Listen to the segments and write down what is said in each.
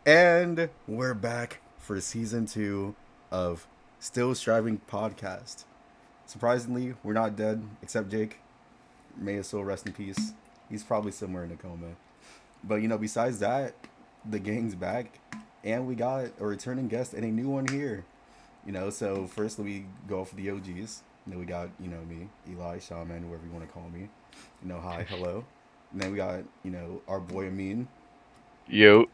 And we're back for season 2 of Still Striving Podcast. Surprisingly, we're not dead, except Jake. May his soul rest in peace. He's probably somewhere in a coma. But besides that, the gang's back, and we got a returning guest and a new one here. So first let me go for the OGs. We got, me, Eli, Shaman, whoever you want to call me. Hi, hello. And then we got, our boy Amin, Yo.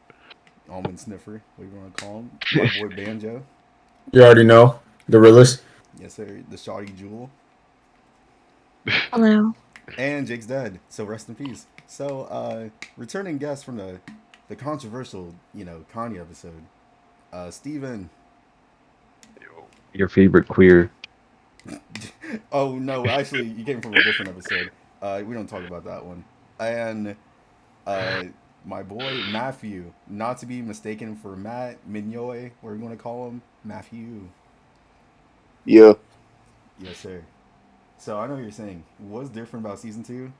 Almond Sniffer, whatever you want to call him. My boy Banjo. You already know the realist. Yes, sir. The Shoddy Jewel. Hello. And Jake's dead. So rest in peace. So, returning guest from the controversial, Kanye episode. Steven. Your favorite queer. Oh no, actually you came from a different episode. We don't talk about that one. And uh my boy Matthew, not to be mistaken for Matt Mignoy, or you want to call him Matthew. Yeah. Yes, sir. So I know what you're saying. What's different about season 2?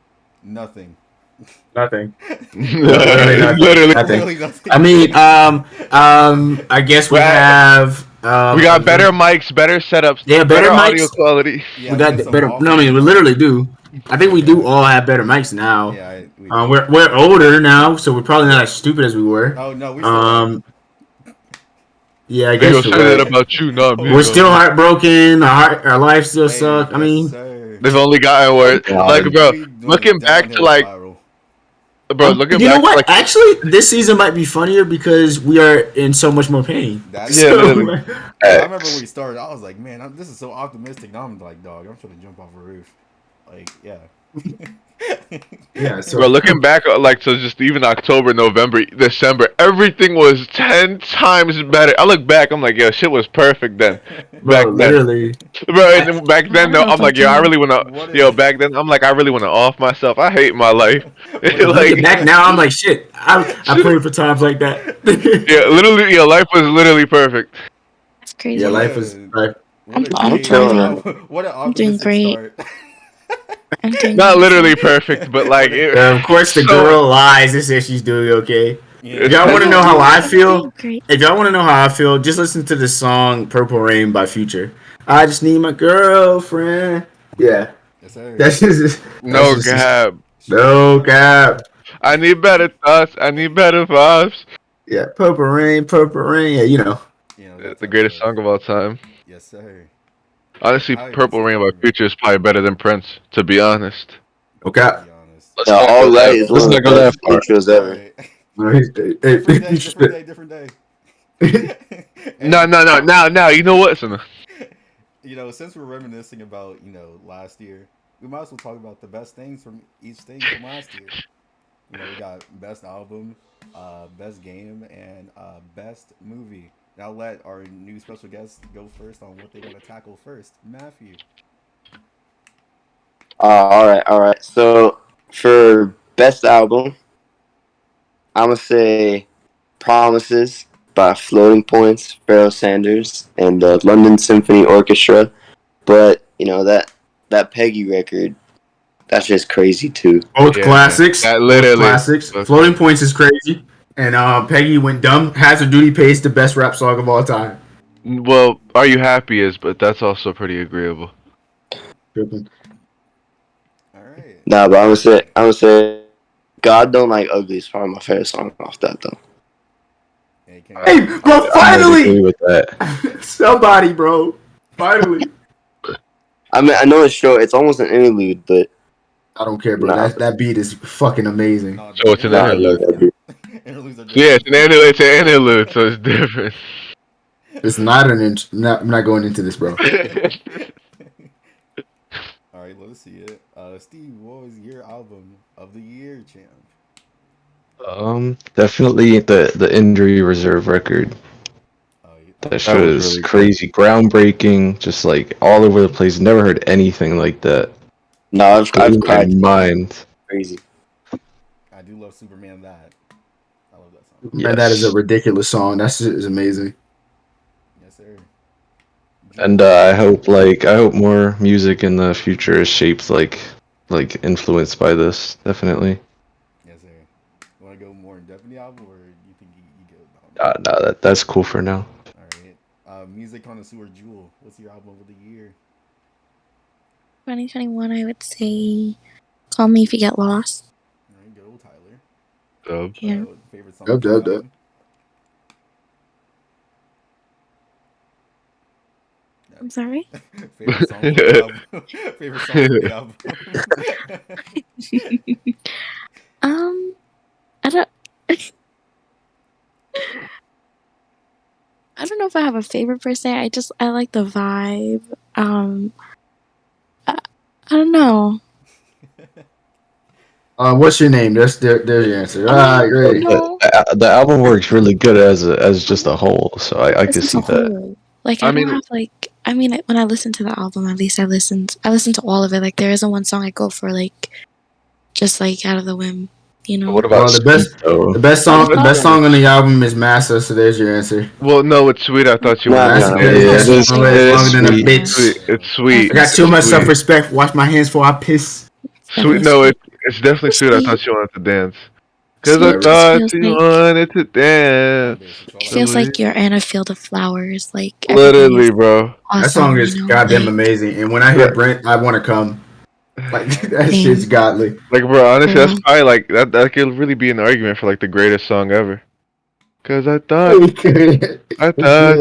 Nothing. Nothing. Literally nothing. Literally. Nothing. Literally nothing. I mean, I guess we have We got better mics, better setups, Yeah, better audio mics. quality. Yeah, We got get some better. off- No, I mean we literally do. I think we do all have better mics now. Yeah, we do. We're older now, so we're probably not as stupid as we were. Oh no, we still are. Yeah, I They guess gonna you're say that right. about you, not me. We're still heartbroken. Our lives still Hey, suck. I yes, mean, sir. They've only gotten worse. Like, bro, We doing looking a back to downhill like, spiral. looking you back know what? to like, Actually, this season might be funnier because we are in so much more pain. That Yeah, literally. I remember when we started. I was like, man, this is so optimistic. Now I'm like, dog, I'm trying to jump off a roof. Like, yeah. Yeah, so bro, looking back, like, so just even October, November, December, everything was 10 times better. I look back, I'm like, yo, shit was perfect then. bro, Back then. literally. Bro, and back then, though, I'm like, yo, I really wanna, What yo, is- back then, I'm like, I really wanna off myself. I hate my life. Looking Like, back now, I'm like, shit. I prayed for times like that. yeah, literally, your life was literally perfect. That's crazy. Yeah, life is life. What a I'm great- killing What an I'm doing optimistic great. start. I'm doing Not awesome. literally perfect, but like, it, Of course, the so- girl lies and says she's doing okay. Yeah. If y'all want to know how I I'm feel, doing great. if y'all want to know how I feel, just listen to the song "Purple Rain" by Future. I just need my girlfriend. Yeah, Yes, sir. that's just no that's just- cap. No cap. I need better thoughts. I need better vibes. Yeah, Purple Rain, Purple Rain. Yeah, you know. That The type greatest stuff. song of all time. Yes, sir. Honestly, I Purple Rain by Future is probably better than Prince, to be honest. No cap. To be honest. Let's No, not all go that that- is let's one of not the go that best far. intros ever. Alright. Different day. No. Now, you know what? So, Since we're reminiscing about, last year, we might as well talk about the best things from each thing from last year. We got best album, best game, and best movie. Now let our new special guest go first on what they're gonna tackle first. Matthew. All right. So for best album, I'm gonna say "Promises" by Floating Points, Pharoah Sanders, and the London Symphony Orchestra. But that Peggy record, that's just crazy too. Both Yeah, classics. that Both literally- classics. both Floating Points is crazy. And Peggy Went Dumb. Has a Duty Pays, the best rap song of all time. well, Are You Happy is, but that's also pretty agreeable. Tripping. All right. Nah, but I'm gonna say, "God Don't Like Ugly" is probably my favorite song off that though. Hey, Hey, bro, I agree finally! with that. Somebody, bro. Finally. I mean, I know it's short. It's almost an interlude, but I don't care, bro. Nah. That beat is fucking amazing. No, So it's an nah, I interlude. love that beat. Interludes are Yeah, it's an interlude, so it's different. It's not an inch. I'm not going into this, bro. All right, let's see it. Steve, what was your album of the year, champ? Definitely the Injury Reserve record. That shit was was really crazy, groundbreaking, just like all over the place. Never heard anything like that. No, I've Blew my cried mind. crazy. I do love Superman. That I love that song. Man, that is a Yes. ridiculous song. That shit is amazing. Yes, sir. And I hope more music in the future is shaped like influenced by this. Definitely. Yes, sir. You want to go more in depth in the album, or you think you go? That's cool for now. All right. Music connoisseur Jewel. What's your album of the year? 2021, I would say Call Me If You Get Lost. All right, good old Tyler. Dub. Yeah. Favorite song? Dub, from the dub, dub. album? I'm sorry? Favorite song from the album? Favorite song from the album? I don't. I don't know if I have a favorite per se. I like the vibe. I don't know. What's your name? There's your answer. Great. No. The album works really good as just a whole, so I It's can as see a that. whole. Like I I don't mean- have like. I mean, when I listen to the album, at least I listened to all of it. Like there isn't one song I go for like, just like out of the whim, you know. What about Well, the best- Sweet, though? The best song on the album is Massa. So there's your answer. Well, no, it's sweet. I thought you Nah, wanted That's nah. to good. dance. Yeah, That's it is- longer it is than a sweet. bitch. Sweet. It's sweet. I got too much Sweet. self-respect. Wash my hands before I piss. Sweet. No, it's definitely sweet. I thought you wanted to dance. Cause I Sweet thought feels you like- wanted to dance. It feels like you're in a field of flowers. Like Literally, everything's bro. awesome, That song is you know? goddamn Like, amazing. And when I hear Brent, I want to come. Like that Same. shit's godly. Like, bro, honestly, Yeah. that's probably like that could really be an argument for like the greatest song ever. Cause I thought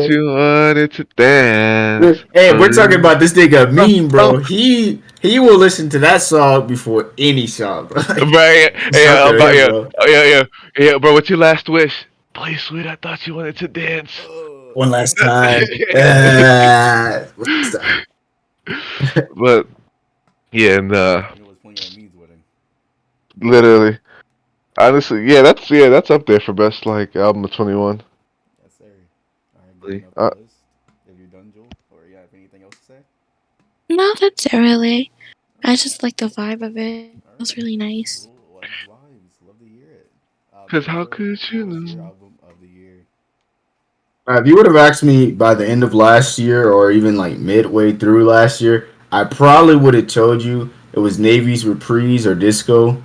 you wanted to dance. Hey, we're talking about this nigga Meme, bro. He will listen to that song before any song, bro. Right? It's Yeah, not about there, yeah, bro. yeah, bro. What's your last wish? Please, sweet. I thought you wanted to dance. One last time. What's that? But yeah, and It was playing at Mead's wedding. literally, honestly, that's up there for best like album of 21. Yes, sir. All right, Really? going up the list. Have you done, Joel? Or you have anything else to say? no, that's it really. I just like the vibe of it. It was really nice. Cool. Love the vibes. Love to hear it. 'Cause how Benjo, could you what was your know? album of the year? If you would have asked me by the end of last year or even like midway through last year, I probably would have told you it was Navy's Reprise or Disco.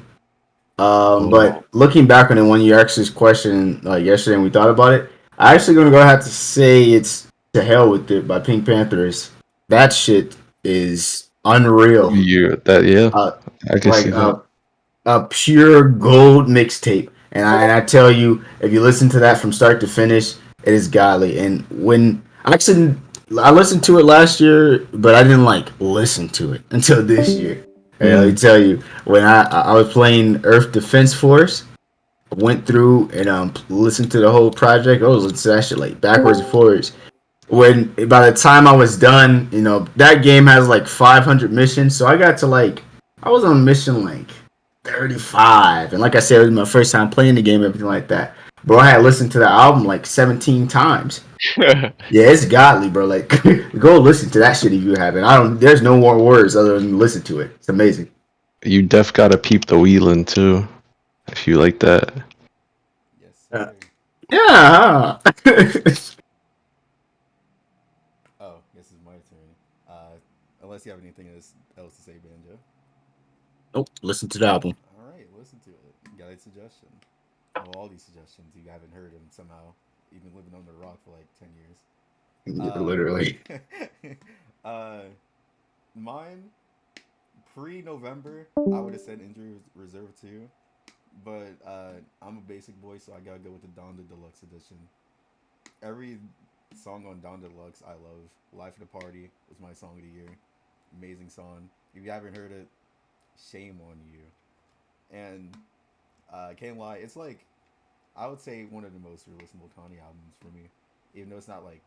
But looking back on it when you asked this question like yesterday and we thought about it, I actually gonna go have to say it's To Hell With It by Pink Panthers. That shit is unreal. I can see that. A pure gold mixtape. And I tell you, if you listen to that from start to finish, it is godly. And when I listened to it last year, but I didn't like listen to it until this year. And let me tell you, when I was playing Earth Defense Force, I went through and listened to the whole project. I was listening to that shit like backwards and forwards. When by the time I was done, you know, that game has like 500 missions, so I got to I was on mission like 35, and like I said, it was my first time playing the game, everything like that. Bro, I had listened to the album like 17 times. Yeah, it's godly, bro. Like, go listen to that shit if you haven't. There's no more words other than listen to it. It's amazing. You def gotta peep the Wheelin' too, if you like that. Yes, sir. Yeah. Oh, this is my turn. Unless you have anything else to say, Banjo. Nope. Listen to the album. All right, listen to it. Got a suggestion. Well, all these suggestions you haven't heard them somehow. You've been living under a rock for like 10 years. Literally. Mine, pre-November, I would have said Injury Reserve 2. But I'm a basic boy, so I gotta go with the Donda Deluxe Edition. Every song on Donda Deluxe I love. Life of the Party was my song of the year. Amazing song. If you haven't heard it, shame on you. And can't lie, it's like, I would say one of the most re-listenable Kanye albums for me. Even though it's not like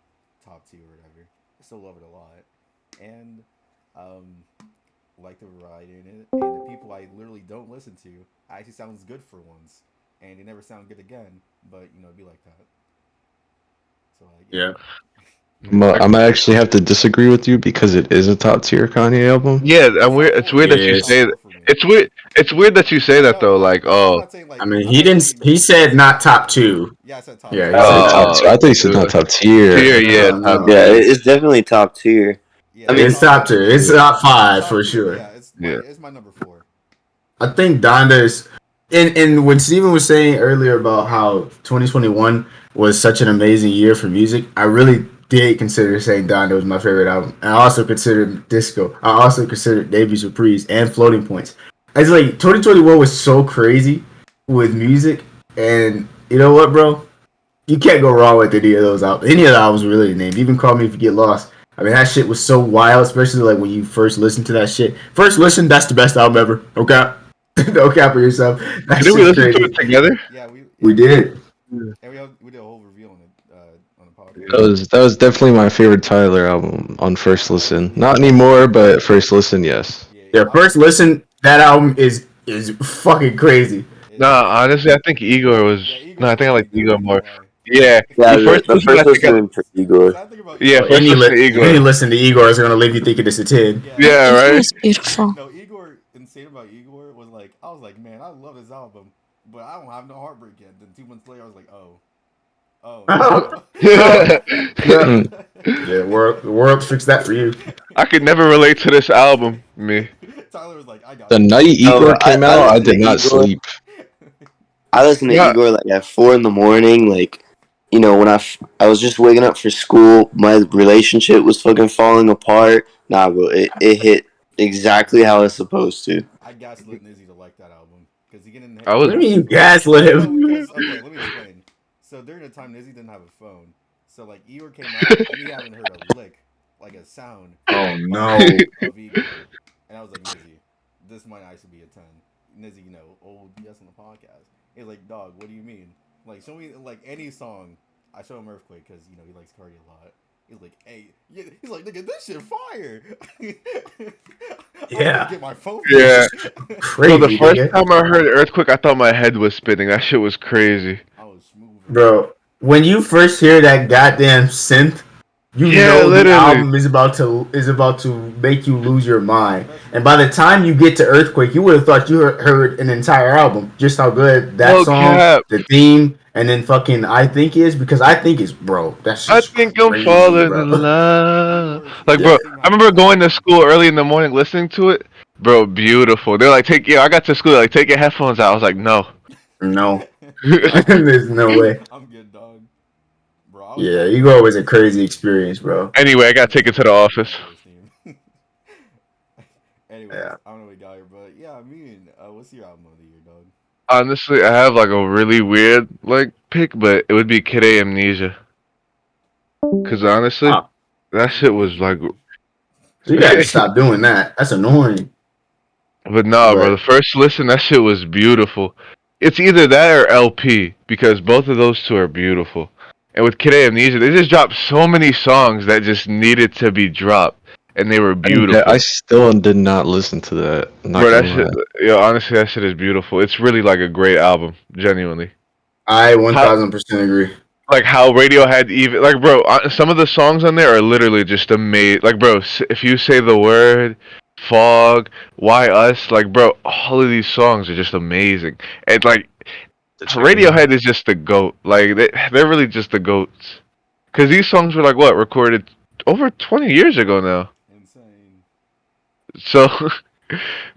top 2 or whatever. I still love it a lot. And like the variety in it. And the people I literally don't listen to actually sounds good for once. And they never sound good again. But, you know, it'd be like that. So, Yeah. I'm gonna actually have to disagree with you because it is a top tier Kanye album. Yeah, and it's weird that you Yes. say that. It's weird that you say that though. Like, oh, I mean, he said not top 2. Yeah, I said top. Yeah, two. he said Top tier. I thought you said not top tier. yeah, No, top no. Yeah, it's definitely top tier. Yeah, I mean, It's top 2. It's top 5 for two, sure. Yeah, it's my number 4. I think Donda is And when Steven was saying earlier about how 2021 was such an amazing year for music, I really did consider saying Donda was my favorite album. I also considered Disco. I also considered Davies Reprise and Floating Points. It's like 2021 was so crazy with music, and you know what, bro? You can't go wrong with any of those albums. Any of the albums really named. Even Call Me If You Get Lost. I mean, that shit was so wild, especially like when you first listen to that shit. First listen, that's the best album ever. Okay. Don't cap for yourself. That Did we shit's listen to crazy. it together? Yeah, We did. and we did a whole review on it on the podcast. That was definitely my favorite Tyler album on first listen. Not anymore, but first listen, yes. Yeah, first listen, that album is fucking crazy. Nah, honestly, I think Igor was. No, I think I like Igor more. Yeah, Yeah, the first the listen, I first think I- listening for Igor. Yeah, first Any, listen to Igor. any listen to Igor is gonna leave you thinking it's a 10. Yeah, Igor right. is beautiful. No, Igor. Insane about Igor was like, I was like, man, I love this album, but I don't have no heartbreak yet. Then 2 months later, I was like, oh. Yeah. Yeah, the world fixed that for you. I could never relate to this album. Me. Tyler was like, I got The it. night Igor came out, I listened did to not Igor. sleep. I listened to Yeah. Igor like at 4 in the morning. Like, you know, when I was just waking up for school, my relationship was fucking falling apart. Nah, bro, it hit exactly how it's supposed to. I gaslit Nizzy to like that album because he get in there. I What was. do you mean you gaslit No, him? because, okay, let me explain. So during the time Nizzy didn't have a phone, so like Igor came out and he hadn't heard a lick, like a sound Oh no. of Igor, and I was like, Nizzy, this might actually be a 10. Nizzy, you know, old yes on the podcast. He's like, dog, what do you mean? Like, show me like any song. I show him Earthquake because you know he likes Cardi a lot. He's like, hey, yeah. He's like, nigga, this shit fire. I'm Yeah. gonna get my phone. Yeah. Crazy, So the first nigga. time I heard Earthquake, I thought my head was spinning. That shit was crazy. I was smooth. Bro, when you first hear that goddamn synth, you Yeah, know the literally. album is about to make you lose your mind. And by the time you get to Earthquake, you would have thought you heard an entire album. Just how good that No song, cap. the theme, and then fucking I Think is, because I Think is, bro. That's I just think I'm crazy, falling bro. in love. Like, bro, Yeah. I remember going to school early in the morning listening to it. Bro, beautiful. They're like, I got to school, they're like, take your headphones out. I was like, no. No, there's no way. I'm good, dog. Bro, I was Yeah, Igor was a crazy experience, bro. Anyway, I got taken to the office. Anyways, Yeah. I don't know what we got here, but yeah, I mean, what's your album of the year, dog? Honestly, I have like a really weird like pick, but it would be Kid A Amnesia. Cause honestly, Huh. that shit was like, So you gotta stop doing that. That's annoying. but nah, bro. Right. The first listen, that shit was beautiful. It's either that or LP because both of those two are beautiful. And with Kid A Amnesia, they just dropped so many songs that just needed to be dropped, and they were beautiful. I still did not listen to that. Not Bro, that gonna shit, lie. yo, honestly, that shit is beautiful. It's really like a great album, genuinely. I 1000% agree. Like how Radiohead even like, bro, some of the songs on there are literally just amazing. Like, bro, if you say the word, Fog, Why Us, like, bro, all of these songs are just amazing. And like, Radiohead is just the goat. Like, they're really just the goats. Cause these songs were like what recorded over 20 years ago now. Insane. So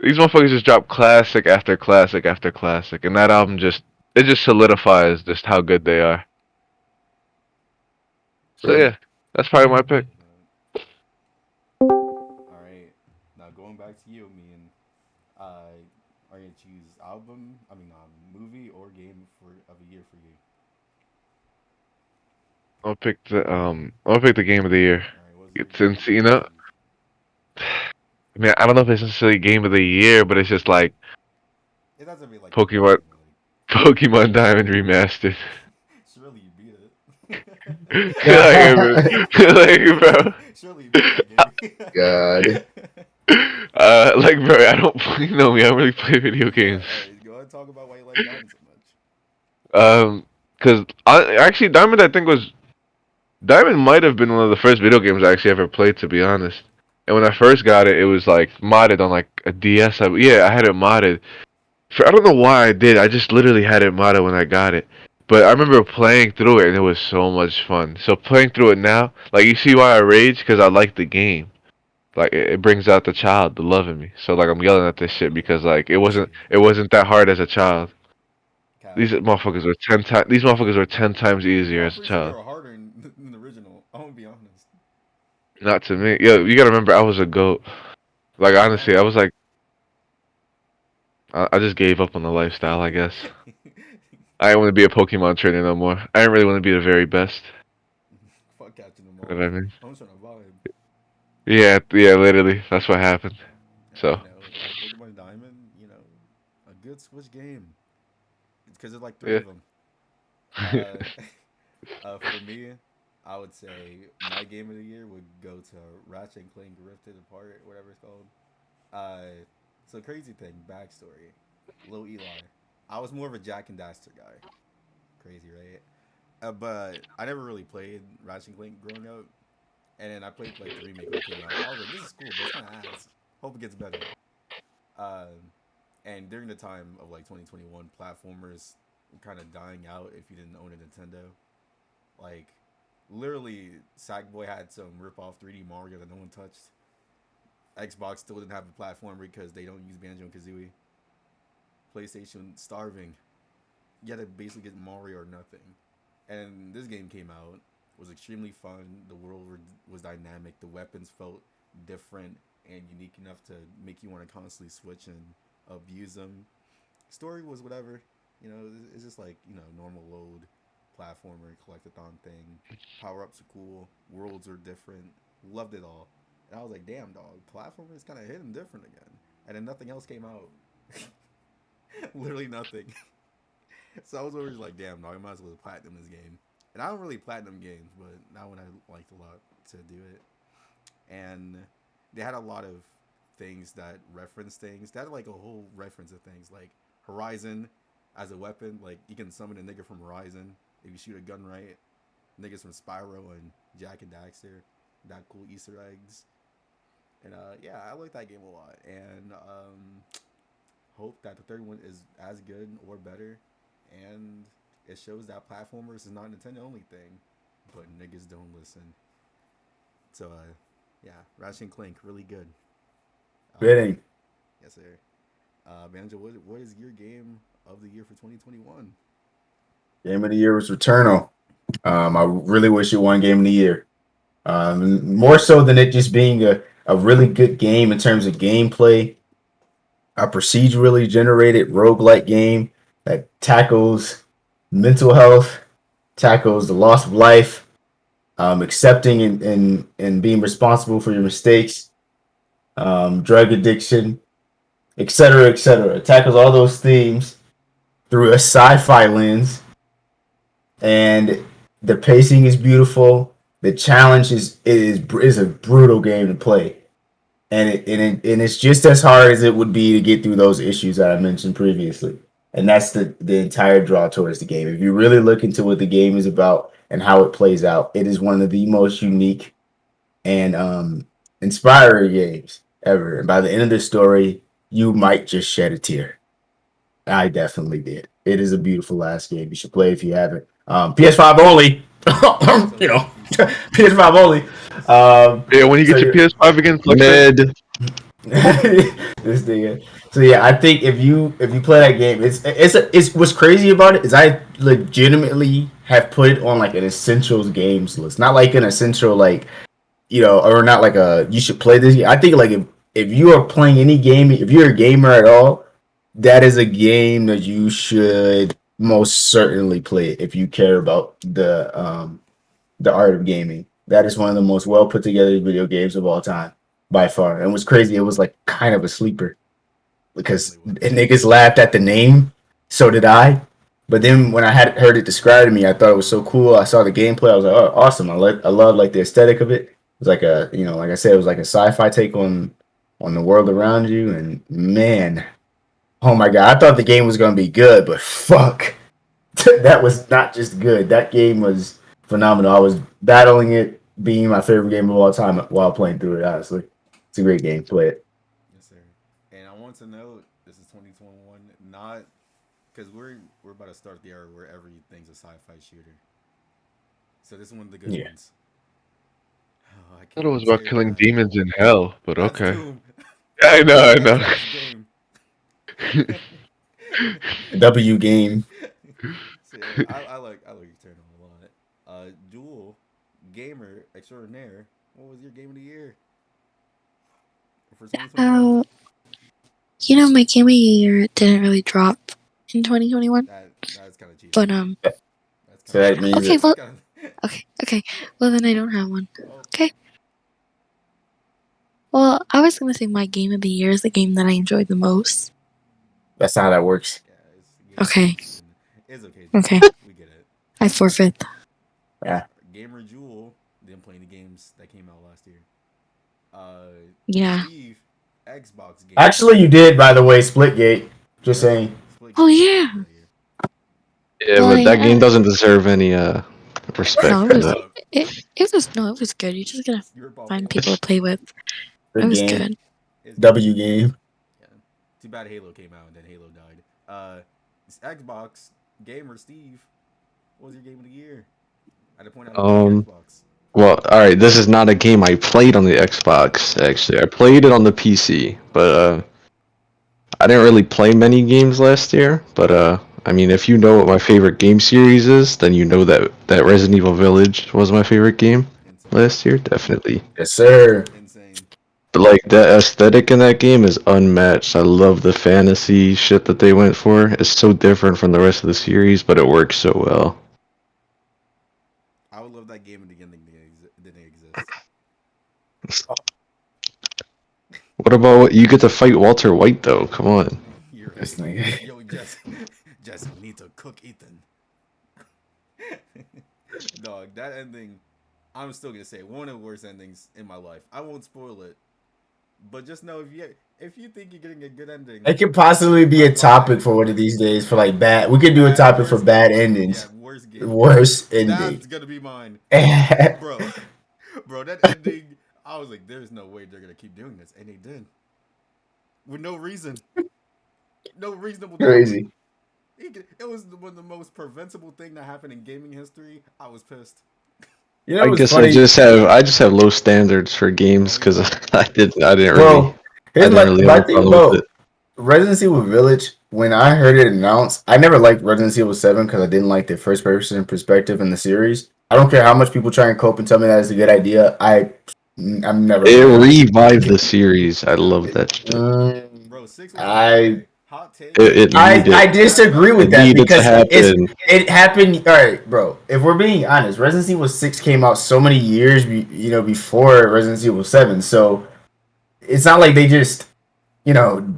these motherfuckers just drop classic after classic after classic, and that album just solidifies just how good they are. So yeah, that's probably my pick. Alright. Now going back to you, me and are you gonna choose album? I mean, movie or game of the year for you? I'll pick the game of the year. Alright, what's your It's game of the year? Encina. I mean, I don't know if it's necessarily game of the year, but it's just like It doesn't be like Pokemon Pokemon Diamond Remastered. Surely you beat it. like, bro. Surely you beat that game. God. Like, bro, I don't you know me. I don't really play video games. Alright, go ahead and talk about why you like Diamond so much. Cause actually Diamond might have been one of the first video games I actually ever played, to be honest. And when I first got it, it was like modded on like a DS. Yeah, I had it modded. I don't know why I did. I just literally had it modded when I got it. But I remember playing through it, and it was so much fun. So playing through it now, like, you see why I rage? Because I like the game. Like, it brings out the child, the love in me. So like, I'm yelling at this shit because like it wasn't that hard as a child. Cap. These motherfuckers are 10 times. These motherfuckers are 10 times easier I'm as a pretty sure they child. were harder than the original. I'm gonna be honest. Not to me. Yo, you gotta remember, I was a goat. Like honestly, I was like, I just gave up on the lifestyle. I guess I didn't want to be a Pokemon trainer no more. I didn't really want to be the very best. Fuck catching them You all. know what I mean? I'm trying to vibe. Yeah, yeah, literally. That's what happened. So, Like Pokemon Diamond, a good Switch game. It's because there's like three yeah. of them. Uh, for me, I would say my game of the year would go to Ratchet and Clank Rifted Apart, whatever it's called. So crazy thing, backstory. Lil Eli. I was more of a Jack and Daxter guy. Crazy, right? But I never really played Ratchet and Clank growing up. And then I played like the remake when it came out. I was like, this is cool, but it's kind of ass. Hope it gets better. And during the time of like 2021, platformers were kind of dying out if you didn't own a Nintendo. Like, literally, Sackboy had some rip-off 3D Mario that no one touched. Xbox still didn't have a platformer because they don't use Banjo and Kazooie. PlayStation starving. You had to basically get Mario or nothing. And this game came out, was extremely fun. The world was dynamic. The weapons felt different and unique enough to make you want to constantly switch and abuse them. Story was whatever. It's just like, normal load platformer, collectathon thing. Power ups are cool. Worlds are different. Loved it all. And I was like, damn, dog, platformer is kind of hitting different again. And then nothing else came out. Literally nothing. So I was always like, damn, dog, I might as well platinum this game. And I don't really platinum games, but that one I liked a lot to do it. And they had a lot of things that reference things. They had like a whole reference of things, like Horizon as a weapon. Like you can summon a nigga from Horizon if you shoot a gun right. Niggas from Spyro and Jack and Daxter. That cool Easter eggs. And yeah, I like that game a lot. And hope that the third one is as good or better. And it shows that platformers is not a Nintendo only thing, but niggas don't listen. So yeah, Ratchet and Clank really good. Fitting. Yes, sir. Banjo, what is your game of the year for 2021? Game of the year was Returnal. I really wish it won Game of the Year. More so than it just being a really good game in terms of gameplay. A procedurally generated roguelike game that tackles mental health, tackles the loss of life, accepting and being responsible for your mistakes, drug addiction, etc., etc. It tackles all those themes through a sci-fi lens, and the pacing is beautiful. The challenge is a brutal game to play, and it's just as hard as it would be to get through those issues that I mentioned previously. And that's the entire draw towards the game. If you really look into what the game is about and how it plays out, it is one of the most unique and inspiring games ever. And by the end of the story, you might just shed a tear. I definitely did. It is a beautiful ass game. You should play if you haven't. PS5 only. PS5 only. Yeah, when you get your PS5 again, flex it. Mid. This thing. So yeah, I think if you play that game, it's what's crazy about it is I legitimately have put it on like an essentials games list, not like an essential like or not like a you should play this game. I think like if you are playing any game, if you're a gamer at all, that is a game that you should most certainly play if you care about the art of gaming. That is one of the most well put together video games of all time by far. And what's crazy, it was like kind of a sleeper because niggas laughed at the name. So did I. But then when I had heard it described to me, I thought it was so cool. I saw the gameplay. I was like, oh, awesome. I love like the aesthetic of it. It was like like I said, it was like a sci-fi take on the world around you. And man, oh my God, I thought the game was going to be good, but fuck. That was not just good. That game was phenomenal. I was battling it, being my favorite game of all time while playing through it, honestly. It's a great game. Play it. Yes, sir. And I want to note this is 2021, not because we're about to start the era where everything's a sci-fi shooter. So this is one of the good ones. Oh, I thought it was about killing demons in hell, but That's okay. Doom. I know. That's game. W game. So, yeah, I like Eternal a lot. Jewel, gamer extraordinaire. What was your game of the year for 2021? Oh, my game of the year didn't really drop in 2021, That's kind of cheating. but That's So kind of that cheating. means okay, that well, Kinda, okay, well then I don't have one. oh, Okay, well I was gonna say my game of the year is the game that I enjoyed the most. that's not how that works. yeah, it's game of the Okay, year season. It's okay, Jewel. okay, We get it. I forfeit. Yeah. Gamer Jewel didn't play any games that came out last year. Yeah. Steve, Xbox gamer. Actually, you did, by the way, Splitgate. Just Yeah, saying. Splitgate Oh was the game yeah. of the year. Yeah, Well, but that game doesn't deserve any respect no, for that. it was good. You just gotta You were Paul find Fantasy. people to play with. It Good was game. good. It's W game. Yeah. Too bad Halo came out and then Halo died. It's Xbox gamer Steve. What was your game of the year? I had to point out your Um, Xbox. well, all right, this is not a game I played on the Xbox. Actually, I played it on the PC, but I didn't really play many games last year. But I mean, if you know what my favorite game series is, then you know that Resident Evil Village was my favorite game Insane. last year, definitely. Yes, sir. Insane. But like the aesthetic in that game is unmatched. I love the fantasy shit that they went for. It's so different from the rest of the series, but it works so well. I would love that game if the ending didn't exist. What about what you get to fight Walter White though? Come on. You're This right. nigga. Yo, Jesse, we need to cook Ethan. Dog, that ending, I'm still gonna say one of the worst endings in my life. I won't spoil it, but just know if you think you're getting a good ending, It could possibly be a topic for one of these days for like bad. We could do a topic for worst bad game. endings. Yeah, worst game. Worst ending. That's gonna be mine, bro. Bro, that ending. I was like, there's no way they're gonna keep doing this, and they did, with no reason, no reasonable doubt. Crazy. It was one of the most preventable thing that happened in gaming history. I was pissed. You know I what's guess funny? I just have low standards for games because I didn't Bro, here's really my have a thing problem with about it. Resident Evil Village. When I heard it announced, I never liked Resident Evil 7 because I didn't like the first person perspective in the series. I don't care how much people try and cope and tell me that is a good idea. I'm never It gonna. revived the series. I love that shit. Bro, 6 was I hot take. It needed I disagree with it that needed to because happen. it happened. All right, bro. If we're being honest, Resident Evil 6 came out so many years, before Resident Evil 7. So it's not like they just,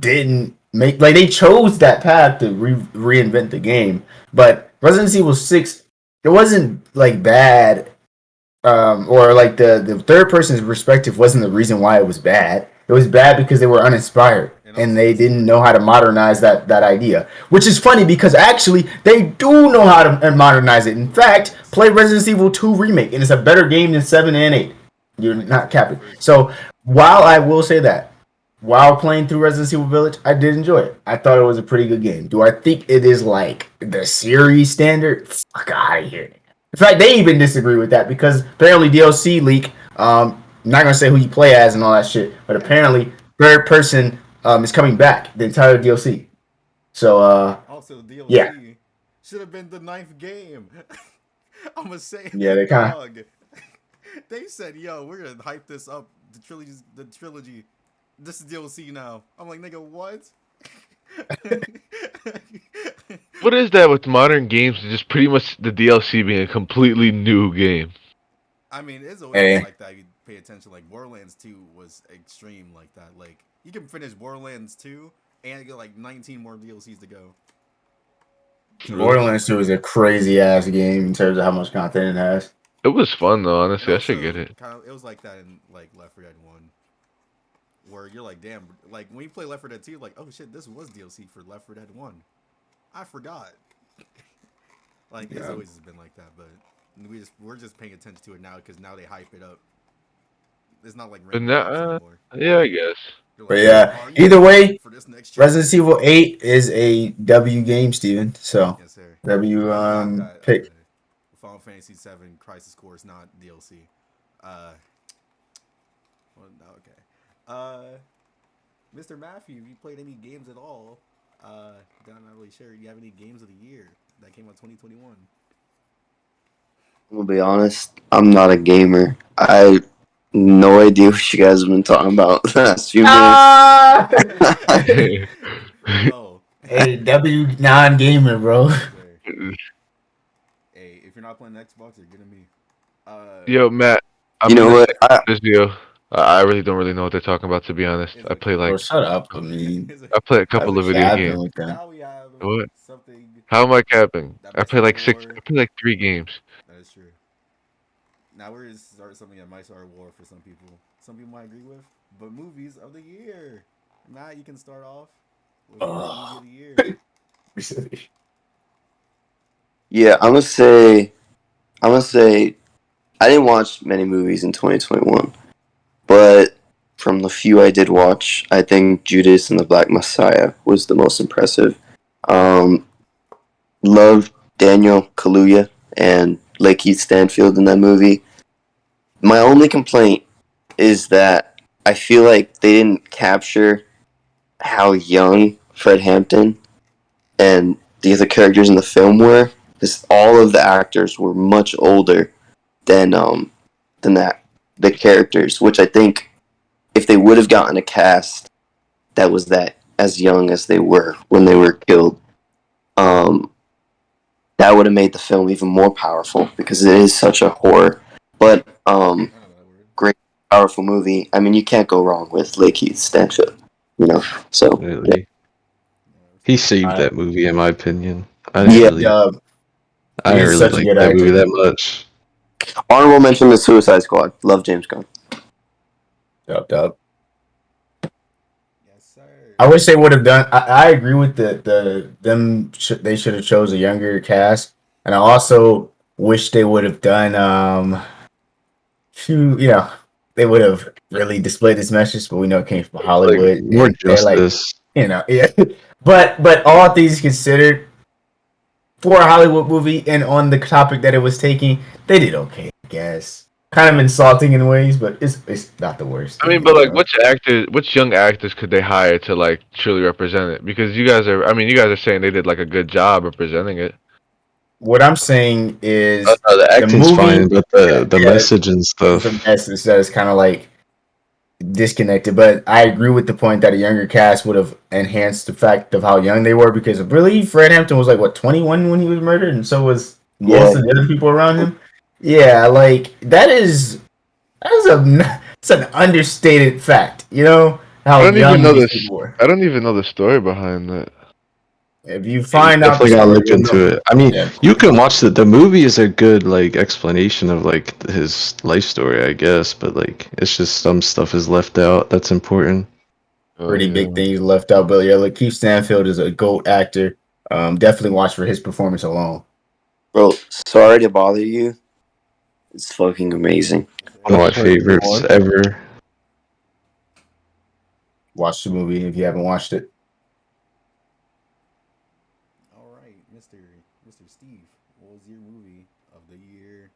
didn't make like they chose that path to reinvent the game. But Resident Evil 6, it wasn't like bad, or like the third person's perspective wasn't the reason why it was bad. It was bad because they were uninspired and they didn't know how to modernize that idea. Which is funny because actually they do know how to modernize it. In fact, play Resident Evil 2 remake and it's a better game than 7 and 8. You're not capping. So while I will say that, while playing through Resident Evil Village, I did enjoy it. I thought it was a pretty good game. Do I think it is like the series standard? Fuck out of here. In fact, they even disagree with that because apparently DLC leak. I'm not gonna say who you play as and all that shit, but apparently third person is coming back. The entire DLC. So Also, DLC yeah, should have been the ninth game. I'm gonna say, yeah, they kind of. dog. They said, "Yo, we're gonna hype this up. The trilogy. This is DLC now." I'm like, nigga, what? What is that with modern games? Just pretty much the DLC being a completely new game. I mean, it's always been Hey, like that. If you pay attention, like Borderlands 2 was extreme like that. Like you can finish Borderlands 2 and you get like 19 more DLCs to go. Borderlands 2 is a crazy ass game in terms of how much content it has. It was fun though, And honestly. I should get also, it. kind of, it was like that in like Left 4 Dead 1, where you're like, damn, like when you play Left 4 Dead 2, you're like, oh shit, this was DLC for Left 4 Dead 1. I forgot. Like it's Yeah. always been like that, but we're just paying attention to it now because now they hype it up. It's not like And random games anymore. yeah, I guess. They're But like, yeah, are you either way, ready for this next chapter? Resident Evil 8 is a W game, Steven. So Yes, sir. W Not that pick. Final Fantasy 7 Crisis Core is not DLC. Well, no, okay. Mr. Matthew, have you played any games at all? I'm not really sure. Do you have any games of the year That came out 2021. I'm gonna be honest. I'm not a gamer. I no idea what you guys have been talking about the last few minutes. Ah! Yo. Hey, W non-gamer, bro. Yes, sir. Hey, if you're not playing Xbox, you're getting me. Yo, Matt, I'm You know gonna what? say this deal. I really don't really know what they're talking about, to be honest. It's I play okay. Bro, like shut up. I mean, It's I play a that's couple a of video capping games. with them. Now we have What? something How am I capping? that I makes play the like six. war. I play like 3 games. That is true. Now we're gonna start something that might start a war for some people. Some people might agree with, but movies of the year. Matt, you can start off with your movie of the year. Yeah, I'm gonna say I didn't watch many movies in 2021, but from the few I did watch, I think Judas and the Black Messiah was the most impressive. Um, Loved Daniel Kaluuya and Lakeith Stanfield in that movie. My only complaint is that I feel like they didn't capture how young Fred Hampton and the other characters in the film were. Because all of the actors were much older than that the characters, which I think if they would have gotten a cast that was that as young as they were when they were killed, um, that would have made the film even more powerful because it is such a horror, but I don't know that word. great, powerful movie. I mean, you can't go wrong with Lakeith Stanfield, you know. So yeah, Really. He saved that movie, in my opinion. yeah. Dub. I He didn't is really such a like good that movie actor. that much. Honorable mention to Suicide Squad. Love James Gunn. Dub. Yes, sir. I wish they would have done. I agree with they should have chose a younger cast, and I also wish they would have done they would have really displayed this message, but we know it came from Like Hollywood. more They're like, justice. yeah. But all things considered, for a Hollywood movie and on the topic that it was taking, they did okay, I guess. Kind of insulting in ways, but it's not the worst I thing mean, in but the like, world. which young actors could they hire to like truly represent it? Because you guys are, I mean, you guys are saying they did like a good job representing it. What I'm saying is No, the the acting's movie, fine, but the yeah, message and is the stuff. message that is kind of like disconnected. But I agree with the point that a younger cast would have enhanced the fact of how young they were, because I believe Fred Hampton was like what 21 when he was murdered, and so was most Yeah, of the other people around him. Yeah, like it's an understated fact. You know I how don't even young know these this. people were. I don't even know the story behind that. If you find out the Definitely gotta story, look you'll know. into it. I mean, Yeah. you can watch the movie is a good like explanation of like his life story, I guess, but like it's just some stuff is left out that's important. Oh, Pretty yeah. big things left out. But yeah, look, Keith Stanfield is a GOAT actor. Definitely watch for his performance alone. bro. Sorry to bother you. It's fucking amazing. One of my I've heard it favorites before. ever. Watch the movie if you haven't watched it. All right, Mr. Steve. What was your movie of the year?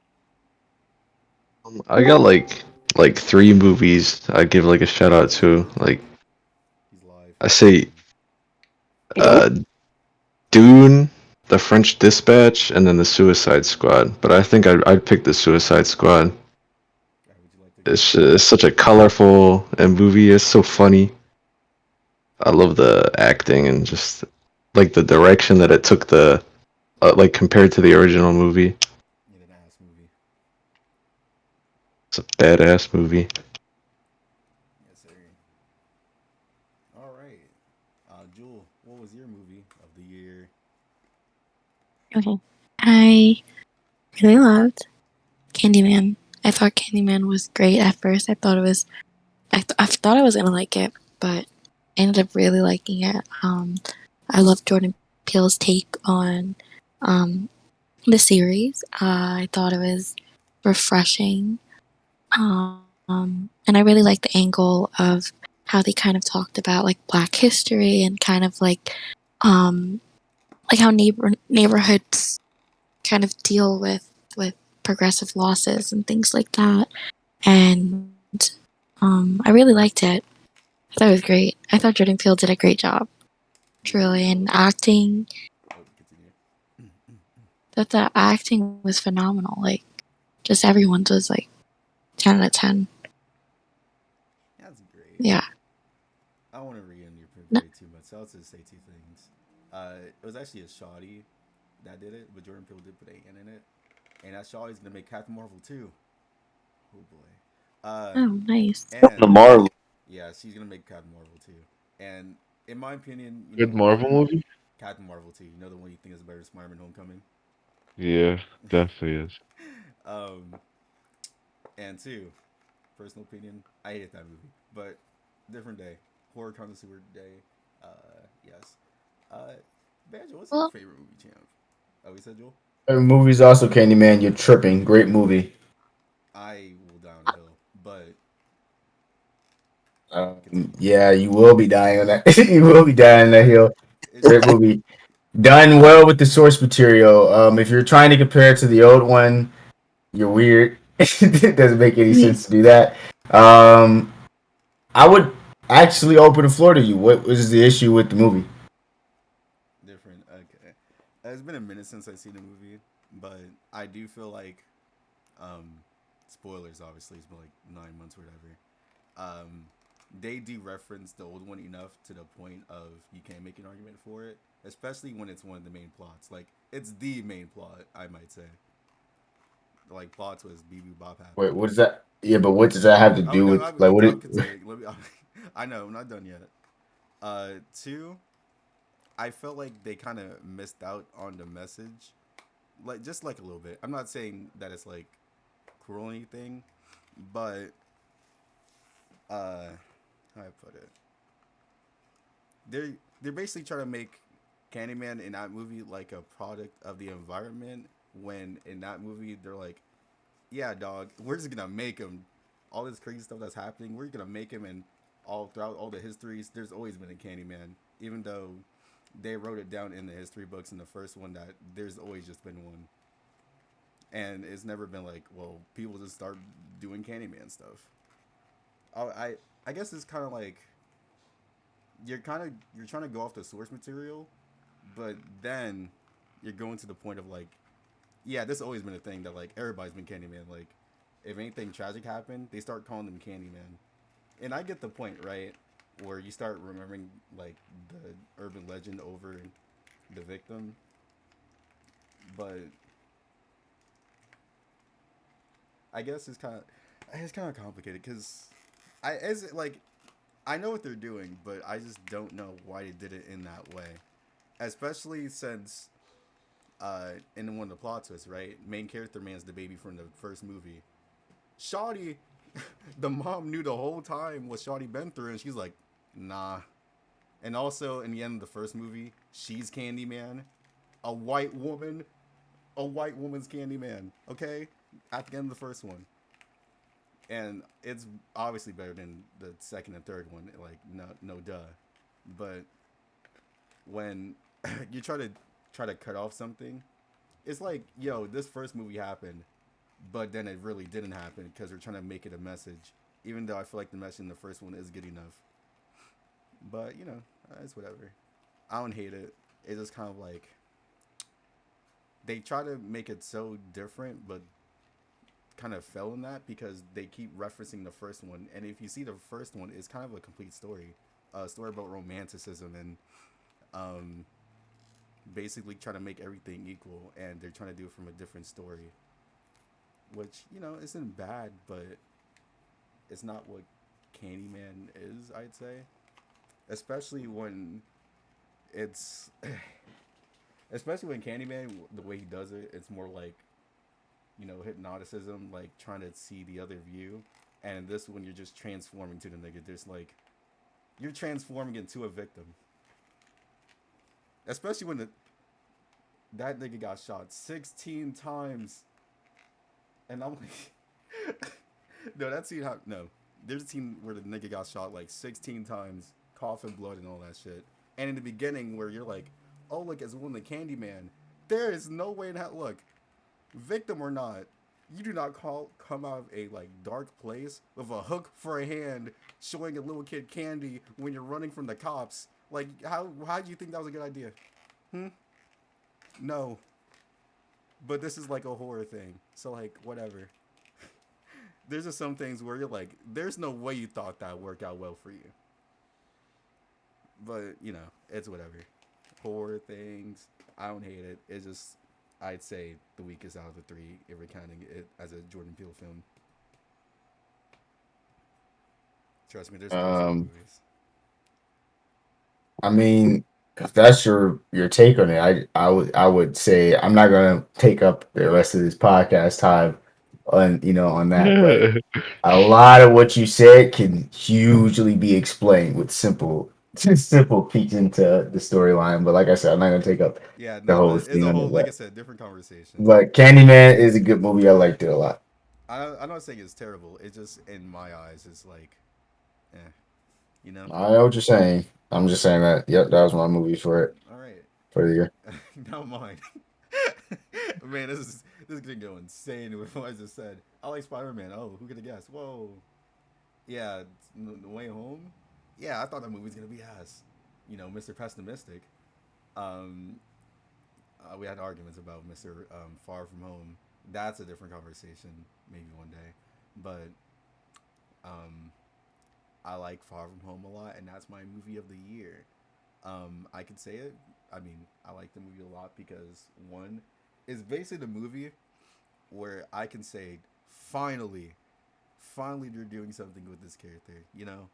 I got like 3 movies I give like a shout out to. Like He's live. I say uh Dune, The French Dispatch, and then The Suicide Squad. But I think I'd pick The Suicide Squad. Would you like to It's such a colorful movie. It's so funny. I love the acting and just like the direction that it took the like compared to the original movie. get an ass movie? It's a badass movie. Yes, sir. All right. Jewel, what was your movie of the year? Okay. I really loved Candyman. I thought Candyman was great at first. I thought I was gonna like it, but I ended up really liking it. I love Jordan Peele's take on the series. I thought it was refreshing. And I really liked the angle of how they kind of talked about like Black history and kind of like how neighborhoods kind of deal with progressive losses and things like that. And I really liked it. I thought it was great. I thought Jordan Peele did a great job, truly, in acting. Oh, continue. that the acting was phenomenal. Like, just everyone's was like 10 out of 10. That's great. Yeah. I don't want to re-end your No. parade too much, so I'll just say two things. It was actually a shoddy that did it, but Jordan Peele did put an in it, and that shoddy's gonna make Captain Marvel too. Oh boy. Oh, nice. The And Marvel. yeah, she's gonna make Captain Marvel too. And in my opinion, Good Marvel movie. Captain Marvel too. You know the one you think is better than Spider-Man: Homecoming. Yeah, definitely is. um, and two, personal opinion, I hate that movie, but different day, horror connoisseur day. Yes. Uh, Banjo, what's your Well, favorite movie, champ? Oh, we said Joel. The movie's also Candyman. You're tripping. Great movie. I will die on a hill, but continue. Yeah, you will be dying on that. You will be dying on that hill. It's Great just movie. Done well with the source material. If you're trying to compare it to the old one, you're weird. It doesn't make any sense to do that. Um, I would actually open the floor to you. What was the issue with the movie? different. Okay, it's been a minute since I've seen the movie, but I do feel like, um, spoilers. Obviously, it's been like 9 months or whatever. They do reference the old one enough to the point of you can't make an argument for it, especially when it's one of the main plots. Like it's the main plot, I might say. Like plot twist, Bee Boo Bop Wait, happened. what does that? Yeah, but what does that have to Oh do no, with like what I'm it? continuing. Let me. I know I'm not done yet. Two, I felt like they kind of missed out on the message, like just like a little bit. I'm not saying that it's like cruel or anything, but how I put it, they're they're basically trying to make Candyman in that movie like a product of the environment. When in that movie they're like, yeah, dog, we're just gonna make him. All this crazy stuff that's happening, we're gonna make him, and all throughout all the histories, there's always been a Candyman, even though they wrote it down in the history books in the first one that there's always just been one, and it's never been like, well, people just start doing Candyman stuff. I guess it's kind of like you're trying to go off the source material, but then you're going to the point of like, yeah, this has always been a thing that like everybody's been Candyman. Like, if anything tragic happened, they start calling them Candyman, and I get the point, right? Where you start remembering like the urban legend over the victim, but I guess it's kind of complicated because I as like I know what they're doing, but I just don't know why they did it in that way, especially since in one of the plot twists, right? Main character man's the baby from the first movie. Shawty, the mom knew the whole time what Shawty been through, and she's like, nah. And also, in the end of the first movie, she's Candyman, a white woman, a white woman's Candyman. Okay, at the end of the first one, and it's obviously better than the second and third one. Like, no, duh. But when you try to cut off something, it's like, yo, this first movie happened, but then it really didn't happen because they're trying to make it a message. Even though I feel like the message in the first one is good enough, but it's whatever. I don't hate it. It's just kind of like they try to make it so different, but kind of fell in that because they keep referencing the first one. And if you see the first one, it's kind of a complete story, a story about romanticism and um, basically trying to make everything equal. And they're trying to do it from a different story, which isn't bad, but it's not what Candyman is. I'd say, especially when it's especially when Candyman, the way he does it, it's more like hypnoticism, like trying to see the other view. And this one, you're just transforming to the nigga. There's like you're transforming into a victim, especially when that nigga got shot 16 times, and I'm like, no, that scene. No, there's a scene where the nigga got shot like 16 times, coughing blood and all that shit. And in the beginning, where you're like, oh look, it's one the Candyman. There is no way in that look, victim or not, you do not come out of a like dark place with a hook for a hand, showing a little kid candy when you're running from the cops. Like how do you think that was a good idea? No. But this is like a horror thing, so like whatever. There's just some things where you're like, there's no way you thought that worked out well for you. But you know, it's whatever. Horror things, I don't hate it. It's just, I'd say the weakest out of the three, if we're counting it as a Jordan Peele film. Trust me, there's worse horror Um, movies. I mean, if that's your take on it, I would say I'm not gonna take up the rest of this podcast time on on that, but a lot of what you said can hugely be explained with simple peeks into the storyline. But like I said, I'm not gonna take up Yeah, the no, whole but it's thing a on whole, it. like I But said, different conversation. but Candyman is a good movie. I liked it a lot. I'm not saying it's terrible. It's just in my eyes, it's like, eh, you know. I know what you're saying. I'm just saying that. Yep, that was my movie All right, for the year. now mine. Man, this is gonna go insane with what I just said. I like Spider Man. Oh, who could have guessed? Whoa. Yeah, the way home. Yeah, I thought that movie was gonna be ass. You know, Mr. Pessimistic. Um, we had arguments about Mr. Far From Home. That's a different conversation, maybe one day. But um, I like Far From Home a lot, and that's my movie of the year. I could say it. I mean, I like the movie a lot because one, it's basically the movie where I can say, finally, finally, they're doing something with this character. You know,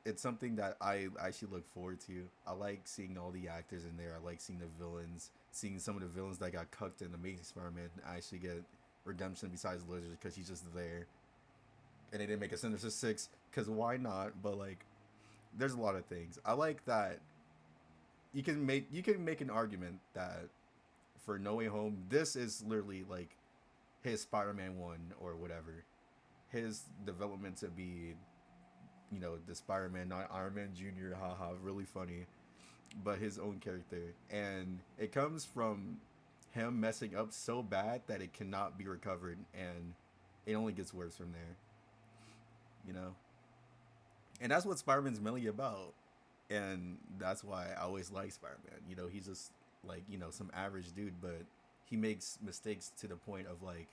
it's something that I actually look forward to. I like seeing all the actors in there. I like seeing the villains, seeing some of the villains that got cucked in Amazing Spider-Man actually get redemption besides Lizard because he's just there. And they didn't make a Sinister Six because why not? But like, there's a lot of things. I like that you can make an argument that for No Way Home, this is literally like his Spider-Man one or whatever. His development to be, the Spider-Man, not Iron Man Jr. Haha, really funny, but his own character, and it comes from him messing up so bad that it cannot be recovered, and it only gets worse from there. You know, and that's what Spider-Man's mainly about, and that's why I always like Spider-Man. He's just like some average dude, but he makes mistakes to the point of like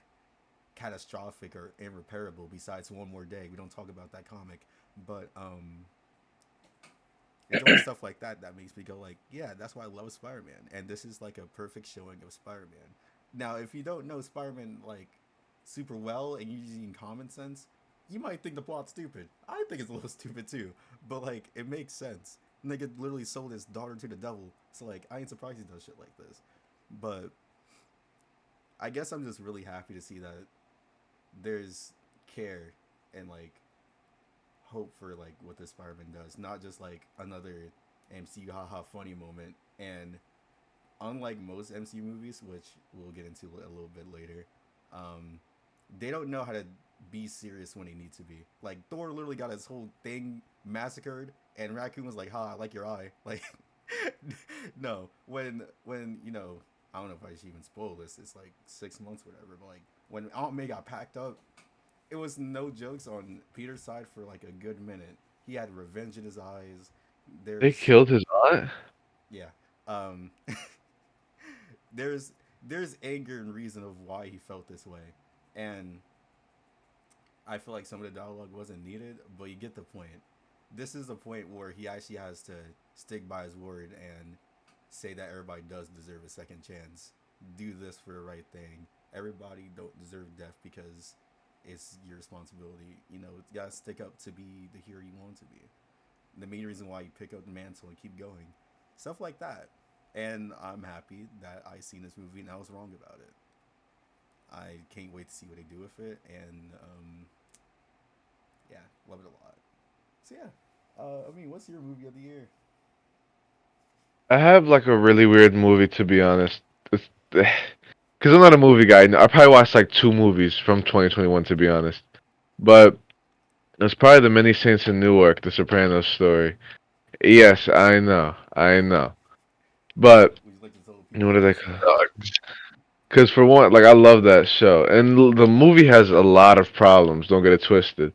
catastrophic or irreparable. Besides One More Day, we don't talk about that comic, but it's always stuff like that that makes me go like, yeah, that's why I love Spider-Man, and this is like a perfect showing of Spider-Man. Now, if you don't know Spider-Man like super well and you're using common sense, you might think the plot's stupid. I think it's a little stupid too, but like it makes sense. Nigga literally sold his daughter to the devil, so like I ain't surprised he does shit like this. But I guess I'm just really happy to see that there's care and like hope for like what this Spider-Man does, not just like another MCU haha funny moment. And unlike most MCU movies, which we'll get into a little bit later, um, they don't know how to be serious when they need to be. Like Thor literally got his whole thing massacred, and Raccoon was like, "Ha, I like your eye." Like, no, when I don't know if I should even spoil this. It's like 6 months, or whatever. But like when Aunt May got packed up, it was no jokes on Peter's side for like a good minute. He had revenge in his eyes. They There's killed his aunt. yeah. Um there's there's anger and reason of why he felt this way. And I feel like some of the dialogue wasn't needed, but you get the point. This is the point where he actually has to stick by his word and say that everybody does deserve a second chance. Do this for the right thing. Everybody don't deserve death because it's your responsibility. You gotta stick up to be the hero you want to be. The main reason why you pick up the mantle and keep going. Stuff like that. And I'm happy that I seen this movie and I was wrong about it. I can't wait to see what they do with it, and yeah, love it a lot. So yeah, I mean, what's your movie of the year? I have like a really weird movie to be honest. Because I'm not a movie guy. I probably watched like two movies from 2021 to be honest. But it's probably The Many Saints in Newark, The Sopranos story. Yes, I know, I know. But Would you like to tell people what what did I that call? show is? Because for one, like I love that show, and the movie has a lot of problems. Don't get it twisted.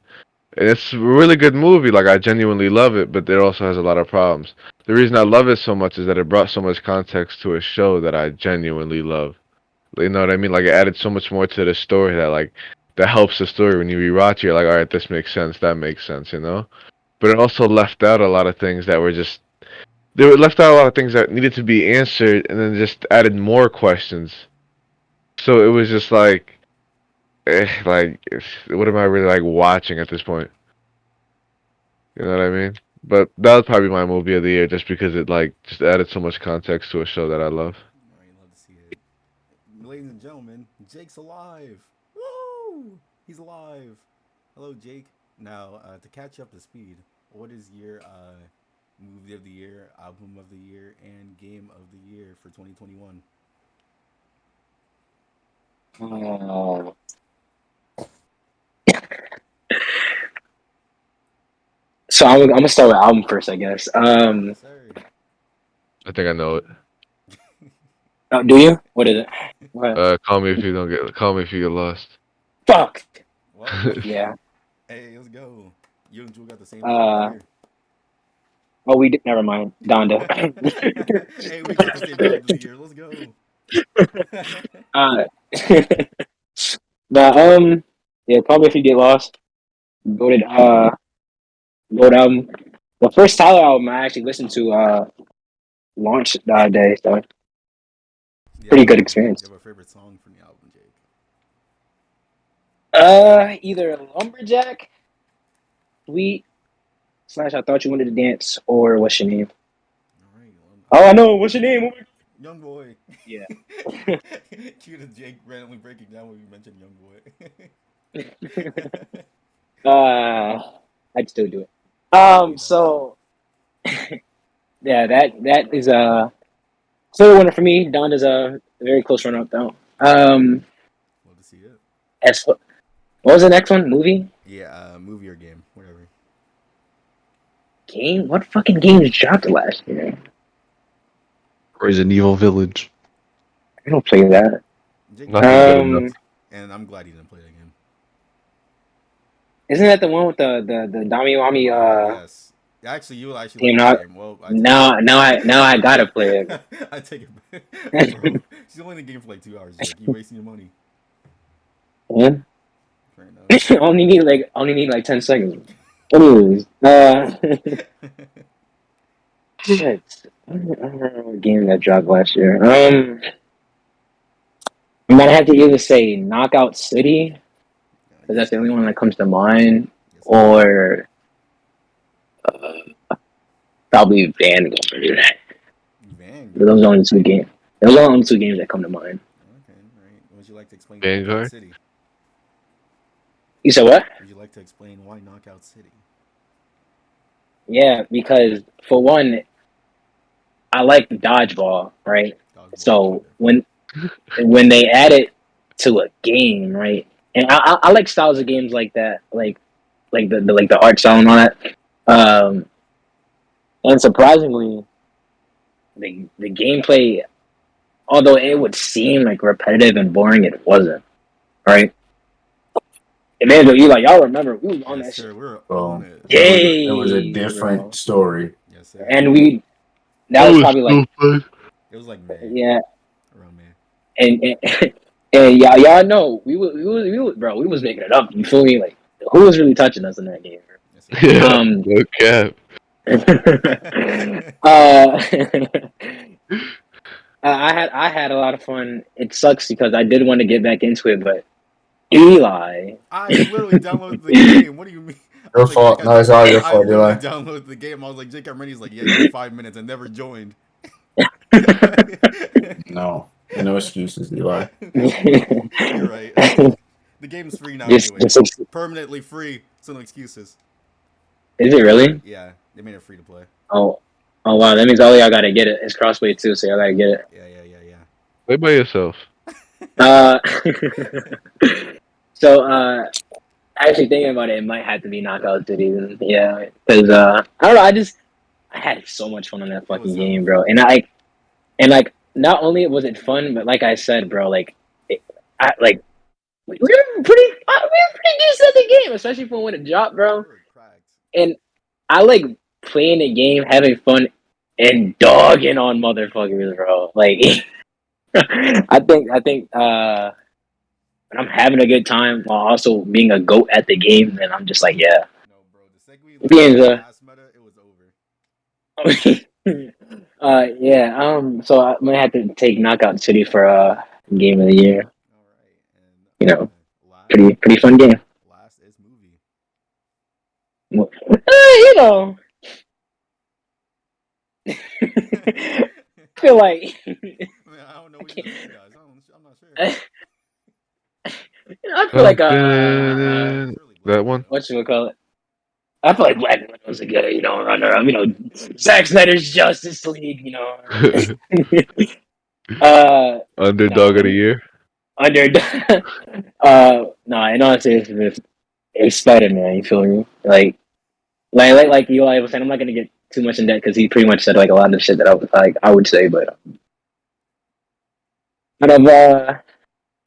And it's a really good movie. Like I genuinely love it, but it also has a lot of problems. The reason I love it so much is that it brought so much context to a show that I genuinely love. You know what I mean? Like it added so much more to the story that helps the story. When you rewatch it, you're like, all right, this makes sense, that makes sense, you know. But it also left out a lot of things that were just they were left out a lot of things that needed to be answered, and then just added more questions. So it was just what am I really like watching at this point? You know what I mean? But that was probably my movie of the year, just because it like just added so much context to a show that I love. All right, love to see it. Ladies and gentlemen, Jake's alive. Woo! He's alive. Hello, Jake. Now, to catch up to speed, what is your movie of the year, album of the year, and game of the year for 2021? Uh, so I'm gonna start with album first, I guess. Yes, sir. I think I know it. Oh, do you? What is it? What? Call me if you don't get. Call me if you get lost. Fuck. Well, Yeah. hey, let's go. You and Jewel got the same Uh. album Oh, we did. Never mind. Donda. of the year. Hey, we got the same album of the year. Let's go. uh. But yeah, probably if you get lost. Voted Gold album. The first Tyler album I actually listened to launch day, so pretty good experience. You have a favorite song from the album, Jake? Either Lumberjack, Sweet, / I Thought You Wanted to Dance, or What's Your Name? All right. Oh, I know. What's your name? Young boy. Yeah. Cue to Jake randomly breaking down when you mentioned Young boy. I'd still do it. So yeah, that is clear winner for me. Don is a very close runner up though. Love to see it. As what was the next one? Movie? Yeah, movie or game, whatever. Game? What fucking games dropped last year? Resident Evil Village. I don't play that. Jake, Nothing good enough. and I'm glad he didn't play that game. Isn't that the one with the Dami Wami Yes. Actually, you will actually Team like Not? the game. Well, Now I gotta play it. I take it back. Bro, she's only in the game for like 2 hours, Jake. You wasting your money. Yeah. Fair enough. only need like 10 seconds. Anyways, shit. I don't remember what game that dropped last year. I might have to either say Knockout City, because that's the only one that comes to mind, Yes, or probably Vanguard. Vanguard. Those are the only two games. Those are the only two games that come to mind. Okay, right. Would you like to explain Vanguard? Knockout City? You said what? Would you like to explain why Knockout City? Yeah, because for one, I like dodgeball, right? Dodgeball. So when they add it to a game, right? And I like styles of games like that, like the art style and all that. And surprisingly, the gameplay, although it would seem like repetitive and boring, it wasn't. Right? Emmanuel, you like y'all remember we was on Yes, that sir. shit. We're Bro, on it. Yay, it was a different bro. story. Yes, sir. And that was probably like fun. It was like May. yeah, Around May. and y'all know we was bro, we was making it up. You feel me? Like who was really touching us in that game? Yes, sir. Yeah. No cap. I had a lot of fun. It sucks because I did want to get back into it, but Eli. I literally downloaded the game. What do you mean? I Your was like, fault. Jake, No, it's all your I fault, literally Eli. downloaded the game. I was like, Jake, I'm ready. He's like, yeah, you have 5 minutes, and never joined. No excuses, Eli. You're right. The game's free now Just anyway. Permanently free, so no excuses. Is it really? Yeah, they made it free to play. Oh wow, that means all y'all gotta get it. It's crossplay too, so y'all gotta get it. Yeah. Play by yourself. So actually thinking about it, it might have to be Knockout City. Yeah, because I don't know. I had so much fun on that fucking game, bro. And like not only was it fun, but like I said, bro, like we were pretty decent at the game, especially for when it dropped, bro. And I like playing the game, having fun, and dogging on motherfuckers, bro. Like when I'm having a good time while also being a goat at the game, then I'm just like, yeah. No, bro. The second we learned Being about the mass meta, it was over. yeah. So I'm gonna have to take Knockout City for game of the year. All right, and You know, last, pretty fun game. last is movie. You know, I feel like Man, I don't know what you're gonna say, guys. I'm not sure. I feel like Surely Black That one. what you would call it. I feel like Black Widow was a good, runner up. Zack Snyder's Justice League. You Underdog of the know, year. under. No, in all seriousness, it's Spider Man. You feel me? Like Eli was saying, I'm not gonna get too much in depth because he pretty much said like a lot of shit that I would say, but out of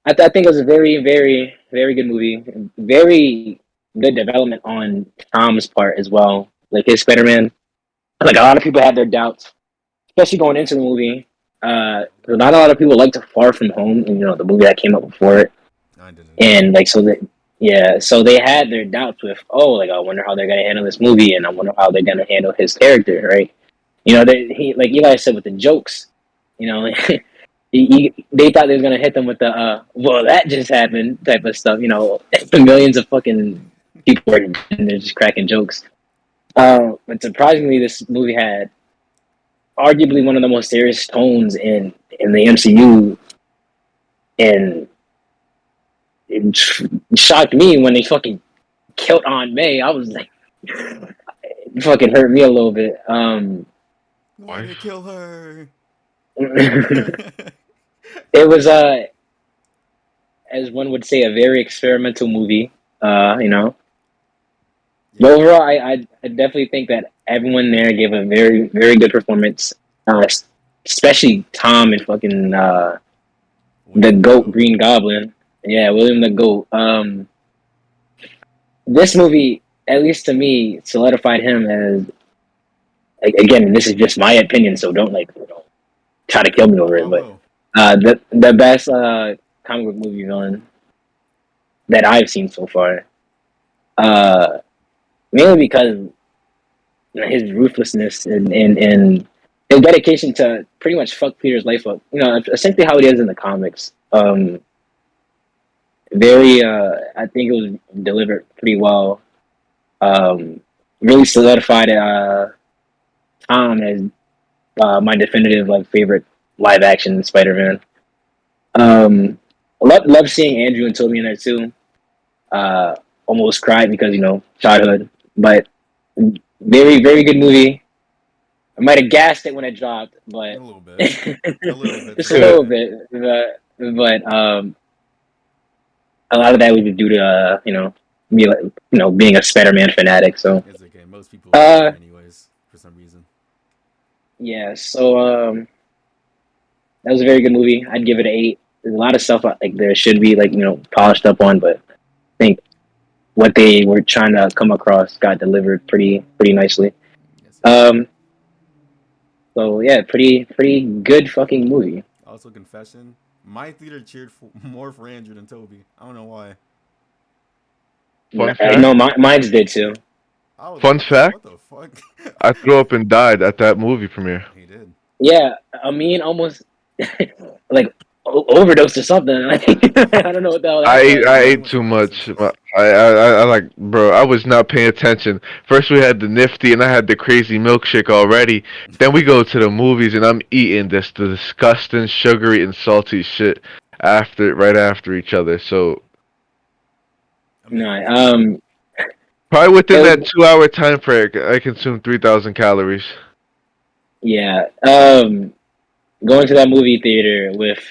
I think it was a very, very, very good movie. Very good development on Tom's part as well. Like his Spider Man. Like a lot of people had their doubts, especially going into the movie. Not a lot of people liked Far From Home, and the movie that came up before it, I didn't. and so they had their doubts with, like I wonder how they're gonna handle this movie, and I wonder how they're gonna handle his character, right? Like Eli said with the jokes, like, they thought they was gonna hit them with the well that just happened type of stuff, millions of fucking people were and they're just cracking jokes. But surprisingly, this movie had arguably one of the most serious tones in the MCU, and it shocked me when they fucking killed Aunt May. I was like, it fucking hurt me a little bit. Why did they kill her? It was as one would say, a very experimental movie. But overall, I definitely think that everyone there gave a very, very good performance. Especially Tom and fucking the Goat Green Goblin. Yeah, William the Goat. This movie, at least to me, solidified him as, like, again, this is just my opinion, so don't try to kill me over it. But the best comic book movie villain that I've seen so far. Mainly because his ruthlessness and his dedication to pretty much fuck Peter's life up. Essentially how it is in the comics. Very, I think it was delivered pretty well. Really solidified Tom as my definitive favorite live action Spider-Man. Love seeing Andrew and Tobey in there too. Almost cried because childhood, but very, very good movie. I might have gassed it when it dropped, but a little bit, just a little bit. But a lot of that was due to me being a Spider-Man fanatic. So it's okay. Most people anyways for some reason. Yeah. So that was a very good movie. I'd give it an 8. There's a lot of stuff like there should be polished up on, but I think what they were trying to come across got delivered pretty nicely. So yeah, pretty good fucking movie. Also, confession: my theater cheered more for Andrew than Tobey. I don't know why. No, mine's did too. Fun fact: what the fuck? I threw up and died at that movie premiere. He did. Yeah, Amin almost overdosed or something. I don't know what the hell. I ate too much. I like, bro. I was not paying attention. First we had the Nifty, and I had the crazy milkshake already. Then we go to the movies, and I'm eating this disgusting, sugary and salty shit right after each other. So no, probably within that 2-hour time frame, I consumed 3,000 calories. Yeah, going to that movie theater with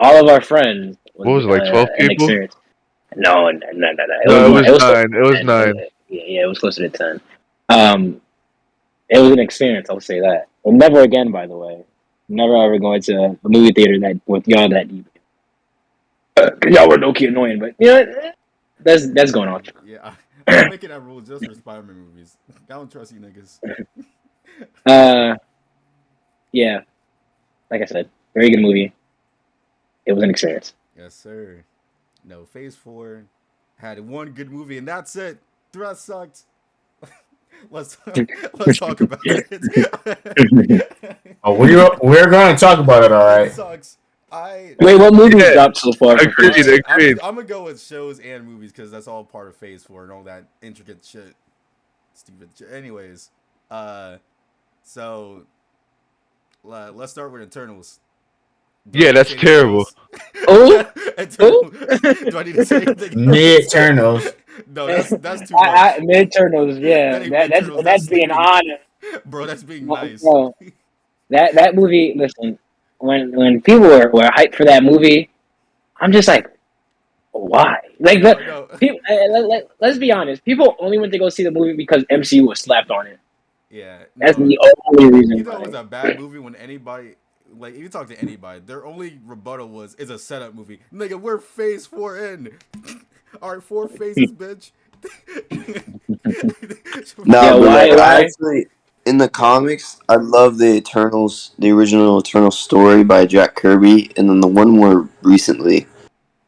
all of our friends. What was it, like 12 people? Experience. No. It was 9. It was 9. Yeah, it was closer to 10. It was an experience. I'll say that. And never again, by the way. Never ever going to a movie theater with y'all that deep. Y'all were low-key annoying, but that's going on. Yeah, I'm making that rule just for Spider-Man movies. I don't trust you niggas. Yeah. Like I said, Very good movie. It was an experience. Yes, sir. No, Phase 4 had one good movie, and that's it. The rest sucked. let's let's talk about it. Oh, we're going to talk about it, all It right. sucks. Wait, what movies Yeah. dropped so far? for Agreed, Phase? agreed. I'm gonna go with shows and movies because that's all part of Phase 4 and all that intricate shit. Stupid shit. Anyways, so let's start with Eternals. Do I Yeah, need to that's say anything terrible. else? Oh, Eternals. Do I need to say anything else? Mid-Eternals. No, that's too much. Mid-Eternals, yeah, That ain't Mid-Eternals, that's being sleeping. honest, Bro, that's being nice. bro. That movie. Listen, when people were hyped for that movie, I'm just like, why? Like, No. people, let's be honest. People only went to go see the movie because MCU was slapped on it. Yeah. That's No. the only reason You know it why. was a bad movie when anybody, like, if you talk to anybody, their only rebuttal was, it's a setup movie. Nigga, we're Phase 4 in. Alright, 4 phases, bitch. No, Yeah, but why- like, I why? actually in the comics, I love the Eternals, the original Eternals story by Jack Kirby, and then the one more recently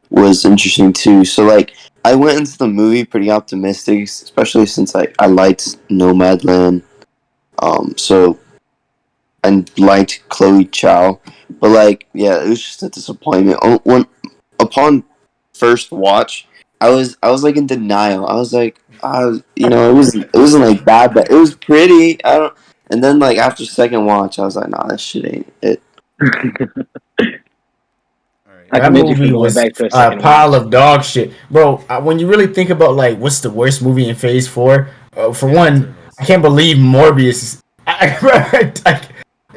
was interesting too. So like, I went into the movie pretty optimistic, especially since I liked Nomadland. So I liked Chloe Chow, but like, yeah, it was just a disappointment. Upon first watch, I was like in denial. I was like, it wasn't like bad, but it was pretty. I don't. And then like after second watch, I was like, nah, this shit ain't it. Alright. I That commend you for movie going was back to a a second pile watch. of dog shit, bro. When you really think about like what's the worst movie in Phase 4, for one, Eternals. I can't believe Morbius.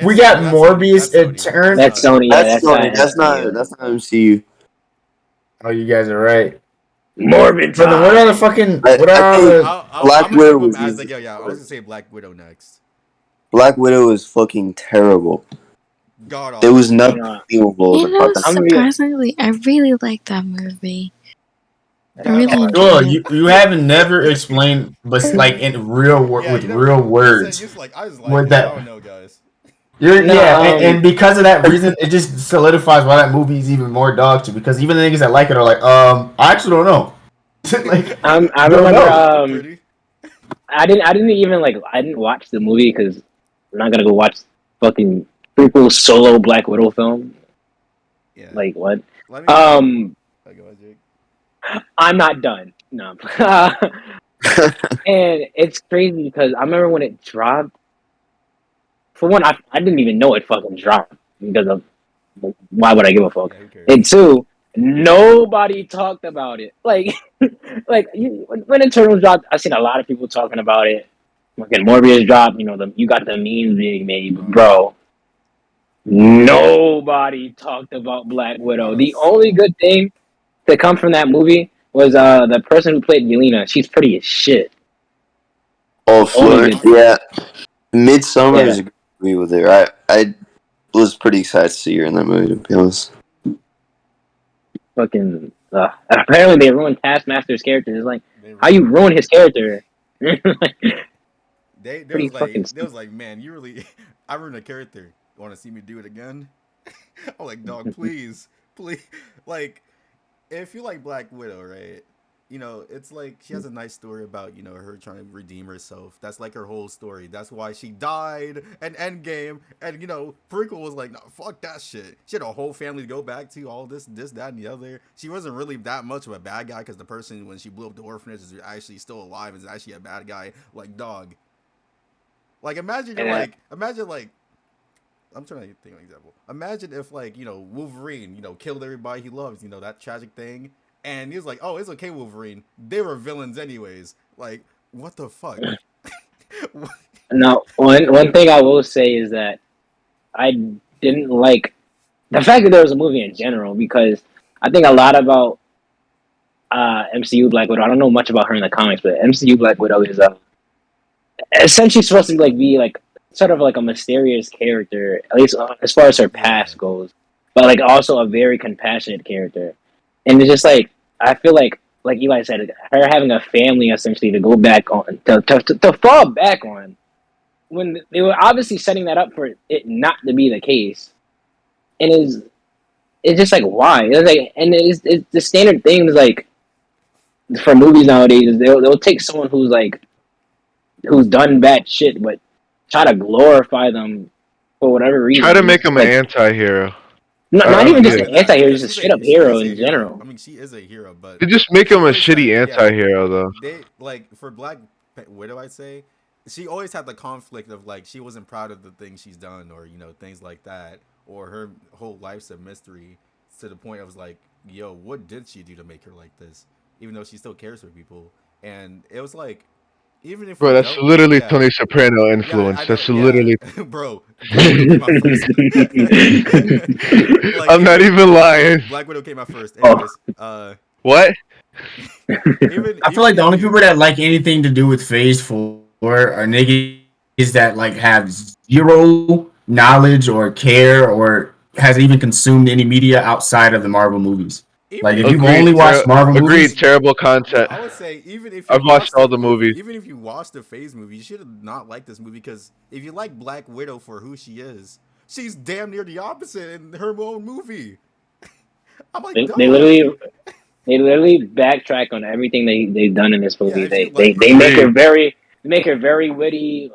We got That's Morbius Sony. Eternal. That's Sony. Yeah, That's not. That's not. That's not MCU. Oh, you guys are right. Morbid But then what are the time. fucking? I What are all think the? Black I'm gonna Widow give him was as easy. like, I was gonna say Black Widow next. Black Widow was fucking terrible. God There awful. was nothing You know, believable You know, about that. I'm gonna be- surprisingly, I really like that movie. I God really awful. enjoyed Well, it. you haven't never explained, but like in real Yeah, with you know, real you said words. just like I just like With it. that- I don't know, guys. No, And because of that reason, it just solidifies why that movie is even more dog shit. Because even the niggas that like it are like, I actually don't know. Like, I don't remember. know. Pretty. I didn't even I didn't watch the movie because I'm not gonna go watch fucking prequel solo Black Widow film. Yeah. Like what? Let me. Um, Go ahead, Jake. I'm not done. No. And it's crazy because I remember when it dropped. For one, I didn't even know it fucking dropped because of why would I give a fuck? Yeah, who cares? And two, nobody talked about it. Like, when Eternals dropped, I seen a lot of people talking about it. Fucking Morbius dropped. You know, you got the memes being made, but bro. Nobody talked about Black Widow. The only good thing to come from that movie was the person who played Yelena. She's pretty as shit. Oh, Florence. good. Yeah. Midsummer Yeah. is a good movie with her. I was pretty excited to see her in that movie, to be honest. Fucking. Apparently, they ruined Taskmaster's character. It's like, They how you ruin his character? They Pretty was fucking like, they was like, man, you really, I ruined a character. You want to see me do it again? I'm like, dog, please, please. Like, if you like Black Widow, right? You know, it's like she has a nice story about, you know, her trying to redeem herself. That's like her whole story. That's why she died and Endgame. And, you know, prequel was like, no, fuck that shit. She had a whole family to go back to, all this, that, and the other. She wasn't really that much of a bad guy because the person, when she blew up the orphanage, is actually still alive, is actually a bad guy. Like, dog. Like, imagine you're like, I'm trying to think of an example. Imagine if, like, you know, Wolverine, you know, killed everybody he loves, you know, that tragic thing. And he was like, oh, it's okay, Wolverine. They were villains anyways. Like, what the fuck? No, one thing I will say is that I didn't like the fact that there was a movie in general because I think a lot about MCU Black Widow. I don't know much about her in the comics, but MCU Black Widow is essentially supposed to be like sort of like a mysterious character, at least as far as her past goes, but like also a very compassionate character. And it's just like I feel like Eli said, her having a family essentially to go back on to fall back on when they were obviously setting that up for it not to be the case. it's just like why? It's like, and it's the standard things like for movies nowadays is they'll take someone who's done bad shit, but try to glorify them for whatever reason. Try to make him like, an anti-hero. not even just yeah. an anti-hero, just a She's straight up she hero is a in general. I mean, she is a hero, but They just make him a always shitty had- yeah, anti-hero though. they like for Black Widow, I'd say she always had the conflict of like she wasn't proud of the things she's done or things like that, or her whole life's a mystery to the point I was like, yo, what did she do to make her like this? Even though she still cares for people, and it was like, even if Bro, we that's don't- literally yeah. Tony Soprano Yeah, influence. I know, That's yeah. literally. Bro, Black Widow came out first. Like, I'm not even lying. Black Widow came out first. Oh. Anyways, What? I feel like the only people that like anything to do with Phase 4 are niggas that like have zero knowledge or care or has even consumed any media outside of the Marvel movies. Like if you've only watched Marvel movies, terrible content. I would say even if you I've watched all the movie, movies. even if you watched the Phase movie, you should have not liked this movie because if you like Black Widow for who she is, she's damn near the opposite in her own movie. I'm like, They dog. literally backtrack on everything they've done in this movie. if you They like- make her very witty.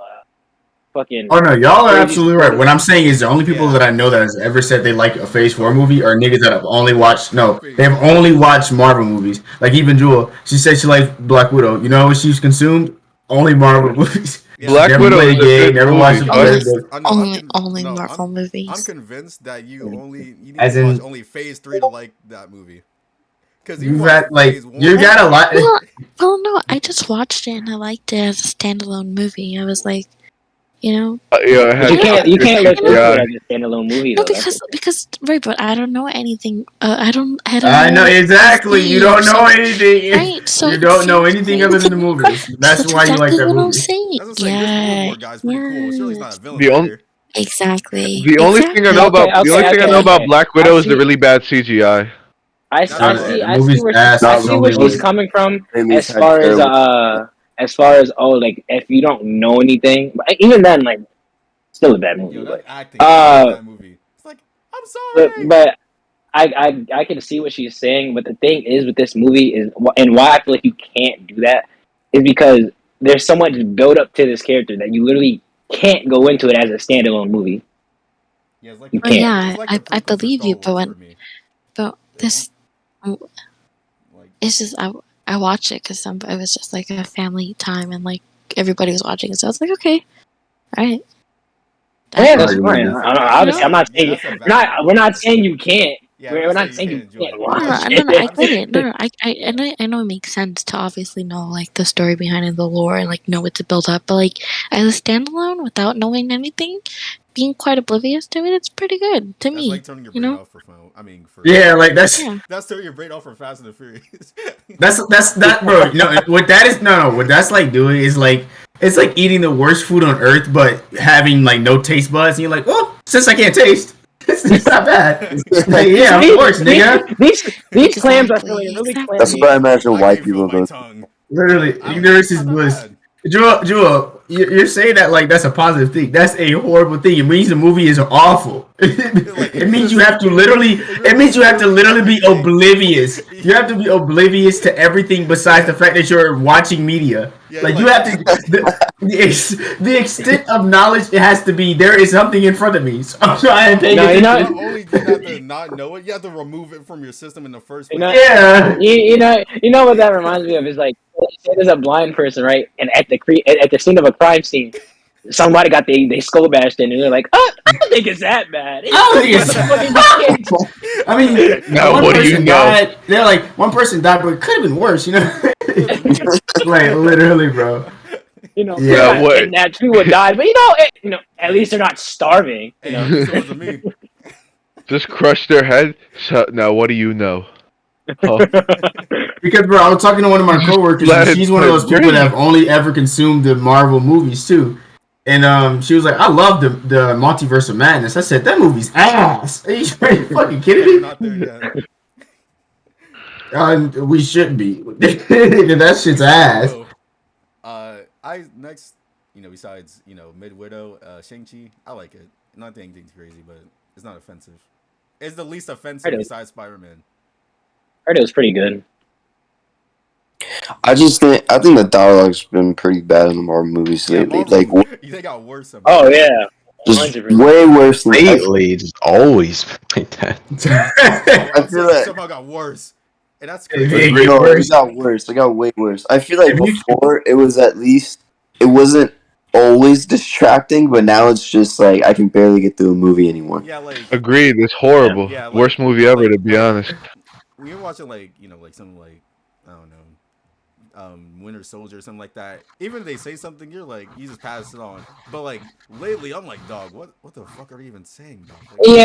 Fucking. oh no, y'all are crazy absolutely right. What I'm saying is the only people that I know that has ever said they like a Phase 4 movie are niggas that have only watched they've only watched Marvel movies. Like even Jewel, she said she liked Black Widow. You know what she's consumed? Only Marvel movies. Yeah. Black Never Widow played is a a game, good never watched movie. a I'm- play. I know, I'm Only no, Marvel I'm movies. convinced that you need As to in- watch only Phase 3 to like that movie. Because You've had like Phase 1. you got a lot. Well, no, I just watched it and I liked it as a standalone movie. I was like, you know, Yeah, it But had you can't look into CGI. it as a standalone movie no, though. That's because right, but I don't know anything. I don't I know what exactly. it's You don't know so- anything. Right, so You don't know anything other than the movies. That's That's why you like exactly that what I'm movie. saying. That's what I'm saying. This Voldemort guy's pretty cool. Surely he's not a villain. The only- either. Exactly. The only thing I know Okay, about the only thing I know about okay. Black Widow I is the see- really bad CGI. I That's see right. I The see movie's where ass. Nah, I see where Voldemort- she's coming from Amy's as had far terrible- as like if you don't know anything, but even then like still a bad movie. Yo, But that acting in that movie. It's like, I'm sorry. but I can see what she's saying, but the thing is with this movie is, and why I feel like you can't do that is because there's so much build up to this character that you literally can't go into it as a standalone movie. Yeah, it's like, You Oh can't. yeah, it's like the I prequel to believe Star you, but Wars when for me. this Like, it's just I watched it because it was just like a family time and like everybody was watching it, so I was like, okay, all right. Yeah, that's That's fine. fine. Obviously, I'm not Yeah, saying that's a valid we're not argument. saying you can't. yeah, We're I'm not saying you enjoy can't it. watch No, I get it. it. No, I know it makes sense to obviously know like the story behind it, the lore, and like know what to build up. But like as a standalone, without knowing anything, being quite oblivious to it, it's pretty good to That's me. like turning your you brain know? off for fun. I mean, for Yeah, like that's Yeah. that's turning your brain off for Fast and the Furious. that's that, bro. No, what that is no. What that's like doing is like it's like eating the worst food on earth, but having like no taste buds, and you're like, oh, since I can't taste, it's not bad. Like, yeah, of course, nigga. These clams are Exactly, feeling really exactly. That's clammy. what I imagine I white can't feel people my go. tongue. Literally, I don't- ignorance is it's not that bliss. bad. Jewel, you're saying that like that's a positive thing. That's a horrible thing. It means the movie is awful. It means you have to literally. It means you have to literally be oblivious. You have to be oblivious to everything besides the fact that you're watching media. Yeah, Like like- you have to. The extent of knowledge it has to be. There is something in front of me. So I'm trying to pay No, you know- attention. Not only do you have to not know it, you have to remove it from your system in the first You place. know- Yeah. You know what that reminds me of is like there's a blind person, right? And at the scene of a crime scene, somebody got they skull bashed in, and they're like, "Oh, I don't think it's that bad." I don't think it's- I mean, Now, one what do you person know? died. They're like, one person died, but it could have been worse, you know? Like, literally, bro. You know, Yeah, yeah, what? and that people died, but at least they're not starving. You know, Hey, so was it me. Just crush their head. So, now, what do you know? Oh, Because, bro, I was talking to one of my coworkers, Let and it she's one of those people breathe. that have only ever consumed the Marvel movies, too. And she was like, I love the Multiverse of Madness. I said, that movie's ass. Are you fucking kidding me? Not there yet. We should be. That shit's ass. So, I next, besides Mid Widow, Shang-Chi, I like it. Not anything crazy, but it's not offensive. It's the least offensive Heard it. besides Spider-Man. Heard it was pretty good. I think the dialogue's been pretty bad in the Marvel movies Yeah, lately. Marvel, Like they got worse. Somehow. Oh yeah, just 100%. way worse than Lately, it's always been like that. I feel like that- somehow got worse, and that's It crazy. get No, worse. it got worse. It got way worse. I feel like Have you- before it was at least it wasn't always distracting, but now it's just like I can barely get through a movie anymore. Yeah, like Agreed. It's horrible. Yeah, like- Worst movie ever, like- to be like- honest. when you're watching like like something like I don't know, Winter Soldier or something like that. Even if they say something, you're like you just pass it on. But like lately, I'm like, dog, what the fuck are you even saying, dog? Like,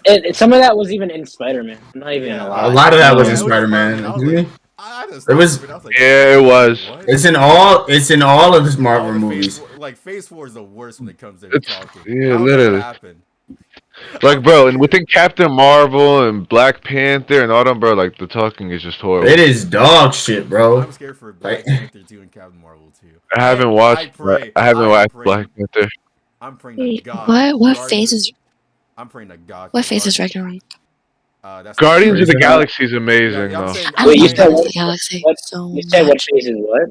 Yeah, some of that was even in Spider-Man. I'm not even Yeah. gonna A lie. lot of that was Yeah, in it was Spider-Man. Spider-Man. I was Isn't like- it? I just It was- stopped and I like, Yeah, it was. what? It's in all of the All Marvel the movies. Phase 4 is the worst when it comes to It's- talking. yeah, I don't know what literally. happened. Like, bro, and within Captain Marvel and Black Panther and all them, bro, like the talking is just horrible. It is dog shit, bro. I'm scared for Black Like- Panther 2 and Captain Marvel 2. I haven't And watched. pray- I haven't watched pray- Black Panther. I'm praying to Wait, God. what Guardians- phase is I'm praying to God. what phase is Guardians- Ragnarok? That's Guardians of the Crazy. Galaxy is Yeah, amazing, yeah, I'm though. saying, I Wait, you love said Guardians what- of the Galaxy what- so You said what much. phase is what?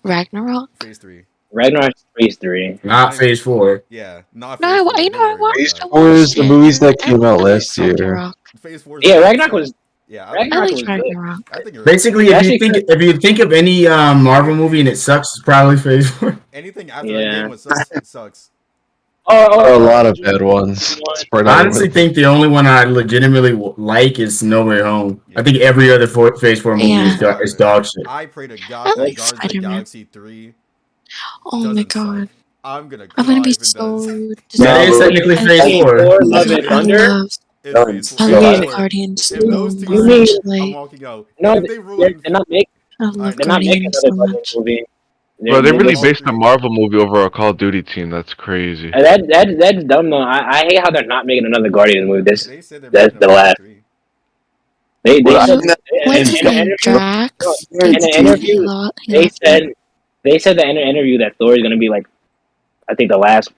Ragnarok? Phase 3. Ragnarok phase 3. Not Phase 4. Yeah, not No, Phase 4. I Don't worry about watched that. the was the movies that I came out liked last year. Ragnarok. Phase 4. Yeah, Ragnarok was. Yeah, I Ragnarok liked was good. Ragnarok. I think you're Basically, Actually, if you think of any Marvel movie and it sucks, it's probably Phase 4. anything after Yeah. that game was sucks. There are a lot of bad ones. Spread I out honestly over- think the only one I legitimately like is No Way Home. I think every other Phase 4 movie Yeah. is dog shit. I pray to I God that like Guardians of the Spider-Man. Galaxy 3 Oh my doesn't god. suck. I'm gonna cry I'm gonna be if it so does. That is bro. technically Phase Phase 4. 4, Love and I Thunder. love It's Done. Phase I 4. love mean- Guardians If so those two You much. mean- I'm Like walking out. No, If they they're ruin, not making. I love They're not making Guardians another so Guardians much. movie. Bro, they really all based three. a Marvel movie over a Call of Duty team. That's crazy. That's dumb though. I hate how they're not making another Guardians movie. they said they're That's making the a last. 3. They Well, I said think that- What's his in an name? interview. Drax? In an Did he interview, lo- he They left it? said that in an interview that Thor is gonna be like, I think the last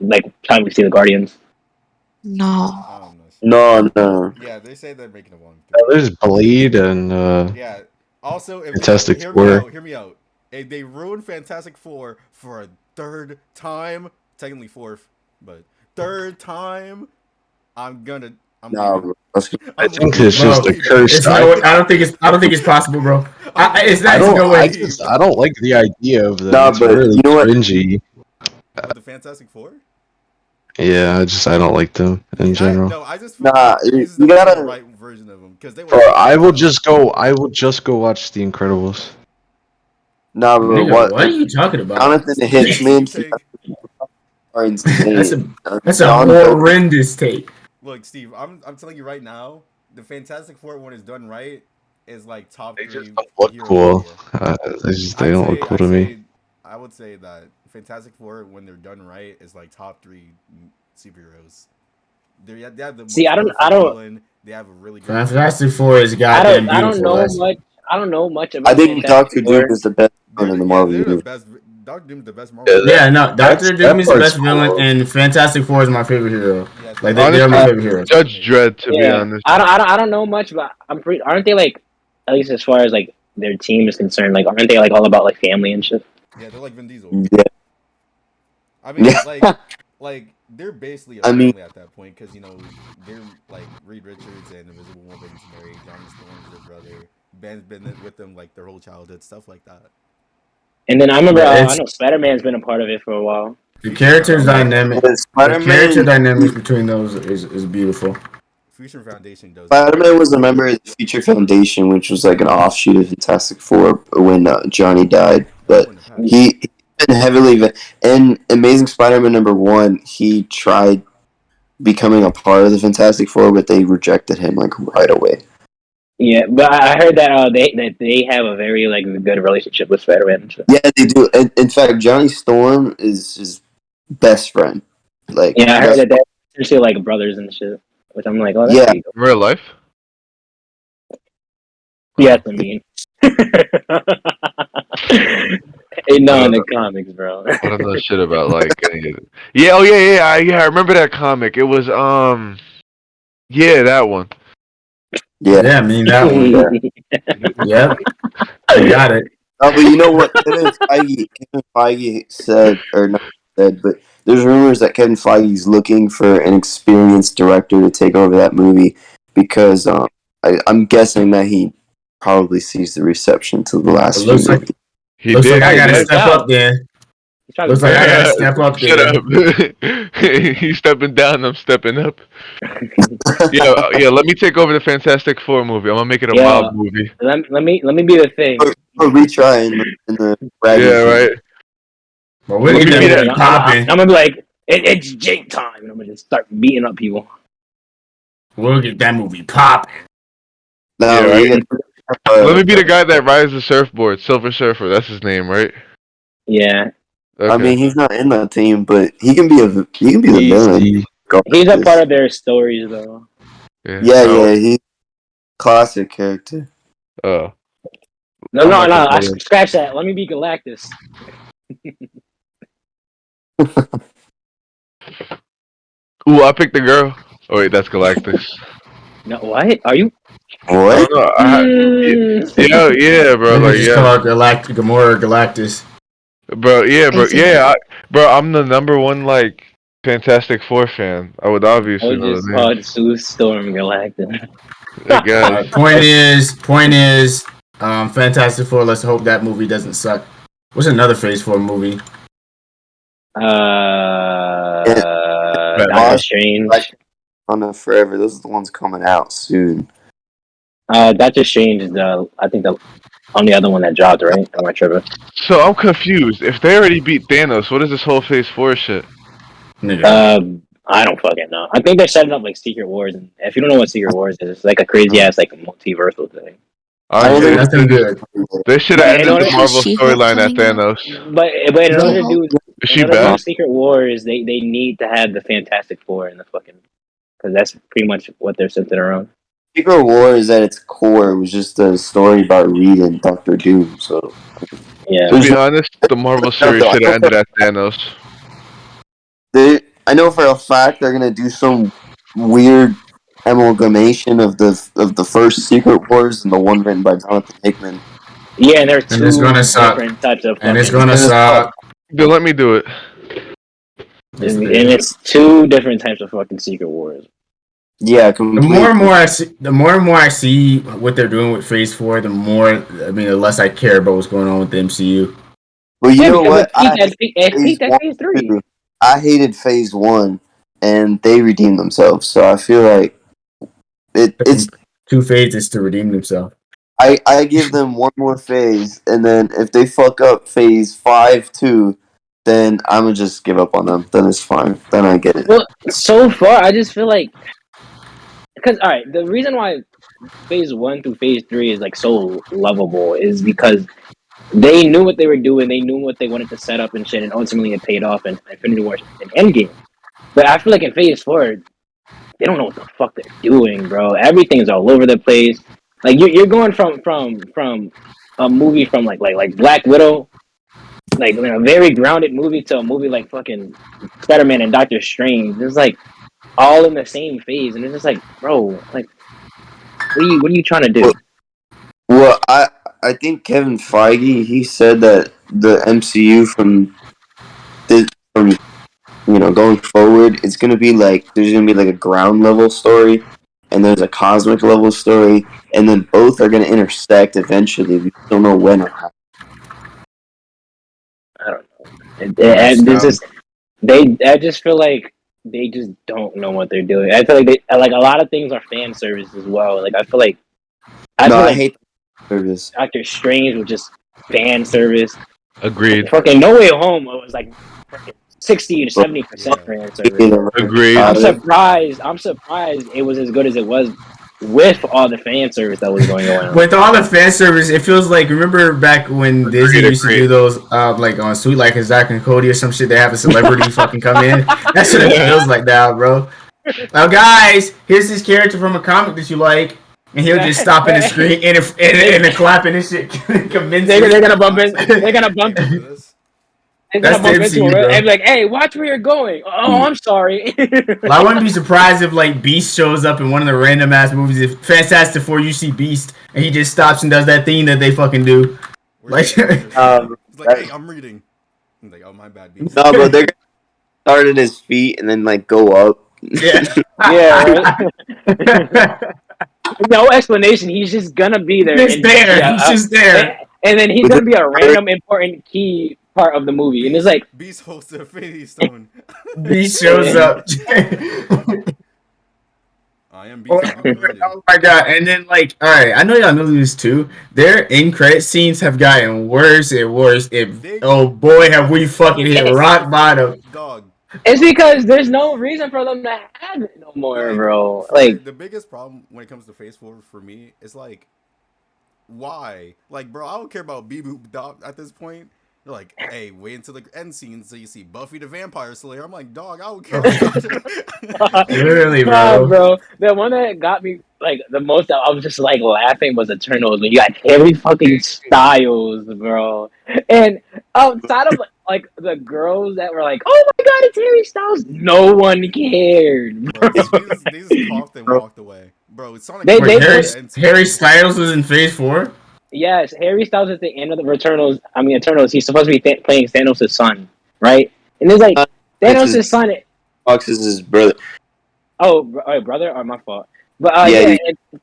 time we see the Guardians. No. I don't know. No. Yeah, they say they're making a 1. There's Blade and Yeah. Also, if Fantastic hear Four. me out. Hear me out. If they ruin Fantastic Four for a third time, technically fourth, but third time, I'm No, leaving. bro. That's good. I I'm think leaving. it's just Bro, a curse. It's no, I don't think it's possible, bro. It's not I don't. no way. I don't like the idea of them. Nah, It's but really you know what? cringy. But the Fantastic Four? Yeah, I don't like them in general. No, I just feel Nah, like you this is the gotta- right version of them because they were. Bro, I will just go watch The Incredibles. Nah, bro. Nigga, What? what are you talking about? Jonathan the Hitchman Take- are insane. That's a John Doe- horrendous take. Look, Steve, I'm telling you right now, the Fantastic Four when it's done right is like top They 3. just don't look hero cool. media. They don't look cool to me. I would say that Fantastic Four, when they're done right, is like top 3 superheroes. They have the See, most I don't- powerful villain, They have a really good. Fantastic Four is I goddamn don't beautiful. know That's- much. I don't know much about. I think Fantastic Doctor Four. Doom is the best villain in the Marvel they're the universe. best. Doctor Doom's the best Marvel. Yeah, Yeah, no, Doctor Doom is the part's best villain, cool. and Fantastic Four is my favorite hero. Yeah, Like they're my favorite heroes. Judge Dredd, to be Yeah, honest. I don't know much, but I'm pretty. Aren't they like, at least as far as like their team is concerned, like aren't they like all about like family and shit? Yeah, they're like Vin Diesel. Yeah. I mean, Yeah. like they're basically a I mean- family at that point because they're like Reed Richards and Invisible Woman's married. Johnny Storm's their brother. Ben's been with them like their whole childhood, stuff like that. And then I remember, Yeah, I it's- know Spider Man's been a part of it for a while. The character dynamic, But the Spider-Man, character dynamics between those is beautiful. Future Foundation does. Spider-Man was a member of the Future Foundation, which was like an offshoot of Fantastic Four when Johnny died. But he's been heavily in Amazing Spider-Man #1. He tried becoming a part of the Fantastic Four, but they rejected him like right away. Yeah, but I heard that they have a very like good relationship with Spider Man and shit. Yeah, they do. In fact, Johnny Storm is his best friend. Like, Yeah, I heard that they're essentially like brothers and shit. Which I'm like, oh, that's Yeah. pretty dope. In real life? Yeah, that's what I mean. Ain't no in the comics, bro. I don't know shit about like any of it. Yeah, oh yeah. I remember that comic. It was Yeah, that one. Yeah. Yeah, I mean that one. Yep, you got it. Oh, but you know what? Kevin Feige said, or not said, but there's rumors that Kevin Feige's looking for an experienced director to take over that movie because I'm guessing that he probably sees the reception to the It last few looks like movies. He looks did. like I he gotta did. step up then. He's trying Looks to like I gotta step up Shut there. up. He's stepping down. I'm stepping up. Yeah. Let me take over the Fantastic Four movie. I'm gonna make it a Yeah. mob movie. let me be the thing. Or retry in the Ragnar Yeah, film. right. But we're Let me gonna be be that- I'm popping. gonna be like, it's Jake time, and I'm gonna just start beating up people. We'll get that movie popping. No, Yeah, right. you get, Let me be the guy that rides the surfboard. Silver Surfer. That's his name, right? Yeah, Okay. I mean, he's not in that team, but he can be the villain. Easy. he's a part of their stories though. yeah. Yeah, Oh, yeah, he's classic character. Oh. No, I'm no, not no. gonna I say it. scratch that. Let me be Galactus. Ooh, I picked the girl. Oh wait, that's Galactus. No, what? Are you? I What? don't know. Mm. Yeah, bro. We're Like, just yeah, call it Gamora or Galactus. bro. Yeah, bro. Basically. Yeah, bro. I'm the number one like Fantastic Four fan. I would I obviously would know just the call name. it Sue Storm Galactus. I guess. Point is, Fantastic Four. Let's hope that movie doesn't suck. What's another Phase 4 movie? Doctor Strange. On Forever. Those are the ones coming out soon. Doctor Strange is I think the only other one that dropped, right? Am I tripping? So I'm confused. If they already beat Thanos, what is this whole Phase 4 shit? Nigga. I don't fucking know. I think they're setting up like Secret Wars, and if you don't know what Secret Wars is, it's like a crazy ass like multiversal thing. I don't Honestly, think Nothing good. they should have But in ended order- the Marvel She-Hulk storyline at coming out. Thanos. But in order to do Is she in order to do back? Secret Wars, they need to have the Fantastic Four in the fucking because that's pretty much what they're centered around. Secret Wars at its core was just a story about Reed and Doctor Doom. So Yeah. To be honest, the Marvel series should have ended at Thanos. I know for a fact they're gonna do some weird amalgamation of the first Secret Wars and the one written by Jonathan Hickman. Yeah, and there are And it's two gonna suck. different types of And it's fucking- gonna suck. Then let me do it. and it's two different types of fucking Secret Wars. Yeah, The completely. more and more I see what they're doing with Phase 4, the less I care about what's going on with the MCU. Well, you Yeah, know because what? it peaked at Phase 3. I hated Phase 1, and they redeemed themselves. So I feel like it's. Two phases to redeem themselves. I give them one more phase, and then if they fuck up Phase 5 too, then I'm gonna just give up on them. Then it's fine. Then I get it. Well, so far, I just feel like because all right, the reason why Phase 1 through Phase 3 is like so lovable is because they knew what they were doing, they knew what they wanted to set up and shit, and ultimately it paid off in Infinity War and Endgame. But I feel like in Phase 4, they don't know what the fuck they're doing, bro. Everything's all over the place. Like you're going from a movie from like Black Widow, like a very grounded movie, to a movie like fucking Spider-Man and Doctor Strange. It's like all in the same phase, and it's just like, bro, like what are you trying to do? Well, I think Kevin Feige, he said that the MCU from going forward, it's gonna be like there's gonna be like a ground level story, and there's a cosmic level story, and then both are gonna intersect eventually. We don't know when or how. I don't know. I just feel like they just don't know what they're doing. I feel like a lot of things are fan service as well. Like I feel like I hate service. Doctor Strange was just fan service. Agreed. Fucking No Way Home was like fucking 60 to 70% fan service. Agreed. I'm surprised it was as good as it was with all the fan service that was going on. With all the fan service, it feels like, remember back when Disney used to do those like on Sweet Like Zach and Cody or some shit, they have a celebrity fucking come in. That's what it feels like now, bro. Now guys, here's this character from a comic that you like, and he'll just stop in the screen and clapping and shit. They're gonna bump in. They're gonna bump in. And That's then the bump into MCU, him, bro. and be like, "Hey, watch where you're going." Oh, I'm sorry. Well, I wouldn't be surprised if like Beast shows up in one of the random ass movies. If Fantastic Four, you see Beast and he just stops and does that thing that they fucking do. Where's Like, Avengers sign? He's like, that- hey, I'm reading. I'm like, oh, my bad, Beast. No, bro, they're gonna start at his feet and then like go up. yeah. Yeah, no explanation. He's just gonna be there. He's and- there. yeah, He's just there. and then he's gonna be a random important key part of the movie. And it's like, Beast holds the Infinity Stone. Beast shows up. I am Beast. I'll be loaded. Oh my god! And then like, all right, I know y'all know this too. Their end credit scenes have gotten worse and worse. Oh boy, have we fucking hit rock bottom. Dog. it's because there's no reason for them to have it no more, bro. Like, the biggest problem when it comes to Phase 4 for me is like, why? Like, bro, I don't care about Beboop dog at this point. They're like, hey, wait until the end scene so you see Buffy the Vampire Slayer. I'm like, dog, I don't care. Literally, nah, bro. bro. The one that got me like the most, I was just like laughing was Eternals. When you got Harry fucking Styles, bro, and outside of like the girls that were like, "Oh my god, it's Harry Styles," no one cared. Bro, they just coughed and walked away. Bro, Sonic. They- Wait, they- Harry Styles was in Phase 4. Yes, Harry Styles at the end of the Eternals. Eternals. He's supposed to be playing Thanos' son, right? And it's like Thanos' son. Fox is his brother. Oh, brother, or my fault. But Yeah,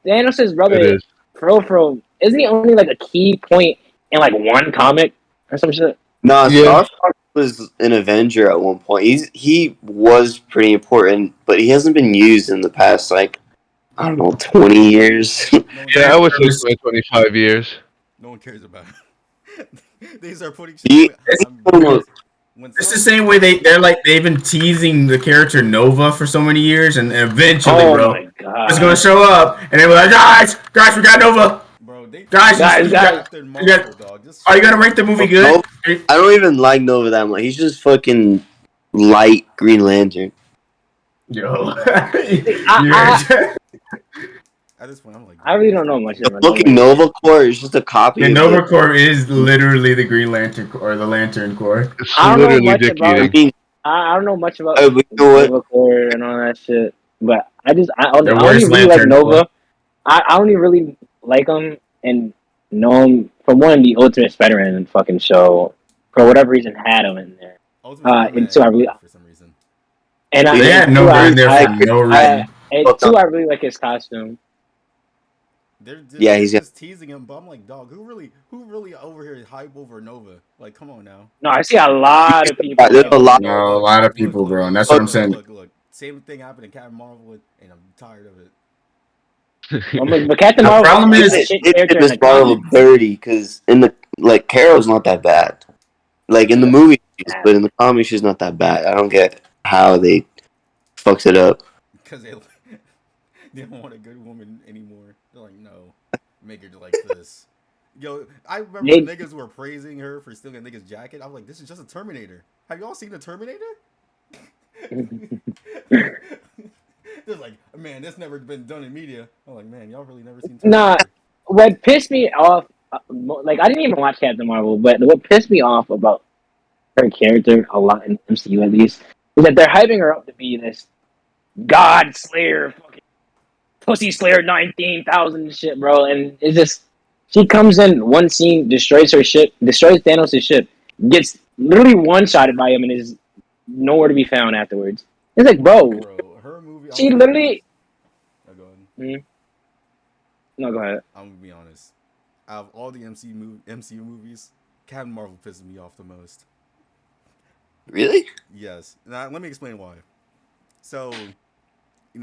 Thanos' brother, It is. Fro, isn't he only like a key point in like one comic or some shit? No, Yeah. Star Fox was an Avenger at one point. He was pretty important, but he hasn't been used in the past like I don't know 20 years. Yeah, I would say 25 years. No one cares about it. These are putting He- shit. When It's the same way they've been teasing the character Nova for so many years, and eventually, Oh bro, my god! it's gonna show up, and they were like, guys, we got Nova. Bro, they Guys, Captain Marvel, you got- dog. Just Are you gonna rank the movie good? I don't even like Nova that much. He's just fucking light Green Lantern. Yo, at this point, I'm like, I really don't know much The about fucking Nova Corps is just a copy. the of Nova it. Corps is literally the Green Lantern or the Lantern Corps. It's I don't know literally much Dick about I eating. mean, I don't know much about but you know what? Nova Corps and all that shit, but I The only worst really like Lantern Nova. Corps. I only really like him and know him from one of the Ultimate Spider-Man fucking show. For whatever reason, had him in there, Ultimate Spider-Man and so I really- for some reason. and They had Nova in there I, for no reason. I really like his costume. Yeah, he's- just teasing him, but I'm like, dog, who really over here is hype over Nova? Like, come on now. No, I see a lot of people. There's a lot. No, a lot of people, bro, and that's what I'm saying. Look. Same thing happened in Captain Marvel, and I'm tired of it. But Captain The Marvel problem is- a shit It character did in this the Marvel comics. dirty because in the like Carol's not that bad. Like in the movie, but in the comics, she's not that bad. I don't get how they fucks it up. Because they don't want a good woman anymore. They're like, no, make her like this. Yo, I remember They- niggas were praising her for stealing a nigga's jacket. I was like, this is just a Terminator. Have y'all seen the Terminator? They're like, man, that's never been done in media. I'm like, man, y'all really never seen Terminator. Nah. What pissed me off, like I didn't even watch Captain Marvel, but what pissed me off about her character a lot in MCU at least is that they're hyping her up to be this God Slayer, fucking Pussy Slayer 19,000 shit, bro, and it's just she comes in one scene, destroys her ship, destroys Thanos' ship, gets literally one-shotted by him, and is nowhere to be found afterwards. It's like, bro, Bro, her movie. she literally. Oh, go ahead. No, go ahead. I'm gonna be honest. Out of all the MCU movies, Captain Marvel pisses me off the most. Really? Yes. Now let me explain why. So,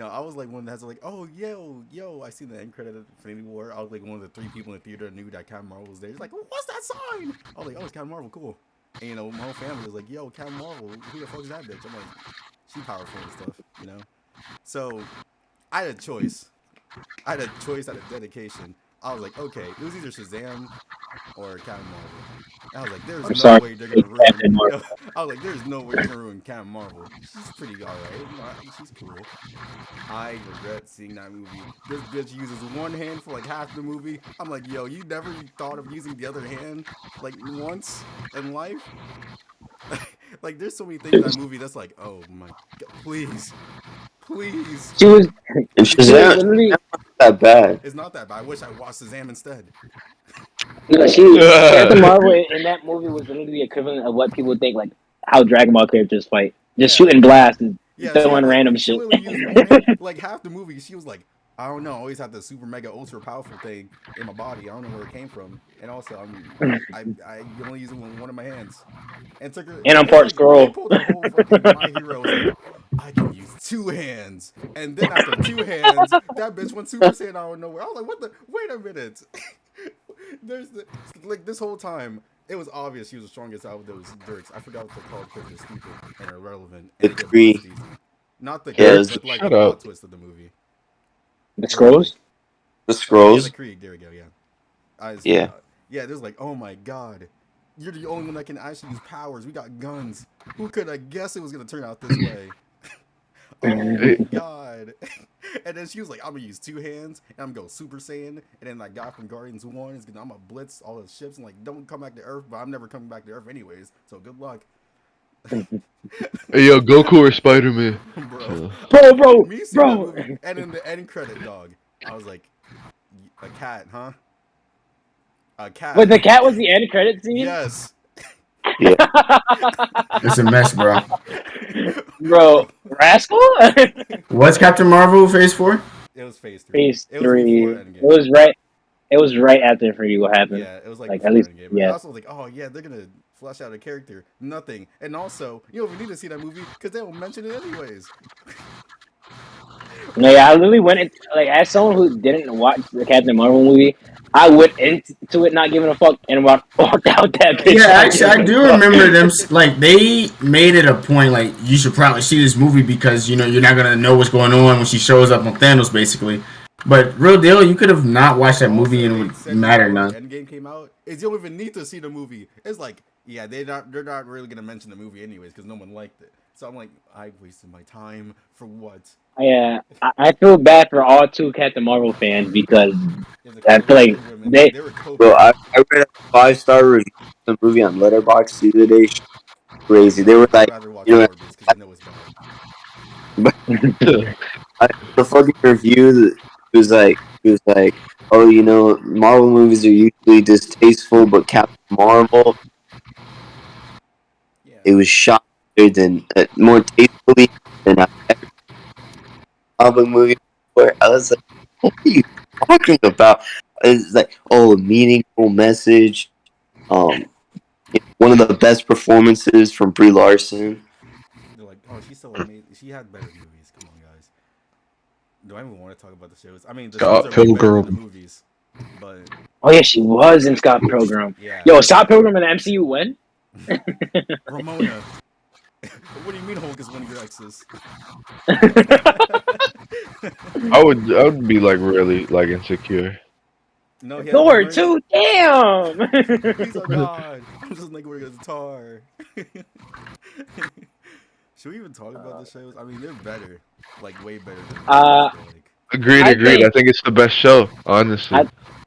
I was like one that's like, oh yo, I seen the end credit of Infinity War. I was like one of the 3 people in the theater that knew that Captain Marvel was there. He's like, what's that sign? I was like, oh, it's Captain Marvel, cool. And my whole family was like, yo, Captain Marvel, who the fuck is that bitch? I'm like, she powerful and stuff, So I had a choice. I had a choice out of dedication. I was like, okay, it was either Shazam or Captain Marvel. And I was like, there's I'm no sorry. way they're gonna Captain ruin. Marvel. I was like, there's no way they're gonna ruin Captain Marvel. She's pretty alright. She's cool. I regret seeing that movie. This bitch uses one hand for like half the movie. I'm like, yo, you never thought of using the other hand like once in life? Like, there's so many things in that movie that's like, oh my god, please. She was And she was Shazam literally not that bad. It's not that bad. I wish I watched Shazam instead. no, Captain Marvel in that movie was literally the equivalent of what people think like how Dragon Ball characters fight, just Yeah. shooting blast and Yeah, throwing random she shit. literally used like half the movie. She was like, I don't know, I always had the super mega ultra powerful thing in my body. I don't know where it came from. And also, I only use it with one of my hands. And took her. And I'm It's part like squirrel. they pulled the whole fucking My Hero. Was like, I can use 2 hands, and then after 2 hands, that bitch went Super Saiyan out of nowhere. I was like, what the? Wait a minute. There's like this whole time. It was obvious she was the strongest out of those Dirks. I forgot what they're called because they're stupid and irrelevant. The And they get three. busties. Not the Yeah, Kree, but like shut the plot up. twist of the movie. The scrolls? The Yeah, scrolls. the Krieg. There we go. Yeah. Yeah. Yeah. There's like, oh my god, you're the only one that can actually use powers. We got guns. Who could have guessed it was gonna turn out this way? Oh my god. And then she was like, I'm gonna use 2 hands and I'm gonna go Super Saiyan. And then that guy from Guardians 1 is gonna, I'm gonna blitz all the ships and like, don't come back to Earth, but I'm never coming back to Earth anyways. So good luck. Hey, yo, Goku or Spider-Man? Bro. Me seeing that bro. movie, and in the end credit, dog, I was like, a cat, huh? A cat. But the cat was the end credit scene? Yes. It's a mess, bro. Bro, Rascal? What's Captain Marvel Phase 4? It was Phase 3. Phase It was 3. before It Endgame. was right after Infinity War happened. Yeah, it was like Like, before at least- Endgame. yeah. I also was like, oh yeah, they're gonna flesh out a character. Nothing. And also, you don't even need to see that movie because they will mention it anyways. No, yeah, I literally went into, like, as someone who didn't watch the Captain Marvel movie, I went into it not giving a fuck and walked out that bitch. Yeah, not actually, I giving a do fuck. remember them. Like, they made it a point, like, you should probably see this movie because, you know, you're not going to know what's going on when she shows up on Thanos, basically. But, real deal, you could have not watched that movie and it Also, would they said matter before none. Endgame came out, is you don't even need to see the movie. It's like, yeah, they're not really gonna mention the movie anyways because no one liked it. So I'm like, I wasted my time for what? Yeah, I feel bad for all 2 Captain Marvel fans because It was a I feel like Wonder Women. they- were coping. Bro, I read a 5-star review of the movie on Letterboxd the other day. Crazy. They were I'd like, rather watch you know, Morbius because I know it's bad. the fucking review was like, oh, you know, Marvel movies are usually distasteful, but Captain Marvel, Yeah. it was shot better than more tastefully than I've ever Marvel movie before. I was like, what are you talking about? It's like, oh, a meaningful message. One of the best performances from Brie Larson. They're like, oh, she's so amazing. She had better movies. Come on, guys. Do I even want to talk about the shows? I mean, the Scott shows are way better than the Pilgrim. movies. But oh yeah, she was in Scott Pilgrim. yeah, Yo, Scott Pilgrim in the MCU when? Ramona. What do you mean Hulk is one of your exes? I would be like really like insecure. No, he had Thor memory. too. Damn. He's a god. I'm just like with a guitar. Should we even talk about the shows? I mean, they're better, like way better. Than like, Agreed. I think- I think it's the best show, honestly.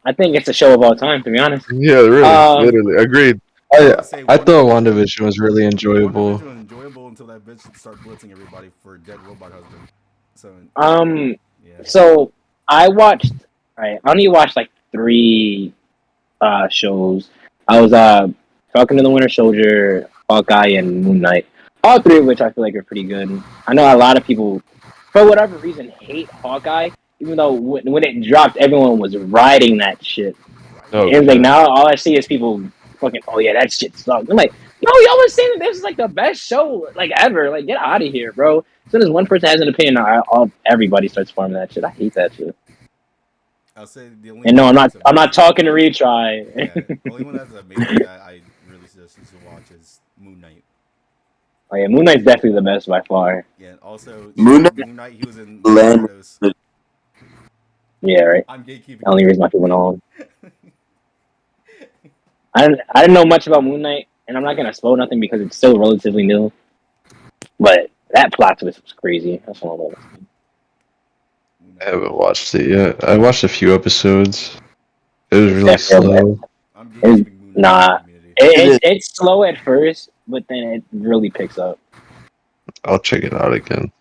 I think it's a show of all time, to be honest. Yeah, really, literally. Agreed. I thought WandaVision was really enjoyable. WandaVision was enjoyable until that bitch started blitzing everybody for dead robot husband. So yeah. So I watched. Right, I only watched like 3 shows. I was Falcon and the Winter Soldier, Hawkeye, and Moon Knight. All 3 of which I feel like are pretty good. I know a lot of people, for whatever reason, hate Hawkeye, even though when it dropped, everyone was riding that shit. Oh, And it's like now all I see is people fucking, oh yeah, that shit sucks. I'm like, no, y'all was saying that this is like the best show like ever. Like, get out of here, bro. As soon as one person has an opinion, everybody starts farming that shit. I hate that shit. I'll say the only. And no, one I'm that's not amazing- talking to retry. Yeah, the only one that's amazing that I really suggest you to watch is Moon Knight. Oh yeah, Moon Knight's definitely the best by far. Yeah, and also Moon Knight, he was in Land- Shadows. Yeah, right. I'm gatekeeping. The only reason why people know him. I didn't know much about Moon Knight, and I'm not gonna spoil nothing because it's still relatively new. But that plot twist was crazy. That's one of them. I haven't watched it yet. I watched a few episodes. It was really Yeah, slow. I'm gatekeeping Moon Knight Nah. community. It's slow at first, but then it really picks up. I'll check it out again.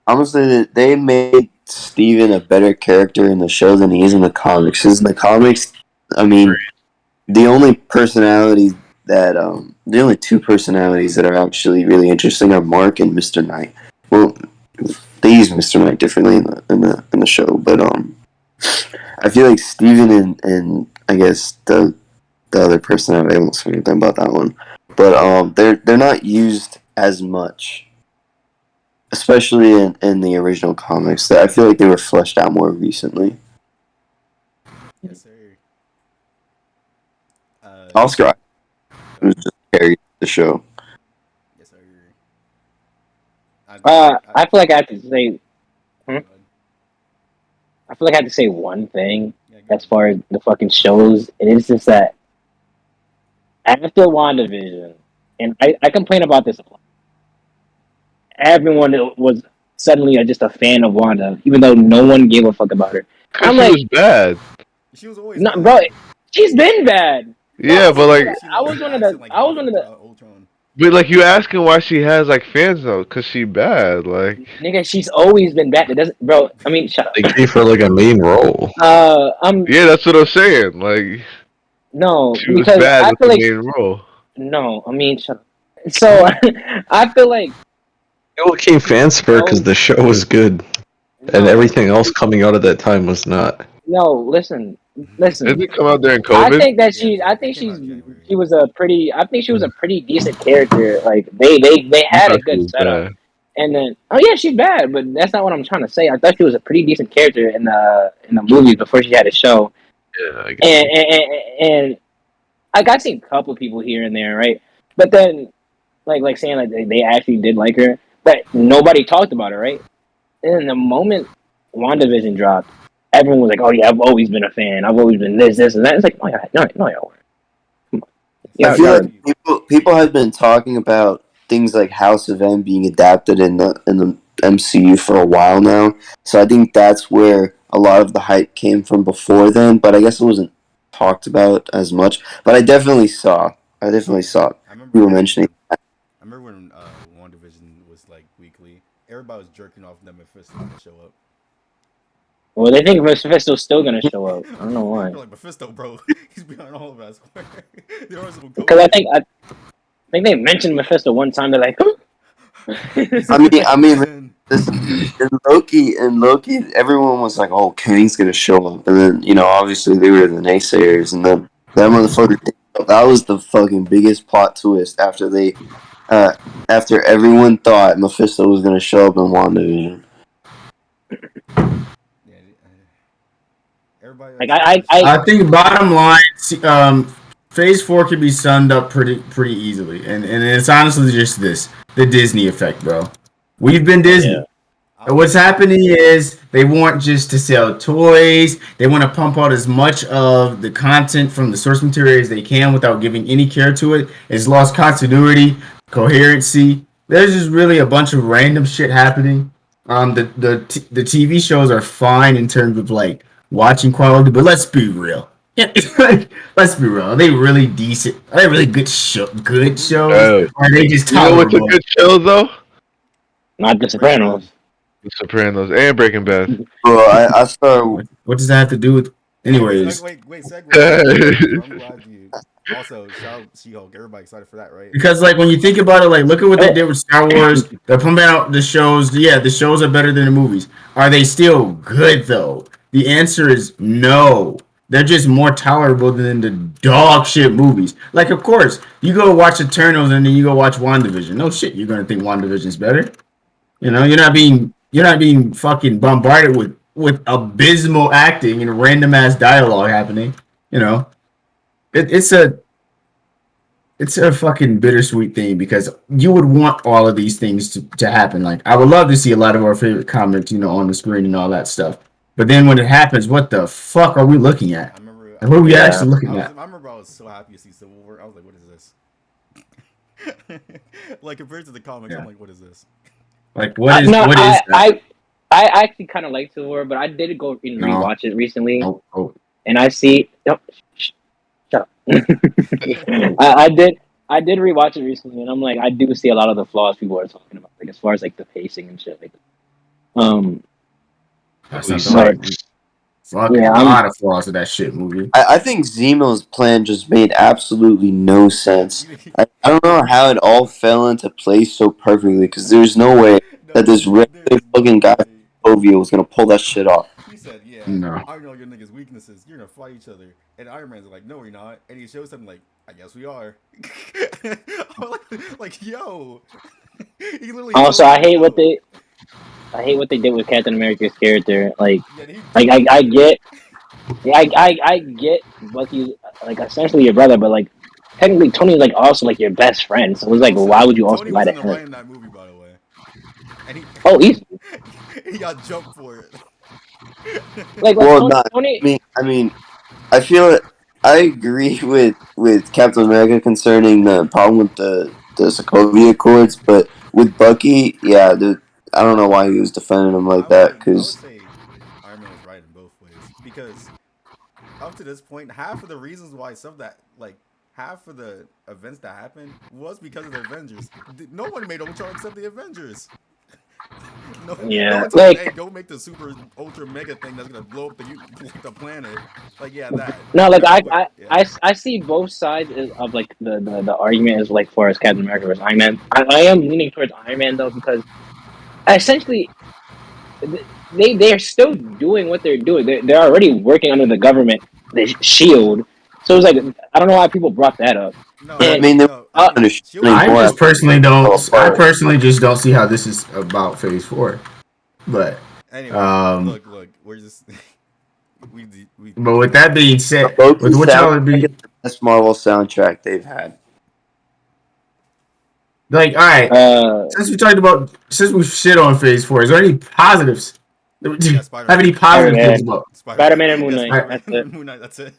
Honestly, they made Steven a better character in the show than he is in the comics. Because in the comics, I mean, the only two personalities that are actually really interesting are Mark and Mr. Knight. Well, they use Mr. Knight differently in the show, but I feel like Steven and I guess the other personality, I almost forget about that one, but they're not used as much. Especially in the original comics, that I feel like they were fleshed out more recently. Yes, sir. Oscar was just carried the show. Yes, sir. I feel like I have to say. I feel like I have to say one thing as far as the fucking shows, and it's just that after WandaVision, and I complain about this a lot. Everyone was suddenly just a fan of Wanda, even though no one gave a fuck about her. I'm She like, was bad. She was always no, bad. bro, she's been bad. Yeah, but like, I was one of the. Ultron. but like you asking why she has like fans though, cause she bad. Like, Nigga, she's always been bad. It doesn't, bro. I mean, shut up. They gave her like a main role. yeah, that's what I'm saying. Like, No, she was because bad I with feel the like main role. no. I mean, shut up. So I feel like It became fan spur because the show was good, and no, everything else coming out at that time was not. no. Listen. Did it come out during COVID? I think that she. I think she was a pretty. I think she was a pretty decent character. Like they had a good setup. And then, oh yeah, she's bad, but that's not what I'm trying to say. I thought she was a pretty decent character in the movies before she had a show. Yeah, I guess. And like I've seen a couple people here and there, right? But then, like saying like they actually did like her, but nobody talked about her, right? And then the moment WandaVision dropped, everyone was like, "Oh yeah, I've always been a fan. I've always been this, and that." It's like, no, y'all weren't. I feel like people have been talking about things like House of M being adapted in the MCU for a while now. So I think that's where a lot of the hype came from before then. But I guess it wasn't talked about as much. But I definitely saw. I remember you were mentioning. I remember when WandaVision was like weekly. Everybody was jerking off that Mephisto to show up. Well, they think Mephisto's still gonna show up. I don't know why. Like Mephisto, bro, he's behind all of us. Because I think they mentioned Mephisto one time. They're like, I mean, this in Loki, everyone was like, "Oh, Kang's gonna show up," and then obviously they were the naysayers, and then that motherfucker. That was the fucking biggest plot twist after after everyone thought Mephisto was gonna show up in WandaVision. Like I think bottom line, Phase 4 could be summed up pretty easily, and it's honestly just the Disney effect, bro. We've been Disney. Yeah. And what's happening is they want just to sell toys. They want to pump out as much of the content from the source material as they can without giving any care to it. It's lost continuity, coherency. There's just really a bunch of random shit happening. The TV shows are fine in terms of like watching quality, but let's be real. Yeah, let's be real. Are they really decent? Are they really good shows? Or are they just tolerable? What's a good show though? Not The Sopranos. The Sopranos and Breaking Bad. Bro, I started. What does that have to do with? Anyways. Wait, segue. I'm glad you. Also, shout out She-Hulk. Everybody excited for that, right? Because like when you think about it, like look at what they did with Star Wars. They're pumping out the shows. Yeah, the shows are better than the movies. Are they still good though? The answer is no. They're just more tolerable than the dog shit movies. Like, of course, you go watch Eternals and then you go watch WandaVision. No shit, you're gonna think WandaVision's better. You're not being fucking bombarded with abysmal acting and random ass dialogue happening. It's a fucking bittersweet thing because you would want all of these things to happen. Like, I would love to see a lot of our favorite comics, on the screen and all that stuff. But then when it happens, what the fuck are we looking at? What are we actually looking at? I remember I was so happy to see Civil War. I was like, what is this? Like, compared to the comics, I'm like, what is this? Like, what is that? I actually kind of like Civil War, but I did go rewatch it recently. And I see... shut up. I I did rewatch it recently, and I'm like, I do see a lot of the flaws people are talking about, like as far as like the pacing and shit. Like, um, That's Holy not the right. smokes. Fucking yeah, a lot of flaws to that shit movie. I think Zemo's plan just made absolutely no sense. I don't know how it all fell into place so perfectly because there's no way that this regular fucking guy Ovio was gonna pull that shit off. He said, "Yeah, No. I know your niggas' weaknesses. You're gonna fight each other." And Iron Man's like, "No, we're not." And he shows him like, "I guess we are." like, yo, he literally. also, told I him hate no. what they did with Captain America's character. Like, Yeah, he I get, yeah, I get Bucky's like essentially your brother, but like technically Tony's like also like your best friend. So it was like, Also, why would you also Tony lie was to in the right him? in that movie, by the way. And he Oh, easy. he got jumped for it. Like Well, Tony, not. Tony. I mean, I feel I agree with Captain America concerning the problem with the Sokovia Accords, but with Bucky, yeah, I don't know why he was defending him like that I would because say Iron Man was right in both ways because up to this point, half of the reasons why some that like half of the events that happened was because of the Avengers. No one made Ultron except the Avengers. No Yeah, one told like him, "Hey, go make the super ultra mega thing that's gonna blow up the planet." Like, yeah, that. no, like No, but yeah. I see both sides of like the argument is like for as Captain America versus Iron Man. I am leaning towards Iron Man though because essentially they're still doing what they're doing. They're already working under the government, the shield. So it's like I don't know why people brought that up. No, I And mean they no. were I mean, Shield understanding was I more just after working. personally it fell don't. I apart. personally just don't see how this is about Phase 4. But Anyway, um, look, we're just we. but with that being said, The Loki with what y'all would soundtrack is be the best Marvel soundtrack they've had. like, all right. uh, Since we shit on Phase 4, is there any positives? Yeah, Have any Spider-Man. positive things Spider-Man, about? Spider-Man and Moon Yeah, Knight. Spider-Man. That's it. Moon Knight. That's it.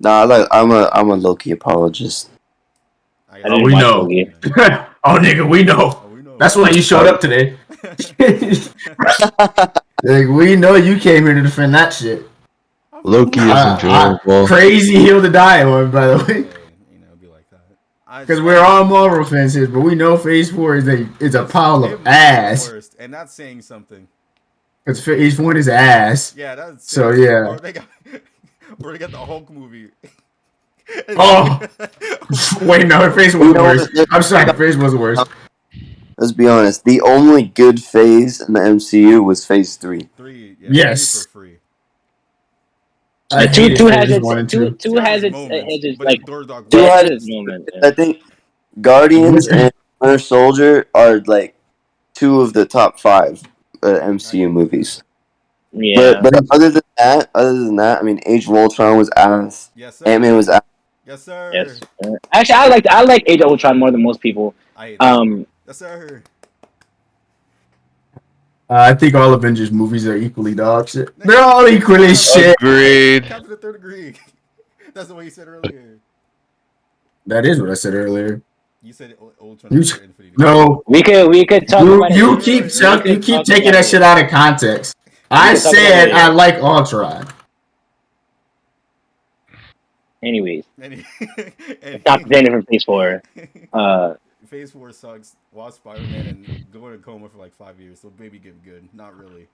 Nah, I'm a Loki apologist. I I guess Oh, didn't we watch know. Loki. Oh, nigga, we know. Oh, we know. That's why you showed up today. Like, we know you came here to defend that shit. Loki is enjoyable. Crazy hill to die on, by the way. Hey, be like that. Because we're all Marvel fans here, but we know Phase 4 is a pile of ass. Worst, and that's saying something. Because Phase 1 is ass. Yeah, that's So, saying yeah. Bro, they got the Hulk movie. Oh! Wait, no, Phase 1 was worse. I'm sorry, Phase 1 was worse. Let's be honest. The only good phase in the MCU was Phase 3. 3, yeah, Yes. 3 for free. I Two hated has Phases its 1 and 2. two has its moments, but like Dog Two two had has its- its moment. I think Guardians and Winter Soldier are like two of the top 5 MCU movies. Yeah. But other than that, I mean, Age of Ultron was ass. Yes, sir. Ant-Man was ass. Yes, sir. Yes. Actually, I like Age of Ultron more than most people. I hate that. Yes, sir. I think all Avengers movies are equally dog shit. They're all equally shit. Agreed. Captain the Third agree. That's the way you said earlier. That is what I said earlier. You said Ultron. You- Infinity. No, We could talk about you it. keep We could talk taking about that it. shit out of context. I can talk about said it. I like Ultron. Anyways, Any- not pretending for Phase 4. Phase 4 sucks. Watch Spider-Man and go in a coma for like 5 years. So baby get good. Not really.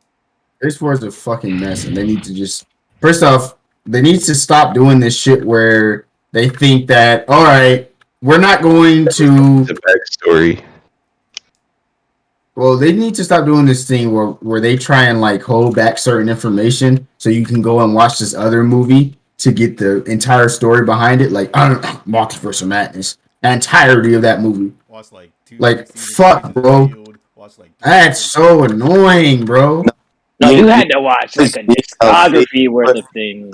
Phase 4 is a fucking mess, and they need to just first off, they need to stop doing this shit where they think that all right, we're not going to. The backstory. Well, they need to stop doing this thing where they try and like hold back certain information so you can go and watch this other movie to get the entire story behind it. Like, I don't know, Multiverse of Madness, the entirety of that movie. Watch like 2 Like, seasons fuck, of Agents of bro. S.H.I.E.L.D., watch like 3 That's so annoying, bro. No, you had to watch like a discography worth of things.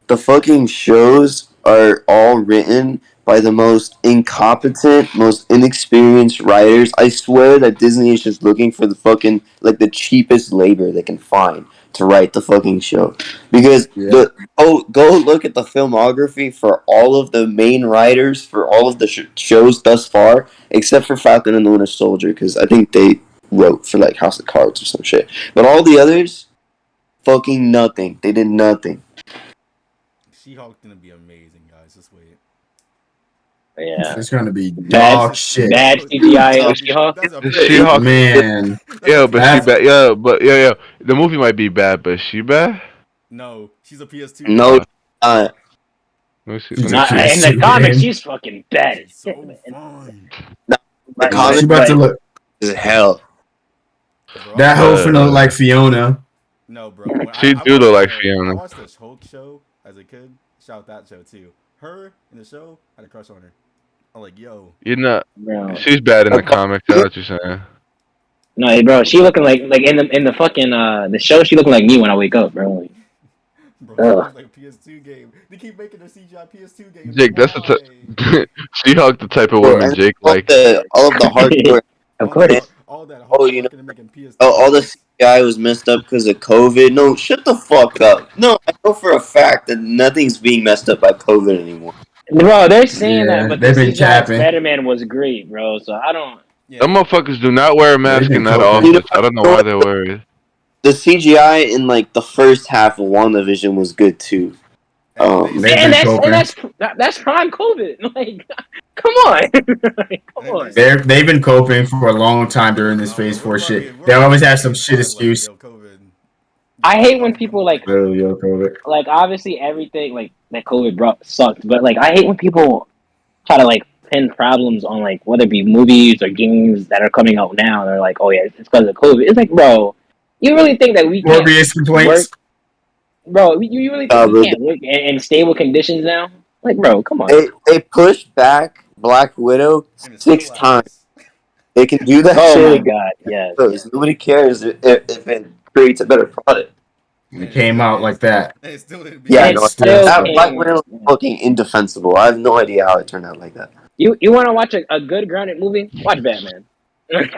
The fucking shows are all written by the most incompetent, most inexperienced writers. I swear that Disney is just looking for the fucking like the cheapest labor they can find to write the fucking show. Because go look at the filmography for all of the main writers for all of the shows thus far, except for Falcon and the Winter Soldier, because I think they wrote for like House of Cards or some shit. But all the others, fucking nothing. They did nothing. She-Hulk's gonna be amazing, guys. Just wait. Yeah. It's gonna be Bad, dog shit. bad CGI of She-Hulk. That's a The pretty She-Hulk, Man, yeah, but she that's- bad. Yeah, but yeah. The movie might be bad, but is she bad? No, she's a PS2. No, Let me see. She's Let me a see. In the PS2 comics, game. she's fucking bad. She's so fun. the But- comic She about to look. is hell. Bro, That hoe finna look like Fiona. No, bro. When She do watched look like I Fiona. watched the Hulk show as a kid. Shout that show too. Her in the show I had a crush on her. I'm like, yo. You're not. Bro. She's bad in the comics. I know what you're saying. No, bro, she looking like in the fucking the show. She looking like me when I wake up, bro. Bro, it's like a PS2 game. They keep making a CGI PS2 game. Jake, that's the Why? She-Hulk, the type of Bro, woman and Jake all like. all of the hardcore, Of course. All that Oh, hard you know- work and making PS2 all the games. CGI was messed up because of COVID. No, shut the fuck up. No, I know for a fact that nothing's being messed up by COVID anymore. Bro, they're saying Yeah, that, but they've the been CGI capping. Spider-Man was great, bro. So I don't. Yeah. Them motherfuckers do not wear a mask been in that coping. office. I don't know why they wear it. The CGI in like the first half of WandaVision was good too. And They've And been coping. that's prime COVID. Like, come on, like, come on. They've been coping for a long time during this Phase 4 shit. They always have some shit excuse. I hate when people like Yo, COVID. like obviously everything like that COVID brought sucked, but like I hate when people try to like pin problems on like whether it be movies or games that are coming out now. They're like, oh yeah, it's because of COVID. It's like, bro, you really think that we can't Morbius complaints. work? Bro, you really think we can't work in stable conditions now? Like, bro, come on. They pushed back Black Widow 6 times. They can do that Oh my shit. god, yes. Again. Nobody cares if it creates a better product. It came out like that. And it still didn't be Yeah, And no, it's still that came- Black Widow is fucking indefensible. I have no idea how it turned out like that. You want to watch a good grounded movie? Watch Batman.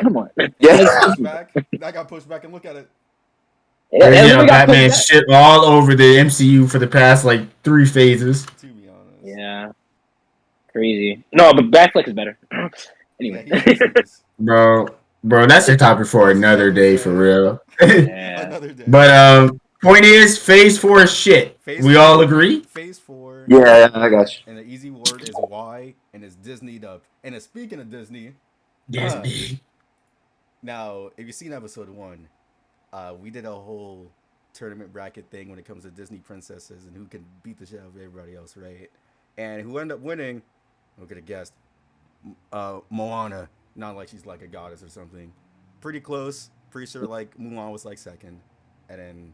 Come on. Yeah. That got pushed back and look at it. Yeah, we got Batman pushed back. shit all over the MCU for the past like 3 phases. To be honest. Yeah. Crazy. No, but Batfleck is better. Anyway. Yeah, he is. Bro, that's a topic for another day for real. Yeah. Another day. But point is, Phase 4 is shit. Phase We 4 all agree? Phase 4. Yeah, I got you. And the easy word is why, and it's Disneyed up. And it's speaking of Disney, Disney. now if you've seen episode 1, we did a whole tournament bracket thing when it comes to Disney princesses and who can beat the shit out of everybody else, right? And who ended up winning, who could have guessed? Moana. Not like she's like a goddess or something. Pretty close. Pretty sure like Mulan was like second. And then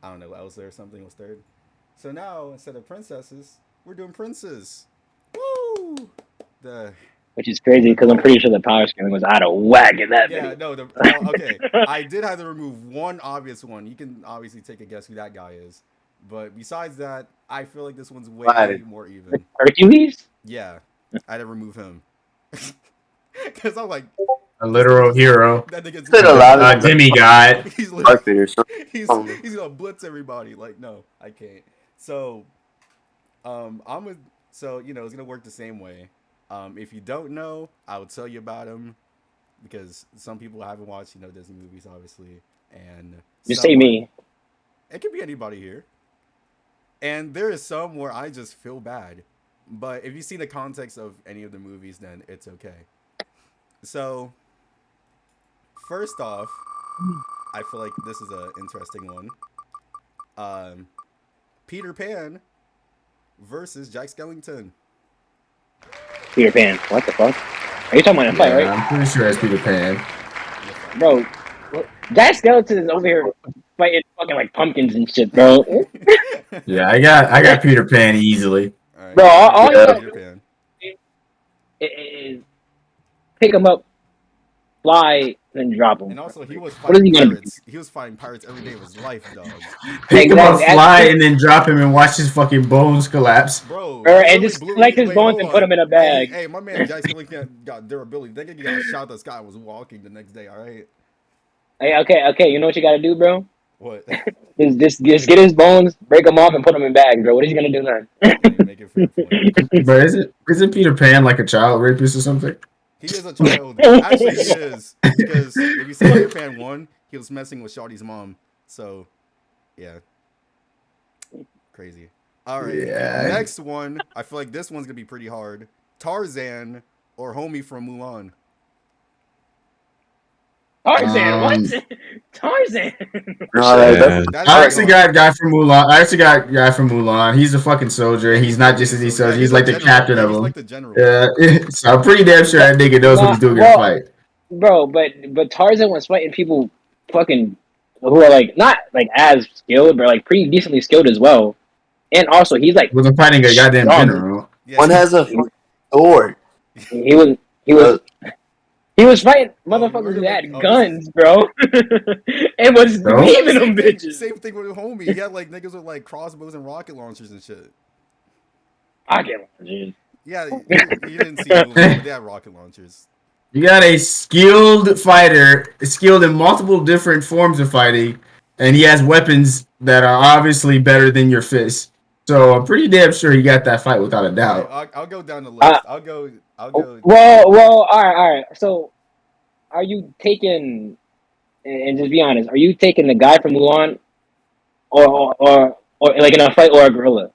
I don't know, Elsa or something was third. So now instead of princesses, we're doing princes. Woo! Which is crazy because I'm pretty sure the power scaling was out of whack in that Yeah, video. no, okay. I did have to remove one obvious one. You can obviously take a guess who that guy is. But besides that, I feel like this one's way Right. more even. Hercules? Yeah, I had to remove him. Because I'm like, A literal hero. that nigga's Said a lot A demigod. he's Dark Vader, so he's gonna blitz everybody. Like, no, I can't. So, so you know, it's gonna work the same way. If you don't know, I will tell you about him because some people haven't watched, Disney movies, obviously, and Just say me. It could be anybody here. And there is some where I just feel bad, but if you see the context of any of the movies, then it's okay. So, first off, I feel like this is an interesting one. Peter Pan versus Jack Skellington. Peter Pan. What the fuck? Are you talking about a fight, Yeah, right? I'm pretty sure it's Peter Pan. Bro, Jack Skeleton is over here fighting fucking like pumpkins and shit, bro. Yeah, I got Peter Pan easily. Alright, Bro, all you gotta Peter Pan. Is pick him up, fly, then drop him. And also, he was What is fighting he gonna do? pirates. He was fighting pirates every day of his life, dog. Pick him up, Exactly. fly, and then drop him and watch his fucking bones collapse. Bro, Or, and literally just blew- collect his wait, bones hold and on. put 'em in a bag. Hey, my man Jack Skellington got durability. That nigga got shot at the sky and was walking the next day, alright? Hey, okay. You know what you gotta do, bro? What? Just get his bones, break them off, and put them in bags, bro. What is he gonna do then? Make it fair point. But isn't Peter Pan like a child rapist or something? He is a child. Actually, he is. Because if you see Peter Pan 1, he was messing with Shawty's mom. So, yeah. Crazy. All right. Yeah. Next one. I feel like this one's gonna be pretty hard. Tarzan or Homie from Mulan. Tarzan, what? Um, Tarzan. No, that's And That's I pretty actually hard. got guy from Mulan. He's a fucking soldier. Yeah, He's not just any so yeah, soldier. He's a like the general. captain Yeah, of he's them. like the general. Yeah. So I'm pretty damn sure that nigga knows what he's doing in a fight. Bro, but Tarzan was fighting people fucking who are like not like as skilled, but like pretty decently skilled as well. And also, he's like Wasn't fighting a goddamn strong. general. Yeah, one has a fucking sword. He was he was he was fighting we're motherfuckers who gonna had make- guns, bro, and was Bro? leaving them same thing, bitches. same thing with Homie. He had like niggas with like crossbows and rocket launchers and shit. I can't imagine. Yeah, you didn't see Mulan, but they had rocket launchers. You got a skilled fighter, skilled in multiple different forms of fighting, and he has weapons that are obviously better than your fists. So I'm pretty damn sure he got that fight without a All doubt. right, I'll go down the list. I'll go. Well, all right. So, are you taking? And just be honest, are you taking the guy from Mulan, or like in a fight or a gorilla?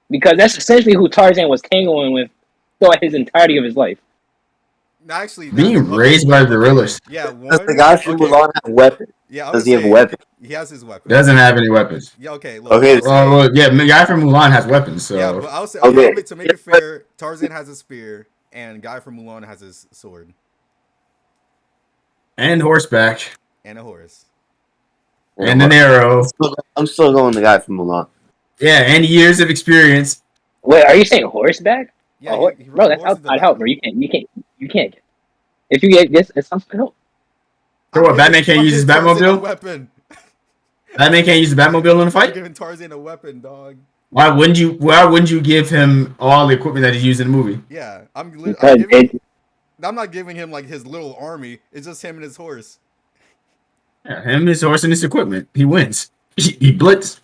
Because that's essentially who Tarzan was tangling with throughout his entirety of his life. Actually, Being raised by gorillas Yeah, Does the guy from okay. Mulan have a weapon? Yeah, I Does would he have a say weapon? He has his weapon. doesn't have any weapons. Yeah, okay. Look, Okay, I'll say- Well, yeah, the guy from Mulan has weapons. So yeah, but I'll say Okay. to make it fair, Tarzan has a spear, and guy from Mulan has his sword and horseback and a horse. and an arrow. I'm still going the guy from Mulan. Yeah, and years of experience. Wait, are you saying horseback? Yeah, he Bro, rode that's a horse into outside help, battle. bro. You can't get. If you get this, it's outside help. So what? I'm Batman can't giving use his Tarzan a Batmobile. weapon. Batman can't use the Batmobile in a I'm fight. giving Tarzan a weapon, dog. Why wouldn't you? Why wouldn't you give him all the equipment that he used in the movie? Yeah, Because I'm not giving him like his little army. It's just him and his horse. Yeah, him, his horse, and his equipment. He wins. He blitz.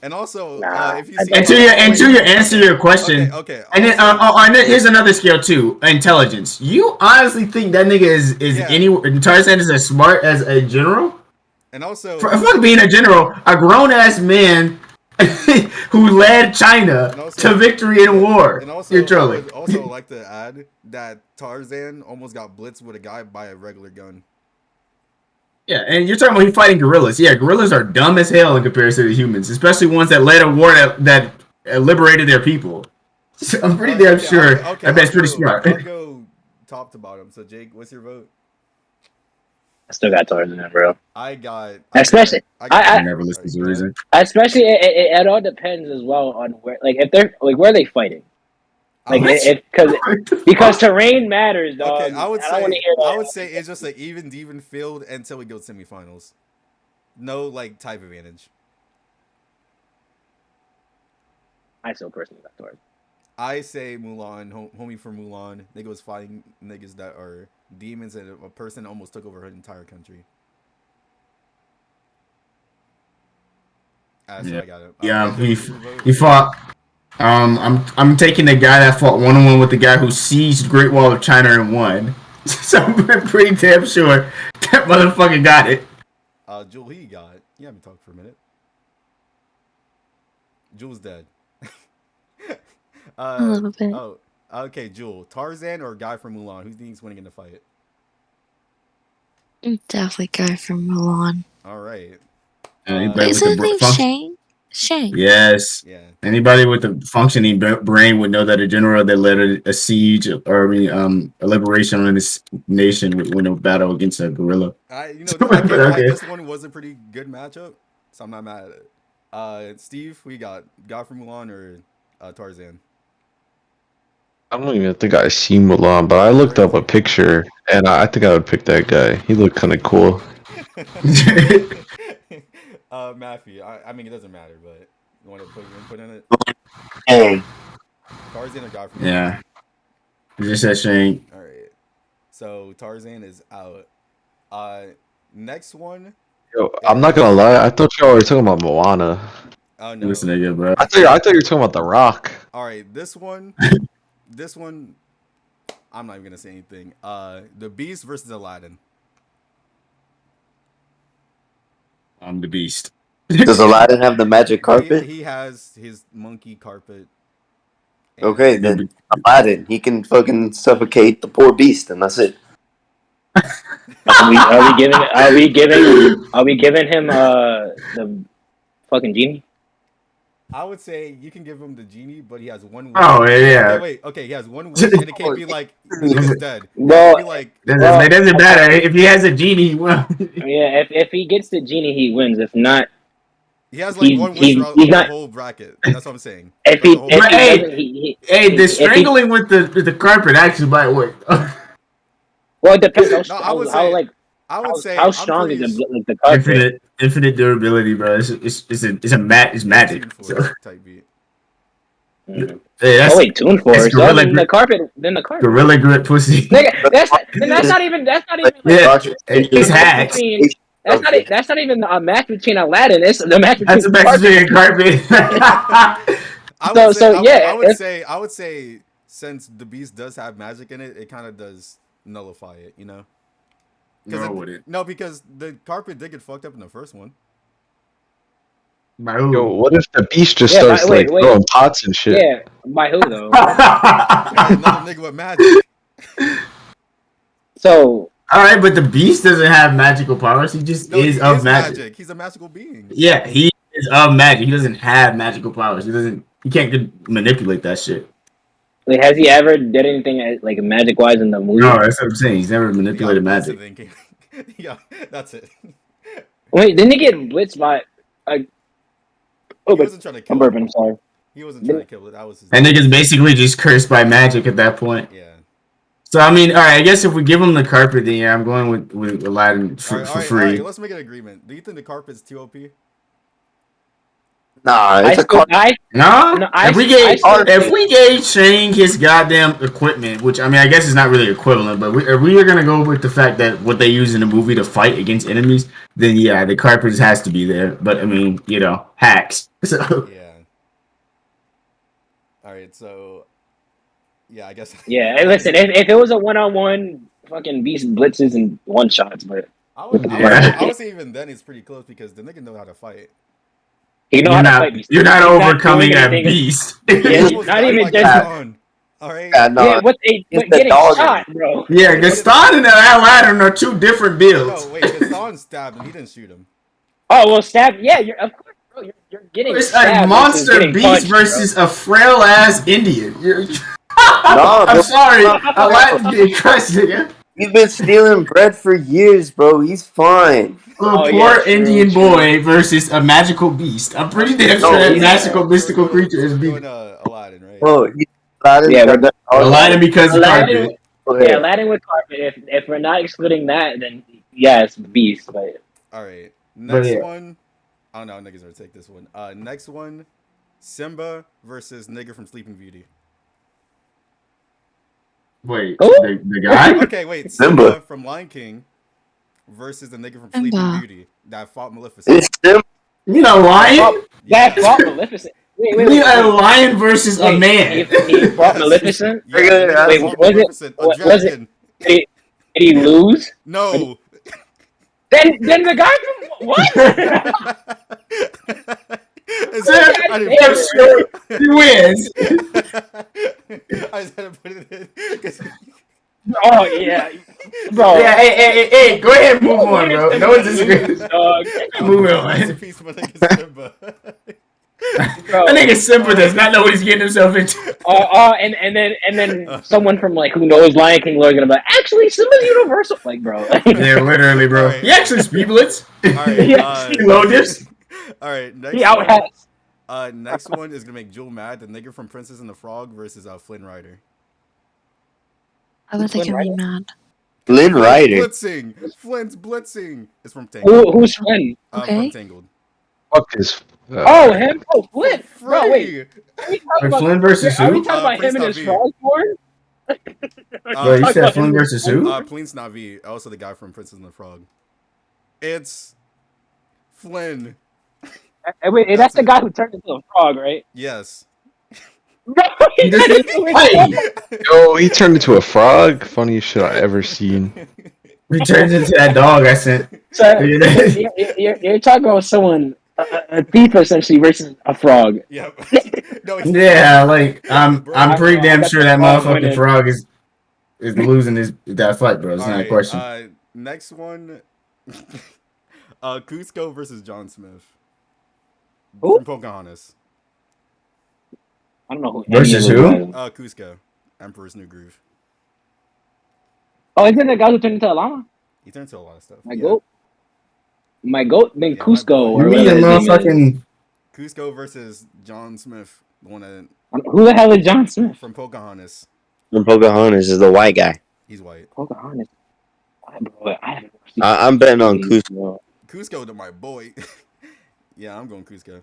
And also, Nah, if you I see don't. and to your answer your question. Okay. And then, and then here's another scale too: intelligence. You honestly think that nigga is Yeah. any Tarzan is as smart as a general? And also, Fuck being a general, a grown ass man who led China And also- to victory in war. and also, You're I trolling. would also like to add that Tarzan almost got blitzed with a guy by a regular gun. Yeah, and you're talking about he fighting gorillas. Yeah, gorillas are dumb as hell in comparison to humans, especially ones that led a war that liberated their people. So I'm pretty damn sure that man's pretty smart. I'll go top to bottom. So, Jake, what's your vote? I still got Tarzan, bro. I got. Especially- I never listened to reason. Especially, it all depends as well on where, like, if they're like where are they fighting? Like, because terrain matters, dog. Okay, I would don't wanna say hear that. I would say it's just an even field until we go to semifinals. No like type advantage. I still personally got Tarzan. I say Mulan, homie from Mulan. Nigga was fighting niggas that are demons, and a person almost took over her entire country. That's Yeah. what I got it. Yeah, Andrew, what's your vote? he fought. I'm taking the guy that fought 1-on-1 with the guy who sieged Great Wall of China and won. So I'm pretty damn sure that motherfucker got it. Jewel, he got. You haven't talked for a minute. Jewel's dead. A little bit. Oh, okay, Jewel. Tarzan or guy from Mulan? Who do you think's winning in the fight? Definitely guy from Milan. All right. Anybody Wait, with is the his name function- Shane? Shane. Yes. Yeah. Anybody with a functioning brain would know that a general that led a siege or a liberation on this nation would win a battle against a gorilla. I can't lie, Okay. this one was a pretty good matchup, so I'm not mad at it. Steve, we got guy from Mulan or Tarzan? I don't even think I seen Mulan, but I looked up a picture and I think I would pick that guy. He looked kind of cool. Matthew. I mean, it doesn't matter, but you want to put your input in it? Hey, Tarzan or guy from Mulan? Yeah. Just that Shane. All right. So Tarzan is out. Next one. Yo, I'm not gonna lie. I thought y'all were talking about Moana. Oh no. Listen to you, bro. I thought you were talking about The Rock. All right. This one. I'm not even gonna say anything. The Beast versus Aladdin. I'm the beast. Does Aladdin have the magic He, carpet? he has his monkey carpet. And Okay, then Aladdin. He can fucking suffocate the poor beast, and that's it. Are we giving him the fucking genie? I would say you can give him the genie, but he has one wish. Oh yeah. Okay, wait. Okay, he has one wish, and it can't be like the nigga's dead. Well, It can't be like It doesn't matter if he has a genie. Well, yeah, if he gets the genie, he wins. If not, he has like one wish he's throughout the not. whole bracket. That's what I'm saying. If Like, he, the whole if he bracket. Hey, doesn't, hey, the if he- strangling with the carpet actually might work. well, it depends No, I how, would how say- like I would say how I'm strong is pretty the carpet. infinite durability, bro. It's magic. tuned for So, it type beat. Mhm. hey, that's Oh wait, Tune Force. it's Gorilla Then the Grip. carpet. Then the carpet. Gorilla Grip pussy. Nigga, that's not even like, Yeah, it's it's a match hacks. between. That's not even a match between Aladdin. It's the match between That's a Mexican carpet. I So- would say, so, yeah, I would say since the beast does have magic in it, it kind of does nullify it, you know? No, because the carpet did get fucked up in the first one. Yo, what if the beast just Yeah, starts but wait, like throwing pots and shit? Yeah, by who though? Got another nigga with magic. So All right, but the beast doesn't have magical powers. He just No, is he of is magic. He's a magical being. Yeah, he is of magic. He doesn't have magical powers. He doesn't. He can't manipulate that shit. like, has he ever did anything like magic wise in the movie? No, that's what I'm saying. He's never He got manipulated blitzed magic. and then came- yeah, that's it. Wait, didn't he get blitzed by? He but wasn't trying to kill I'm it. burping. I'm sorry. He wasn't trying to kill it. That was his. That nigga's basically just cursed by magic at that point. Yeah. So I mean, all right. I guess if we give him the carpet, then yeah, I'm going with Aladdin for All free. right, let's make an agreement. Do you think the carpet's too OP? Nah, it's a carpet. No, I if we gave Shane his goddamn equipment, which I mean, I guess it's not really equivalent, but if we are gonna go with the fact that what they use in the movie to fight against enemies, then yeah, the carpet has to be there. But I mean, you know, hacks. So Yeah. All right, so yeah, I guess. Yeah, hey, listen, if it was a one-on-one, fucking beast blitzes and one shots, but I would Yeah. say even then it's pretty close because the nigga know how to fight. you know you're how to not fight beast. you're not He's overcoming doing a anything- beast. Yeah, He was not fighting even like just- Gaston. All right. Yeah, no. Yeah, but It's the getting dog. shot, bro. Yeah, Gaston and Aladdin are two different builds. No, wait. Gaston stabbed him. He didn't shoot him. Oh well, stab. Yeah, of course, bro. You're getting. It's stabbed a monster versus getting beast punched, bro. versus a frail ass Indian. No, I'm bro. sorry, Aladdin's being crushed, nigga. He's been stealing bread for years, bro. He's fine. A Oh, poor yeah, true, Indian true. boy versus a magical beast. I'm pretty damn No, sure that he's- magical mystical creature is We're beast. doing Aladdin, right? Bro, Aladdin. Yeah, but Aladdin because of Aladdin- carpet. Okay. Yeah, Aladdin with carpet. If we're not excluding that, then yeah, it's beast. But All right. Next yeah. one. I don't know. Niggas gonna take this one. Next one. Simba versus nigga from Sleeping Beauty. Wait, Who? the guy? Okay, wait. Simba Simba. from Lion King versus the nigga from Simba. Sleeping Beauty that fought Maleficent. It's him. You know, lion? that fought Maleficent. Wait, You mean a lion versus a Wait, man? He fought Maleficent. Yeah, the nigga that Wait, fought was it- Maleficent, a was it- dragon. Did he lose? No. Then the guy from what? Sir, I didn't damn put sure it he wins. in. I just had to put it in. 'cause- Oh yeah, bro. Yeah, hey, go ahead and move on, bro. No one's disagreeing. Dog. Move Rest in on. peace, my nigga Simba. Bro. That nigga Simba does not know what he's getting himself into. And then someone from like who knows Lion King lawyer gonna be like, actually Simba's universal. Like, bro. Yeah, literally, bro. Alright. He actually speak blitz. All right. Yeah. He low dips. All right. Next He out one. has. Next one is gonna make Jewel mad. The nigga from Princess and the Frog versus Flynn Rider. I was Flynn like, really mad. Flynn Rider. Blitzing. Flynn's blitzing. It's from Tangled. Who's Flynn? Okay. From Tangled. Fuck his. Oh, him? Oh, Flynn. Bro, wait. Free. Are we talking Wait, about, Flynn versus are we who? talking about Prince him and his Navi. frog porn? Bro, you said Flynn versus who? Pleen's Navi. Also the guy from Princess and the Frog. It's Flynn. Wait, that's the guy who turned into a frog, right? Yes. Bro, He just did hey, Yo, he turned into a frog. Funniest shit I ever seen. he turns into that dog I sent. So you're talking about someone a thief essentially versus a frog. Yep. No, he's Yeah, like I'm Bro, pretty damn got sure the that frog motherfucking winning. frog is losing that fight, bro. It's All not a right. question. Next one. Cusco versus John Smith Who? from Pocahontas. I don't know who. Versus any of who? those guys. Cusco, Emperor's New Groove. Oh, isn't that the guy who turned into a llama? He turned to a lot of stuff. My Yeah. goat. My goat, then Yeah, my Cusco boy. or You mean whatever the his name is. motherfucking? Cusco versus John Smith, the one that Who the hell is John Smith? from Pocahontas. From Pocahontas is the white guy. He's white. Pocahontas. Bro, I haven't seen I'm betting on movies, Cusco. bro. Cusco to my boy. Yeah, I'm going Cusco,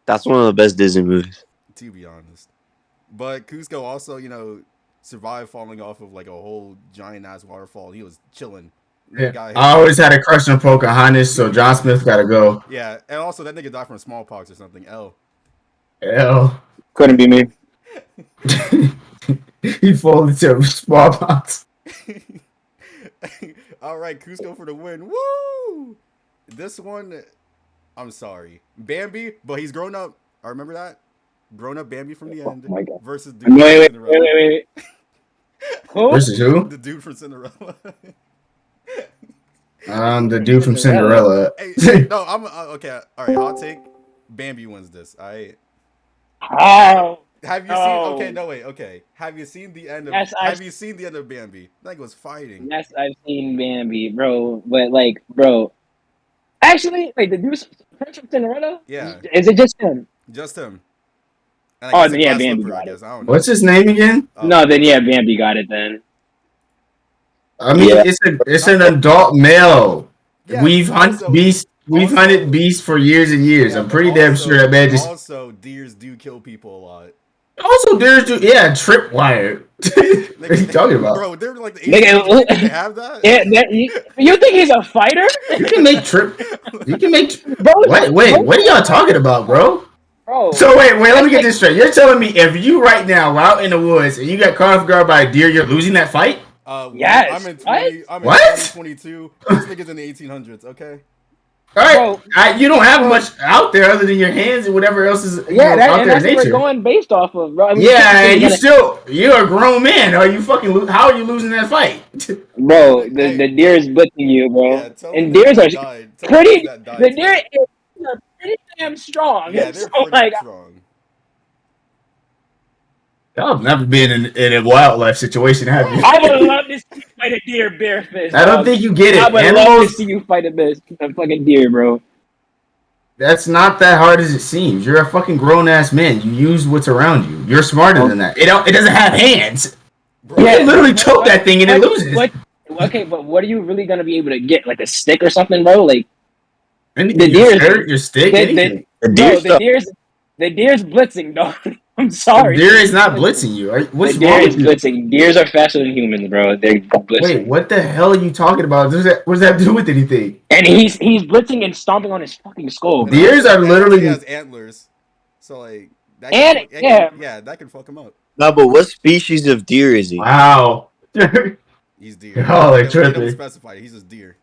That's one of the best Disney movies. to be honest. But Cusco also, survived falling off of like a whole giant ass waterfall. He was chilling. That Yeah. guy- I always had a crush on Pocahontas, so John Smith gotta go. Yeah, and also that nigga died from smallpox or something. Hell. Couldn't be me. He folded to smallpox. All right, Cusco for the win. Woo! This one, I'm sorry, Bambi, but he's grown up. I remember that. Grown up Bambi from the end my God. versus dude Wait. from Cinderella. Who? Versus who? The dude from Cinderella. The dude from Cinderella. Hey, no, I'm okay. All right, I'll take Bambi wins this. All right. How? Have you No. seen? Okay, no wait. Okay, have you seen the end of? Yes, have you seen the end of Bambi? That guy was fighting. Yes, I've seen Bambi, bro. But like, bro, actually, like the dude from Cinderella. Yeah. Is it just him? Just him. And Oh, guess the yeah, glass Bambi slipper, got I it. guess. I don't know. What's his name again? No, then yeah, Bambi got it then. I mean, Yeah. it's an adult male. Yeah, We've hunted also- beasts. We've also- hunted beasts for years and years. Yeah, I'm but pretty damn also- sure that man just. Also, deers do kill people a lot. Also, there's tripwire. What are you talking about? Bro, they're like the Nigga, 1800s. They have that. You think he's a fighter? You can make trip. You can make. Bro, Wait, what are y'all talking about, bro? Bro, So wait, let me get this straight. You're telling me if you right now were out in the woods and you got caught off guard by a deer, you're losing that fight? Yes. What? 2022. This nigga's in the 1800s. Okay. All right, Bro. you don't have much out there other than your hands and whatever else is out there in that's what nature. we're going based off of, bro. I mean, Yeah, and gotta- you're a grown man. Are you fucking? How are you losing that fight? bro. Hey. The deer is blitzing you, bro. Yeah, tell And me deers that are died. Tell pretty. me that died. The deer are pretty damn strong. Yeah, they're so pretty like, strong. I've never been in a wildlife situation, have you? I would love to see you fight a deer bare fist. I don't dog. think you get it. I would love to Animals, see you fight a fucking deer, bro. that's not that hard as it seems. You're a fucking grown ass man. You use what's around you. You're smarter than that. It doesn't have hands. Bro, You Yeah. can literally choke that thing and it What- loses. Okay, but what are you really gonna be able to get? Like a stick or something, bro? Like Anything, the your deer- shirt, your stick, anything. The bro, deer the deer's blitzing, dog. I'm The sorry. deer is not blitzing you. What's the deer wrong is with you? blitzing. Deers are faster than humans, bro. They're blitzing. Wait, what the hell are you talking about? What does that do with anything? And he's blitzing and stomping on his fucking skull. And Bro. Deers are also- and literally- he has antlers, so like that And- yeah, that can fuck him up. No, but what species of deer is he? Wow. He's deer. Oh, They like don't tripping. specify it. He's just deer.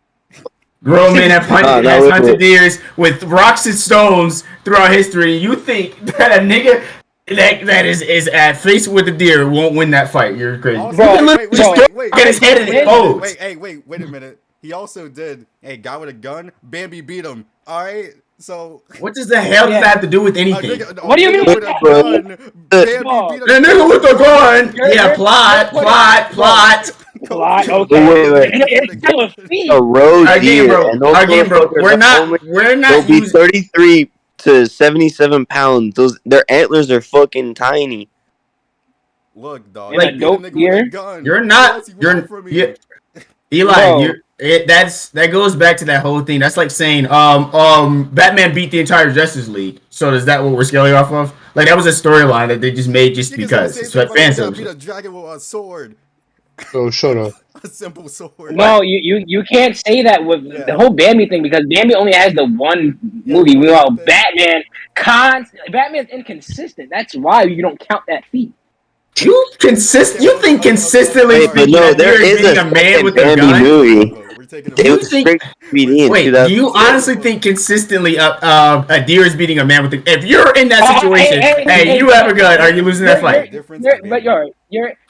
Grown men have hunted, No, has wait, hunted wait. deers with rocks and stones throughout history. You think that a nigga that is at face with a deer won't win that fight? You're crazy. Also, Bro, You can literally just get his head in his nose. Wait a minute. He also did. Hey, guy with a gun. Bambi beat him. All right. So What does the hell does that have to do with anything? What do you mean? With a gun. Bambi Whoa. beat The him. nigga with the gun. You're- Yeah, you're- plot. Plot, okay. Wait. It's still a feat. A roe Again, deer. bro. And those Again, bro. motherfuckers We're are not. only- We're They'll not be using. 33 to 77 pounds. Their antlers are fucking tiny. Look, dog. Like, you beat a dope nigga with deer? a gun. You're not. What else you want from me? You're. Eli, Bro. that goes back to that whole thing. That's like saying, Batman beat the entire Justice League. So is that what we're scaling off of? Like that was a storyline that they just made just You can say the because. same It's thing like about fan the guy beat service. a dragon with a sword. Oh, shut up. A simple sword. No, you can't say that with Yeah. the whole Bambi thing because Bambi only has the one movie. Yeah, Meanwhile, the thing. Batman's inconsistent. That's why you don't count that feat. You think consistently Hey, but thinking no, that there there is is being a a man second with a Bambi gun? movie. taking a Do It you was think? straight BD in Wait, do you 2000. honestly think consistently a deer is beating a man with a? If you're in that situation, hey, you have a gun. Are you losing that fight? But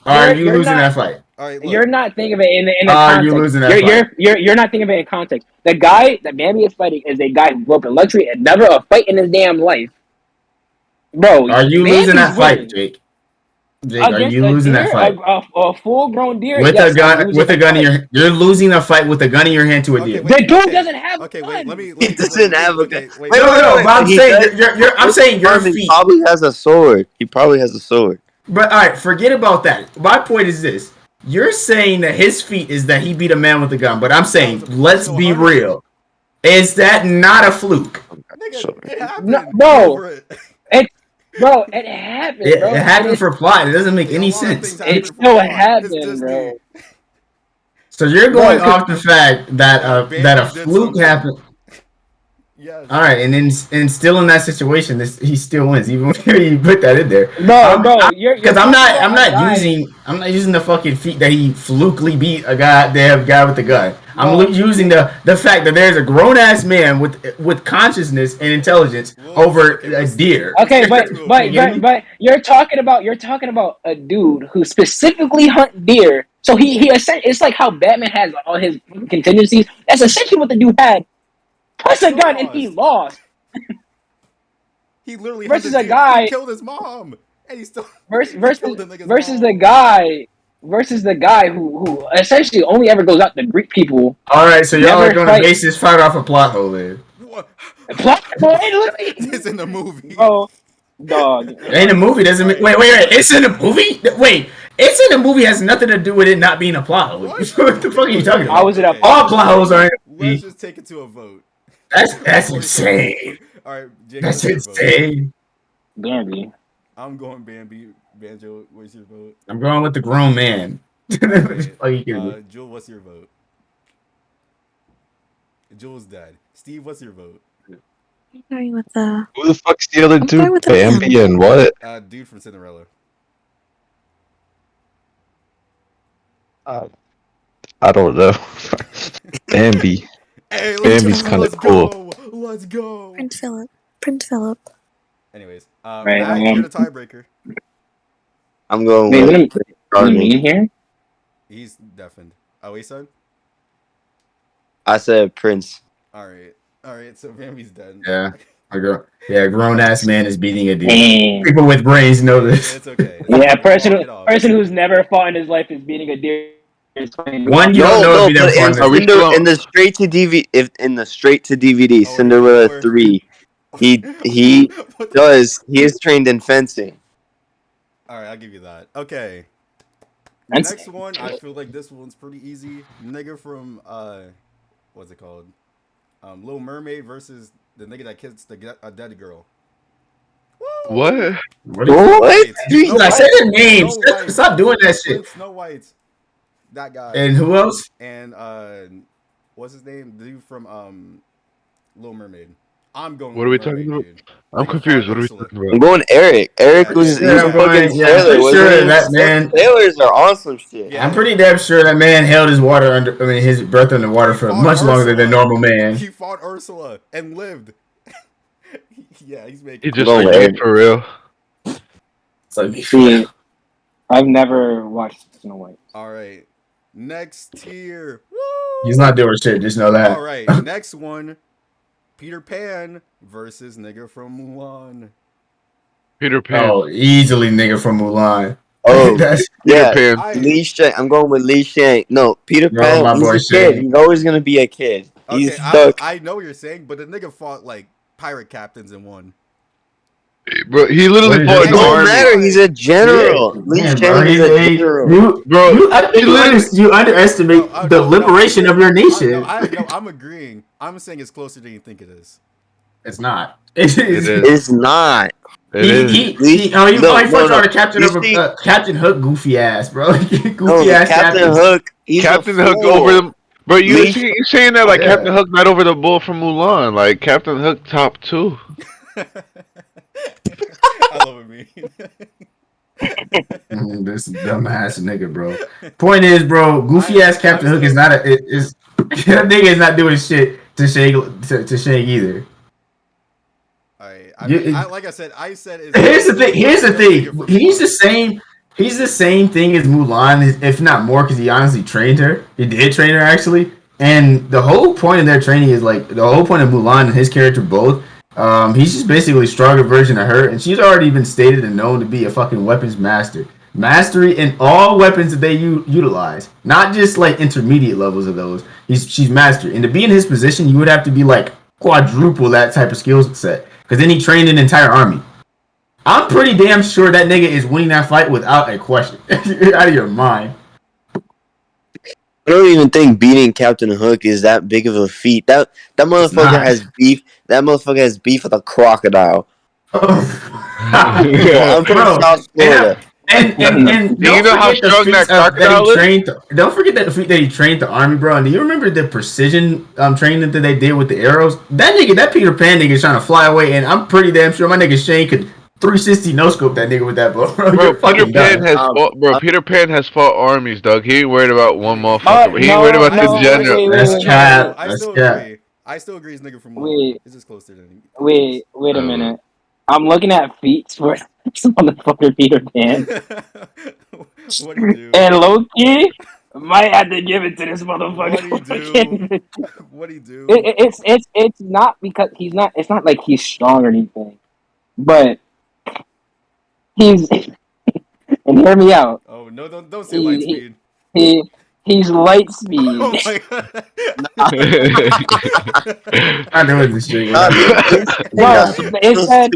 Are you you're losing not. that fight? All right, You're look. not thinking of it in the Are you context. losing that fight? You're not thinking of it in context. The guy that Bambi is fighting is a guy who grew up in luxury and never a fight in his damn life. Bro, Are you Bambi's losing that fight, winning. Jake? Jake, are Against you a losing deer, that fight? a full grown deer. With Yes, a gun, I'm losing with a that gun in fight. your, you're losing a fight with a gun in your hand to a deer. Okay, wait, The dude okay. doesn't have Okay, a gun. wait. Let me. He doesn't have a gun. Wait, No, but I'm He saying does- I'm saying your He feet. probably has a sword. He probably has a sword. But all right, forget about that. My point is this: you're saying that his feat is that he beat a man with a gun, but I'm saying, let's be real. Is that not a fluke? Nigga, Sorry. it happened. No, bro. Over it. Bro, it happened, It, bro. it happened for plot. It doesn't make any A lot of sense. things happen It for still plot. It's happened, Disney. bro. So you're going Bro, off the fact that Bambi that a did fluke something. happened. Yes. All right, and still in that situation, he still wins, even when you put that in there. Bro, you're Because I'm talking about a guy- using the fucking feat that he flukily beat a goddamn guy with a gun. I'm using the fact that there's a grown ass man with consciousness and intelligence over a deer. Okay, but You get me? but you're talking about a dude who specifically hunt deer. So he it's like how Batman has all his contingencies. That's essentially what the dude had. Plus a gun and he lost. He literally Versus hunted a deer. guy- He killed his mom, and he still Versus he versus killed the nigga's versus mom. the guy who essentially only ever goes out to greet people. All right, so y'all Never are going to fight. base this fight off a plot hole then. What? Literally, It's in the movie. bro, dog. In the movie doesn't wait. It's in the movie. Wait, it's in the movie has nothing to do with it not being a plot hole. What the fuck are you talking How about? was it a Okay. All plot holes are in the Let's movie. just take it to a vote. That's insane. All right, Jake, That's what's your vote? insane. Bambi. I'm going Bambi. Banjo, what's your vote? I'm going with the grown man. Are you kidding me? Jewel, what's your vote? Jewel's dead. Steve, what's your vote? I'm going with the. Who the fuck's the other I'm going dude? with the Bambi man. and what? Dude from Cinderella. I don't know. Bambi. Hey, Bambi's kinda let's cool. go. Let's go. Prince Philip. Prince Philip. Anyways, Right, Matt, you're the tiebreaker. I'm going Wait, with what do you mean here? He's deafened. Oh, he said? I said Prince. All right. So Bambi's dead. Yeah. A grown ass man is beating a deer. Damn. People with brains know It's this. okay. Yeah, Walk it off. person who's never fought in his life is beating a deer. One, you don't know if he but never fought Are we in still on- in the straight to DVD, in the straight to DVD, Oh, Cinderella wait, 3, he What the- does. He is trained in fencing. All right, I'll give you that. Okay. That's- Next one, I feel like this one's pretty easy. Nigga from what's it called? Little Mermaid versus the nigga that kissed a dead girl. Woo! What? What? Is What? Dude, Snow I said White. their names. Snow White. Stop doing that shit. Prince Snow White. That guy. And who else? And what's his name? The dude from Little Mermaid. I'm going. What are with we Mermaid, talking about? dude. I'm Nigga confused. fought What are we Ursula. talking I'm about? going Eric. Eric Yeah, was yeah, he's I'm a going- fucking yeah, sailor. I'm wasn't sure he? that man- Sailors are on some shit. Yeah. I'm pretty damn sure that man held his water his breath underwater He for fought much longer than a Ursula. normal man. He fought Ursula and lived. Yeah, he's making. He just No like way. me for real. So, See, I've never watched Snow White. All right. Next tier. Woo! he's not doing shit. Just know that. All right. Next one. Peter Pan versus nigga from Mulan. Peter Pan. Oh, easily nigga from Mulan. Oh, That's yeah. Pan. Lee Shank. I'm going with Lee Shank. No, Peter No, Pan. my He's boy a kid. Shank. He's always gonna be a kid. He's Okay, stuck. I know what you're saying, but the nigga fought like pirate captains and won. Bro, he literally What fought is an It don't army. matter. He's a general. Yeah, Lee man, Shank is a general. Bro, I think he literally- you underestimate No, the no, liberation no, of your no, nation. I'm agreeing. I'm saying it's closer than you think it is. It's not. It is. It It's not. It is. He No, fought no. the captain You of see- Captain Hook, goofy ass, bro. goofy No, the ass Captain Hook. He's Captain a Hook fool. over the. Bro, Lee- you're saying that like Yeah. Captain Hook not over the bull from Mulan. Like Captain Hook top 2. I love it, me. This dumbass nigga, bro. Point is, bro, goofy ass Captain Hook is not a. That nigga is not doing shit to Shang either. Alright, I You- mean, like I said Here's the thing. He's the nigga same. He's the same thing as Mulan, if not more, because he honestly trained her. He did train her actually, and the whole point of their training is like the whole point of Mulan and his character both. He's just basically a stronger version of her, and she's already been stated and known to be a fucking weapons master. Mastery in all weapons that they utilize, not just like intermediate levels of those. She's mastery, and to be in his position, you would have to be like quadruple that type of skill set, because then he trained an entire army. I'm pretty damn sure that nigga is winning that fight without a question. You're out of your mind. I don't even think beating Captain Hook is that big of a feat. That motherfucker not. has beef. That motherfucker has beef with a crocodile. I'm from Bro, South Florida. And Do you know how strong that crocodile is? Don't forget that feat that he trained the army, bro. And do you remember the precision training that they did with the arrows? That Peter Pan nigga is trying to fly away, and I'm pretty damn sure my nigga Shane could 360 no scope that nigga with that, bro. Peter Pan has fought armies, Doug. He ain't worried about one motherfucker. He ain't worried about the general. That's cap. I That's still cap. agree. I still agree. He's nigga from Wait. It's just closer than. Wait a minute. I'm looking at feats for this motherfucker Peter Pan, What do you do? and Loki might have to give it to this motherfucker. What do you do? What do you do? It's not because he's not. It's not like he's strong or anything, but he's. And hear me out. Oh no! Don't say light speed. He's light speed. Oh my god! I know this shit. No, it said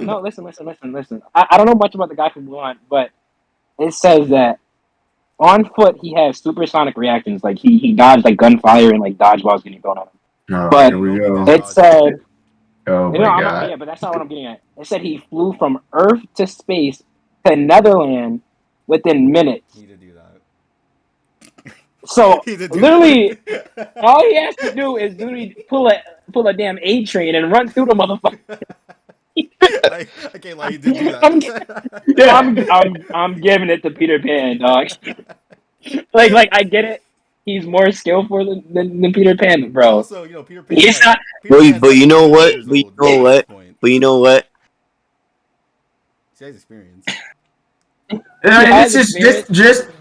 no. Listen. I don't know much about the guy from Mulan, but it says that on foot he has supersonic reactions. Like he dodged like gunfire and like dodgeballs getting thrown at him. Oh, But here we go. it said, Oh my god. yeah, but that's not what I'm getting at. It said he flew from Earth to space to Netherlands within minutes. He did do that. So He did do literally, that. all he has to do is literally pull a damn A train and run through the motherfucker. I can't lie, he did do that. I'm giving it to Peter Pan, dog. like I get it. He's more skillful than Peter Pan, bro. Also, Peter Pan. He's not. But you know what? But you know what? He has experience. And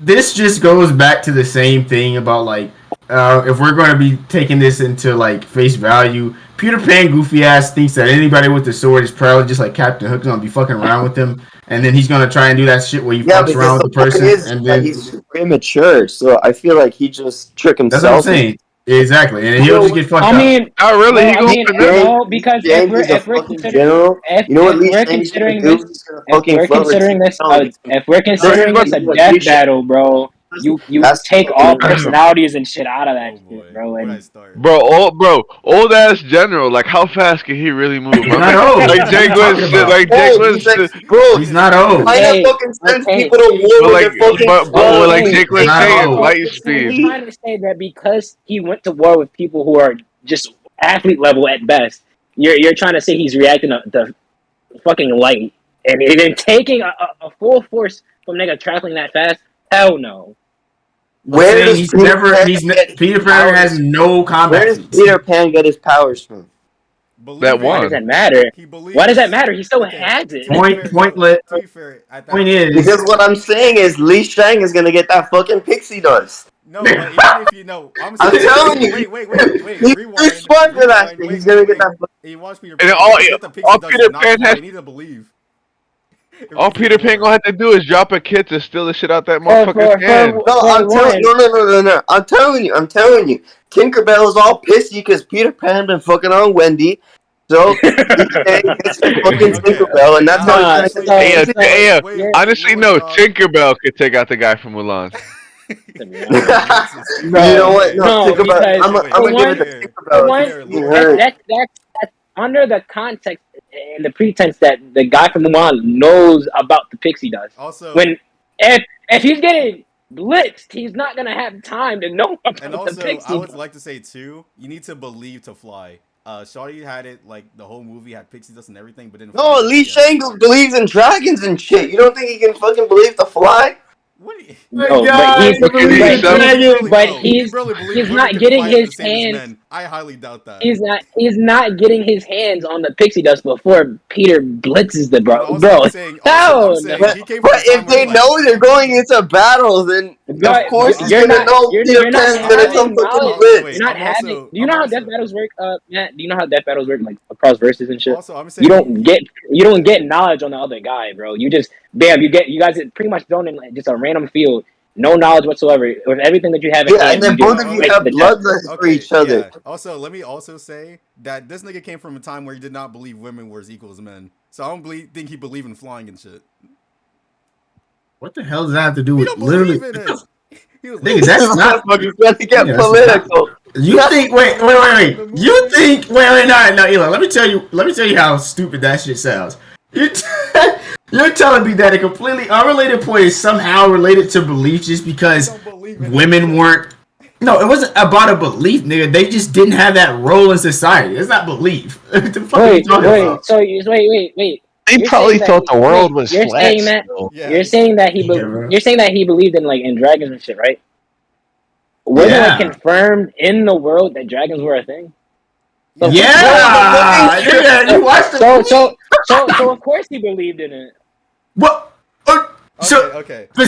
this just goes back to the same thing about like if we're going to be taking this into like face value, Peter Pan goofy ass thinks that anybody with the sword is probably just like Captain Hook's gonna be fucking around with him, and then he's gonna try and do that shit where he fucks around with the person, and then he's super immature. So I feel like he just tricked himself. that's what I'm saying. Exactly, and he'll just get fucked up. Not really. No, because if we're considering this a death battle, bro, you take all personalities and shit out of that shit, bro. Old ass general. Like, how fast can he really move? He's not old. Like Jake was. Bro, He's not old. I fucking send people to war with their fucking but like Jake was saying, light You're speed. trying to say that because he went to war with people who are just athlete level at best, you're trying to say he's reacting to fucking light and then taking a full force from nigga traveling that fast? Hell no. Where does Peter Pan has no combat. Where does Peter Pan get his powers from? That Why one. does that matter? Why does that matter? He still has it. Point is Because what I'm saying is Li Shang is gonna get that fucking pixie dust. No, but even if you know, I'm telling you. Wait. He's smart for that shit. He's gonna get that. You watch Peter And Pan. all Peter Pan has. I need to believe. All Peter Pan gonna have to do is drop a kid to steal the shit out that motherfucker's hand. No, I'm telling you. No. I'm telling you. Tinkerbell is all pissy because Peter Pan been fucking on Wendy. So he gets the fucking Tinkerbell, and that's how he's Hey, honestly, no. Tinkerbell could take out the guy from Mulan. You know what? No, Tinkerbell. I'm gonna give it to Tinkerbell. That's under the context and the pretense that the guy from Mulan knows about the pixie dust. Also, if he's getting blitzed, he's not gonna have time to know about and the also, pixie I would dust. like to say too, you need to believe to fly. Shawty had it like the whole movie had pixie dust and everything, but didn't. No, Li Shang believes in dragons and shit. You don't think he can fucking believe to fly? What? Do you, No, God, but he believes But dragons. but he he's really believes he's women not can getting fight his the same as hands. men. I highly doubt that. He's not getting his hands on the pixie dust before Peter blitzes the But bro. also, Bro, I'm saying, no, he came from But a time if where they he's like, know they're going into battle, then of but course he's you're gonna not know Peter you're not Pan's gonna come having fucking knowledge. blitz. wait, You're not having. Do you I'm know how also, death battles work, Matt? Do you know how death battles work, like across verses and shit? also, I'm You saying, don't get knowledge on the other guy, bro. You just bam, you guys are pretty much thrown in like just a random field, no knowledge whatsoever. With everything that you have in Yeah, hand, and then you just both of you fight to have the death. bloodlust for okay, each other. yeah. Also, let me also say that this nigga came from a time where he did not believe women were as equal as men. So I don't think he believed in flying and shit. What the hell does that have to do He with don't literally? believe in it. He was Nigga, like, that's not. Motherfucker's gonna get Yeah, that's political. You think? Wait. The You movie. think? Wait. No, Eli. Let me tell you how stupid that shit sounds. You're, you're telling me that a completely unrelated point is somehow related to belief just because don't believe in women it. weren't. No, it wasn't about a belief, nigga. They just didn't have that role in society. It's not belief. What the fuck are you talking about? So wait. They You're probably saying that thought the world was you're flat. saying that Still. Yeah, you're saying that he Yeah, bro. you're saying that he believed in like in dragons and shit, right? Was it like Yeah. confirmed in the world that dragons were a thing? So Yeah, nigga, you watched the movie? so of course he believed in it. What? So, Okay. so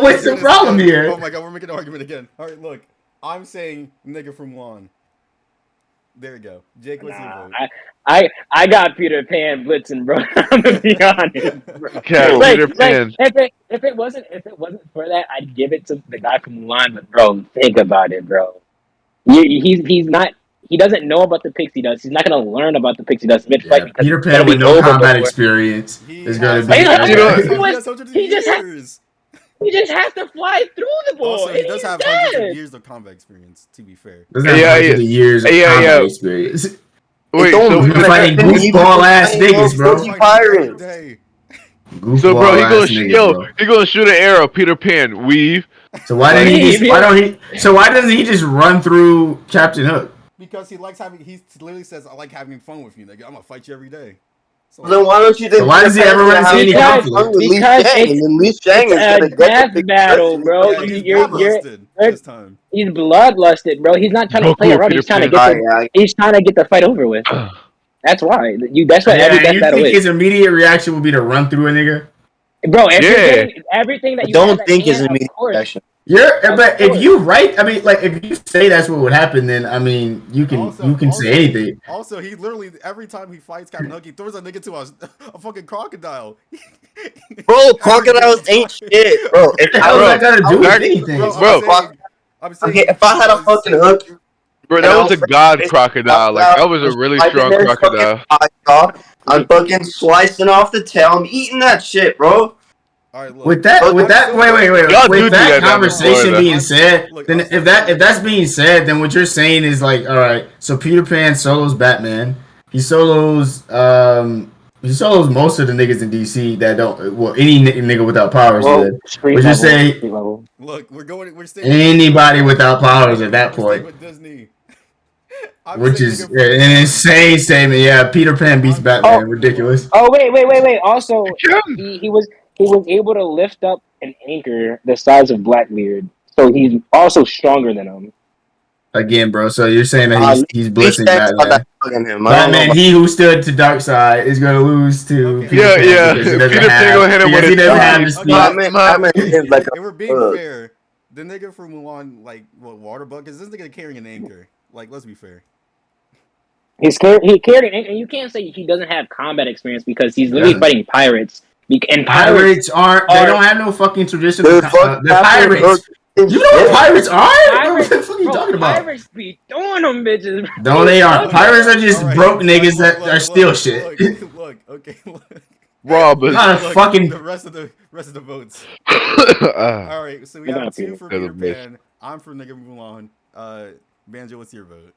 what's Let's do the this problem again. here? Oh my god, we're making an argument again. All right, look, I'm saying nigga from Juan. There you go. Jake, what's your Nah, vote? I got Peter Pan blitzing, bro. I'm gonna be honest, bro. Cat, Like, Peter Pan. if it wasn't for that, I'd give it to the guy from Mulan. But bro, think about it, bro. He's not. He doesn't know about the pixie dust. He's not gonna learn about the pixie dust mid fight Yeah, because Peter it's gonna Pan be with no over combat before. experience He is going has to be. hundreds You know of what? years. He has hundreds of He just has years. he just has to fly through the ball. Also, he does He's have hundreds of dead. years of combat experience. To be fair. Doesn't have Yeah, hundreds of years of yeah, combat yeah. experience. Wait, don't so You're matter. fighting He was goofball ass fighting niggas, bro. those Fighting pirates. every day. So, bro, Goofball he ass gonna niggas, bro. he gonna shoot an arrow. Peter Pan, weave. So why didn't he just? Yeah. Why don't he? So why doesn't he just run through Captain Hook? Because he likes having. He literally says, "I like having fun with you, nigga. I'm gonna fight you every day." So, Then why don't you think So why does he ever run into any Because- fun with Li because Shang, and then Li Shang it's is gonna a get death the big battle, person. bro. yeah, he's You're- bloodlusted this time. He's bloodlusted, bro. He's not trying to play Goku, around. Peter He's trying to Pan. get he's trying to get the fight over with. That's why. That's what every Yeah, death you battle think is. his immediate reaction would be to run through a nigga? Bro, Yeah. everything that I you don't have at think his hand, immediate of course. reaction. But course. if you write, I mean, like if you say that's what would happen, then I mean, you can say anything. Also, he literally every time he fights Captain Hook, he throws a nigga to a fucking crocodile. Bro, crocodiles ain't shit, bro. If What the I hell was does that got to do with That- anything? I'm saying, okay, if I had a fucking hook, Bro, And that I was a was god like, crocodile. Like that was a really strong crocodile. I'm fucking slicing off the tail. I'm eating that shit, bro. all right, look. With that, Y'all wait. do With do that that conversation before, being though. said, Look, then I'm still if saying- that's being said, then what you're saying is like, all right. So Peter Pan solos Batman. He solos most of the niggas in DC that don't. Well, any nigga without powers did. street Would you level, say street level. Look, we're staying. anybody without powers at that We're staying point? with Disney. I'm Which saying is nigga from an Mulan. insane statement. Yeah, Peter Pan beats I'm Batman. saying- Ridiculous. Oh wait. Also, he was able to lift up an anchor the size of Blackbeard, so he's also stronger than him. Again, bro. So you're saying that he's blitzing Batman. Him. Batman, he who stood to Darkseid, is going to lose to Okay. Peter Yeah, Pan yeah. because he doesn't Peter Pan have- gonna hit him because with he a doesn't have speed. the speed. Batman is like If we're being fair, the nigga from Mulan, like, what, Waterbuck, is this nigga carrying an anchor? Like, let's be fair. He carried an anchor, and you can't say he doesn't have combat experience because he's literally Yeah. fighting pirates. And Pirates aren't. They don't have no fucking traditional. Dude, The fuck Captain Hook. pirates. You know what pirates are? Pirates, What the fuck are you bro, talking about? pirates be throwing them bitches. No, they aren't. Pirates are just All right, broke look, niggas look, that look, are look, steal look, shit. Look, okay, look. Robbers. Not a Look, fucking. the rest of the votes. Ah. All right, so we I have got 2 you. for They're the Peter best. Pan. I'm for nigga Mulan. Banjo, what's your vote?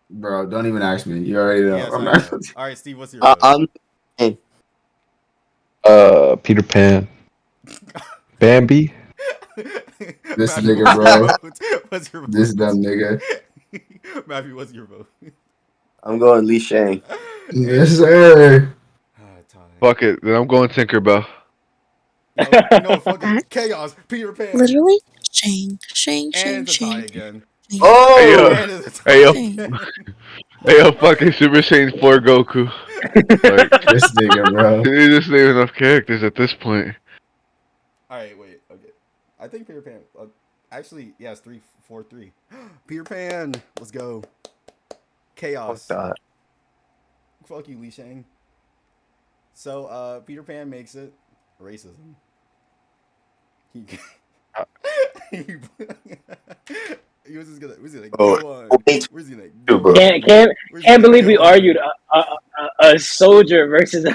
Bro, don't even ask me. You already know. Yes, I'm I not. know. All right, Steve, what's your vote? I'm Peter Pan. Bambi. This Matthew, nigga, what's your vote? This dumb nigga. Matthew, what's your vote? I'm going Li Shang. Yes, sir. Tie. Fuck it. Then I'm going Tinkerbell. No, fuck it. Chaos, Peter Pan. Literally, Shang, Shang, And Shang, it's a tie Shang. again. Shang, Hey yo, And it's a tie hey yo, again. hey yo, fucking Super Saiyan 4 Goku. Like, This nigga, bro. you just name enough characters at this point. Alright, wait. Okay. I think Peter Pan. Actually, yeah, it's 3-4-3. Peter Pan. Let's go. Chaos. Fuck that. Fuck you, Li Shang. So, Peter Pan makes it. Racism. He, he was just gonna. Where's he gonna Oh, go on? wait. Where's he gonna Dude, go bro. on? Can't believe we argued a soldier versus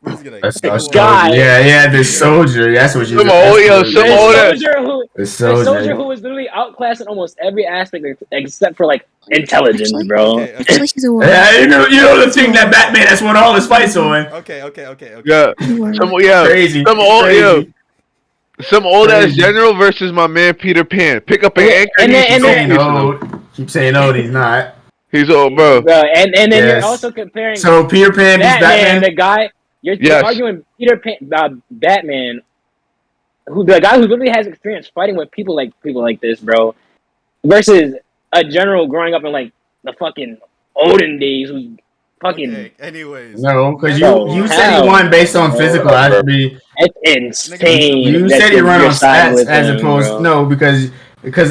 Where's he gonna That's go our on? soldier. guy. Yeah, the soldier. That's what you. Some old, yo, some the old. soldier who The the soldier. soldier who was literally outclassed in almost every aspect except for like intelligence, Actually- bro. Okay, okay. Actually, he's a warrior. Yeah, you know the thing that Batman has won all his fights on. Okay. Yeah, He's a warrior. Crazy. some old, Crazy. yo, some old ass Crazy. general versus my man Peter Pan. Pick up an Yeah, anchor. and he's then- Keep saying piece of them. old. Keep saying old. He's not. He's old, bro. Bro, and then Yes. you're also comparing So Peter Pan beats Batman, Batman. the guy you're Yes. arguing Peter Pan, Batman, the guy who literally has experience fighting with people like this, bro, versus a general growing up in like the fucking olden days who's fucking Okay. Anyways. No, because Bro, you said he how? won based on physical attribute. it's insane. You that said he you're run on siding stats with as him, opposed bro. no because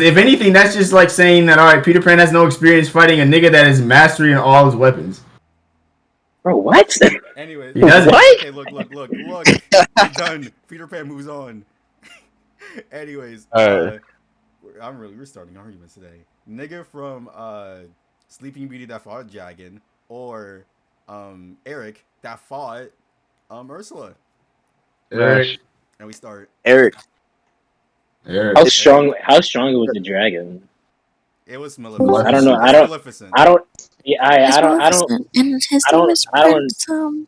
if anything that's just like saying that all right Peter Pan has no experience fighting a nigga that is mastering all his weapons. Bro, what? Anyways. He doesn't. What? Okay. Look. We're done. Peter Pan moves on. Anyways. Alright. We're starting arguments today. Nigga from Sleeping Beauty that fought Dragon, or Eric that fought Ursula. Rash. And we start. Eric. How strong was the dragon? It was Maleficent. I don't know, It was I don't- Maleficent. I don't. Yeah, It's I don't. Maleficent, and his I don't- name is I don't- Prince.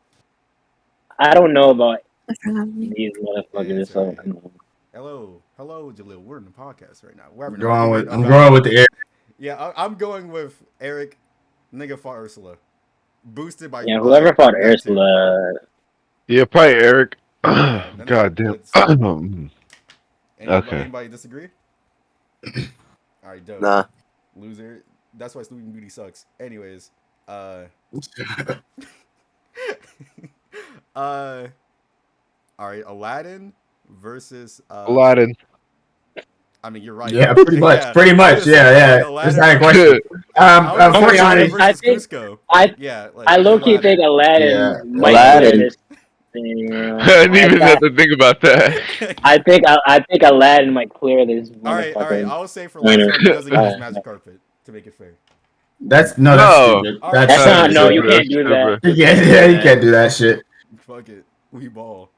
I don't know about I forgot his name. these motherfuckers. Yeah, So, it's Hello, Jalil. We're in the podcast right now. We're having I'm an going argument with, I'm about- going with the air. Yeah, I'm going with Eric. Nigga fought Ursula. Boosted by yeah, whoever fought Neptune. Ursula. Yeah, probably Eric. then God damn. let's- Okay. Anybody disagree? All right, dope. Nah. Loser. That's why Sleeping Beauty sucks. Anyways, all right, Aladdin versus Aladdin. I mean, you're right. Yeah, pretty much. Yeah. Pretty much. Yeah. Aladdin It's not a question. Good. Unfortunately, versus I think- Cusco. I Yeah, like, I low key Aladdin. think Aladdin Yeah, might Aladdin. win this thing. I didn't even have to think about that. I think Aladdin might clear this. all right. motherfucker. I'll say for last round, he doesn't use magic carpet to make it fair. that's No. stupid. All That's right. That's not. No, you That's can't do that. stupid. You can't do that shit. Fuck it, we ball.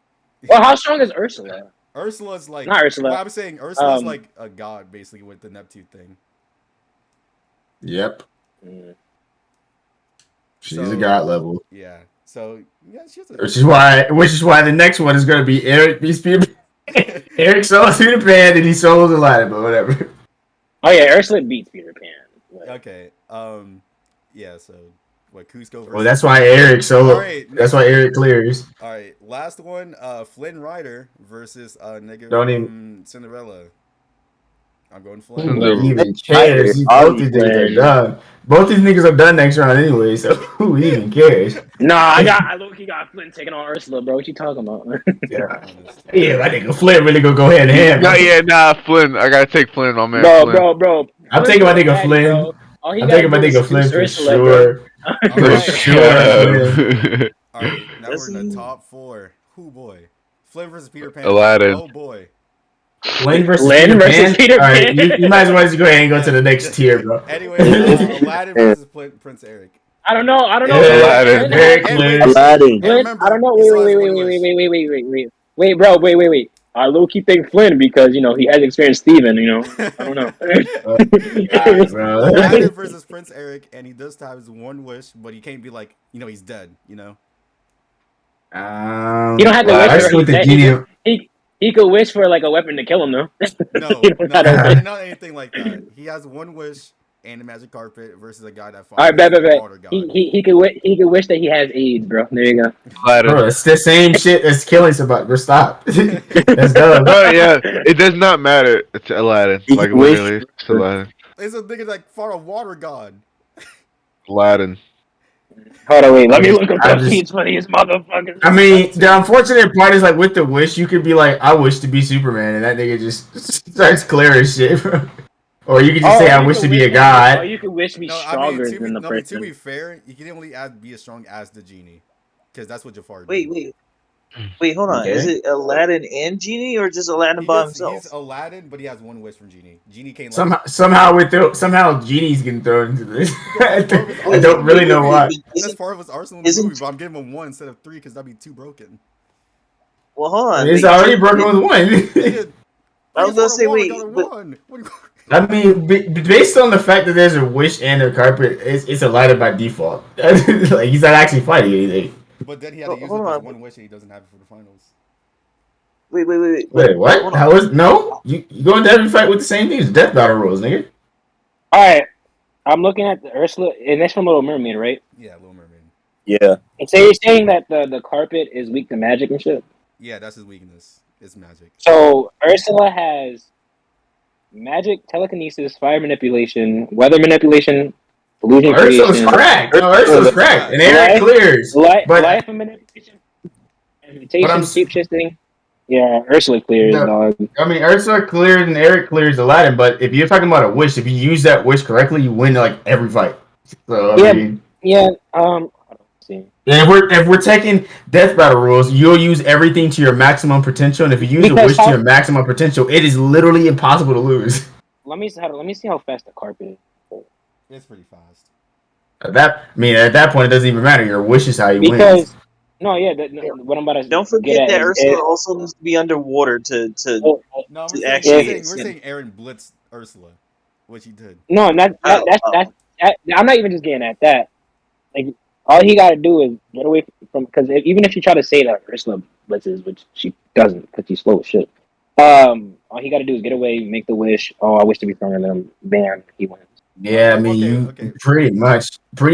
Well, how strong is Ursula? Ursula's like Not Ursula. Well, I'm saying Ursula's Um, like a god basically with the Neptune thing. Yep. Mm. She's So- a god level. Yeah. So yeah, she's a Which is why the next one is gonna be Eric beats Peter Pan. Eric solos Peter Pan and he solos Aladdin, but whatever. Oh yeah, Ursula beats Peter Pan. Like, Okay. Yeah. So what? Cusco versus. Well, that's why Eric solo. All right. That's why Eric clears. All right. Last one. Flynn Rider versus nigga Don't from Cinderella. I'm going Who Flynn. Cinderella. even cares? Both these niggas are done. Both these niggas are done next round anyway, so who even cares? Nah, I low-key got Flynn taking on Ursula, bro. What you talking about? Yeah, my nigga Flint really gonna go hand in hand. Nah, Flynn. I gotta take Flynn, my man. Flynn. bro. I'm taking my nigga Daddy, Flynn. bro. All he I'm gotta taking my do is nigga Flynn for Ursula, bro. sure. All For right. sure. All right. Now we're in the Listen. top four. Who boy? Flynn versus Peter Pan. Aladdin. Oh boy. Flynn versus Flynn Peter versus Pan. Peter All right, Pan. you might as well just go ahead and go to the next tier, bro. Anyway, Aladdin versus Prince Eric. I don't know. Yeah, Aladdin. Flynn Very has- clear. Aladdin. Flynn, remember, I don't know. he still has Wait, one wish. wait, bro. Wait. I low key think Flynn because he has experienced Steven, I don't know. Alright, bro. Aladdin versus Prince Eric, and he does have his one wish, but he can't be like, he's dead, You don't have to Well, wish I for just with the it. genie. He could wish for like a weapon to kill him though. No, You don't gotta wish. not anything like that. He has one wish, and a magic carpet versus a guy that fought All right, bet, bet, the bet. water god. He could wish that he has AIDS, bro. There you go. Aladdin. Bro, it's the same shit as killing somebody. Bro, stop. That's dumb. Oh yeah, it does not matter. It's Aladdin. He Like wish- literally, it's Aladdin. It's a nigga that fought a water god. Aladdin. Hold on, wait. Let me Okay, look up I the just- feeds for these motherfuckers. I mean, the unfortunate part is like with the wish, you could be like, I wish to be Superman, and that nigga just starts clearing shit, bro. Or you could just say, I you wish could to be a Or god. you could wish me No, I mean, stronger to be, than the no, I mean, to person. be fair, you can only be as strong as the genie, because that's what Jafar did. Wait, hold on. Okay. Is it Aladdin and Genie, or just Aladdin by himself? He's Aladdin, but he has one wish from Genie. Genie can't. Somehow Genie's getting thrown into this. I don't really know why. That's part of his arsenal in the Isn't- movie, but I'm giving him one instead of three because that'd be too broken. Well, hold on. It's wait, already so- broken with one. I was gonna say, wait, but- I mean, based on the fact that there's a wish and a carpet, it's Aladdin by default. Like he's not actually fighting anything. But then he had to use Hold it as on. one wish, and he doesn't have it for the finals. Wait. Wait, what? Hold on. How is no? You go into every fight with the same things. Death battle rules, nigga. All right, I'm looking at the Ursula, and that's from Little Mermaid, right? Yeah, Little Mermaid. Yeah. And so you're saying that the carpet is weak to magic and shit. Yeah, that's his weakness. It's magic. So Ursula has magic, telekinesis, fire manipulation, weather manipulation, illusion Ursula's creation, cracked. No, Ursula's cracked. And Eric clears. life But manipulation, invitation, I'm- shape shifting. Yeah, Ursula clears, No. dog. I mean, Ursula clears and Eric clears Aladdin. But if you're talking about a wish, if you use that wish correctly, you win like every fight. So I Yeah. mean, Yeah, I don't see. and if we're taking death battle rules, you'll use everything to your maximum potential. And if you use a Because wish to your maximum potential, it is literally impossible to lose. Let me see how fast the carpet is. It's pretty fast. At that point, it doesn't even matter. Your wish is how you win. Because what I'm about to Don't get forget at that is Ursula also needs to be underwater to. Oh, No, To we're actually saying, get we're him. saying Aaron blitzed Ursula, which he did. no, that's I'm not even just getting at that. Like all he got to do is get away from because even if you try to say that Ursula blitzes, which she doesn't because she's slow as shit. All he got to do is get away, make the wish. Oh, I wish to be stronger than him. Bam, he wins. Yeah, I mean, Okay. pretty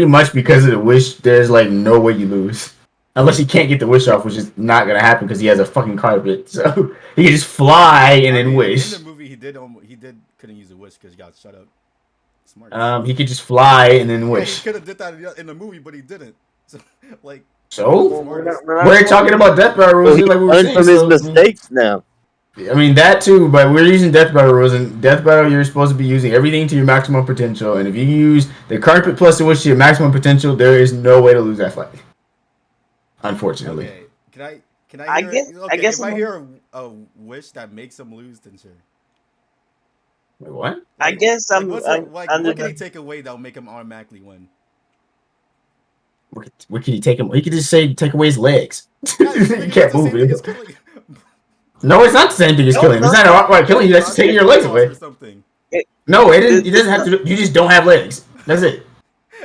much because of the wish, there's like no way you lose. Unless he can't get the wish off, which is not gonna happen because he has a fucking carpet. So he can just fly and then wish. In the movie, he couldn't use a wish because he got shut up. Smart. He could just fly and then Yeah, wish. he could have did that in the movie, but he didn't. So, like, So smartest. we're talking about death battle rules, Well, he like we were learned saying. from his So, mistakes now. I mean that too, but we're using death battle rules, and death battle you're supposed to be using everything to your maximum potential. And if you use the carpet plus the wish to your maximum potential, there is no way to lose that fight. Unfortunately. Okay, can I? I Hear, guess- okay, I guess if I I'm- hear a wish that makes him lose, then sure. Wait, what? I guess I'm. What's I'm, like, under what can the- he take away that'll make him automatically win? What can he take him? He could just say take away his legs. Guys, You that's can't the move same thing it. as killing- No, it's not the same thing as No, killing him. It's no, not about killing you. That's just taking your legs away. Or something. No, it doesn't have to. You just don't have legs. That's it.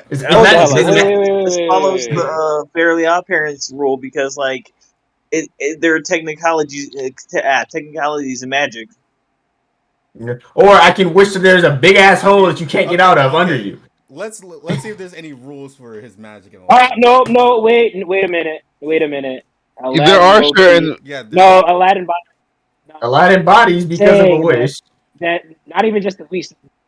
It's No, not no, the wait, same- wait, This follows the Fairly Odd Parents rule because like there are technicalities in magic. Or I can wish that there's a big ass hole that you can't get out of under you. Let's see if there's any rules for his magic and all. No, wait a minute. There are Aladdin certain. Yeah. No, Aladdin. Aladdin bodies because of a Saying wish. That not even just the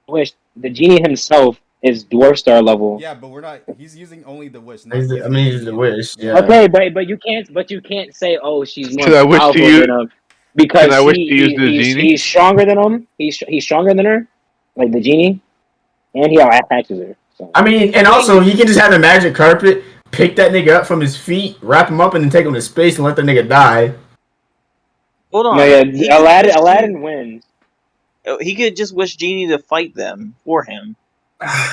wish. The genie himself is dwarf star level. Yeah, but we're not. He's using only the wish. I mean, it's a wish. Yeah. Okay, but you can't say she's more Can I wish to powerful use- than him because Can I wish to use the he's, genie? he's stronger than him. He's stronger than her, like the genie, and he attaches her. So. I mean, and also he can just have a magic carpet, pick that nigga up from his feet, wrap him up, and then take him to space and let the nigga die. Hold on. No, yeah, He Aladdin wins. He could just wish Genie to fight them for him.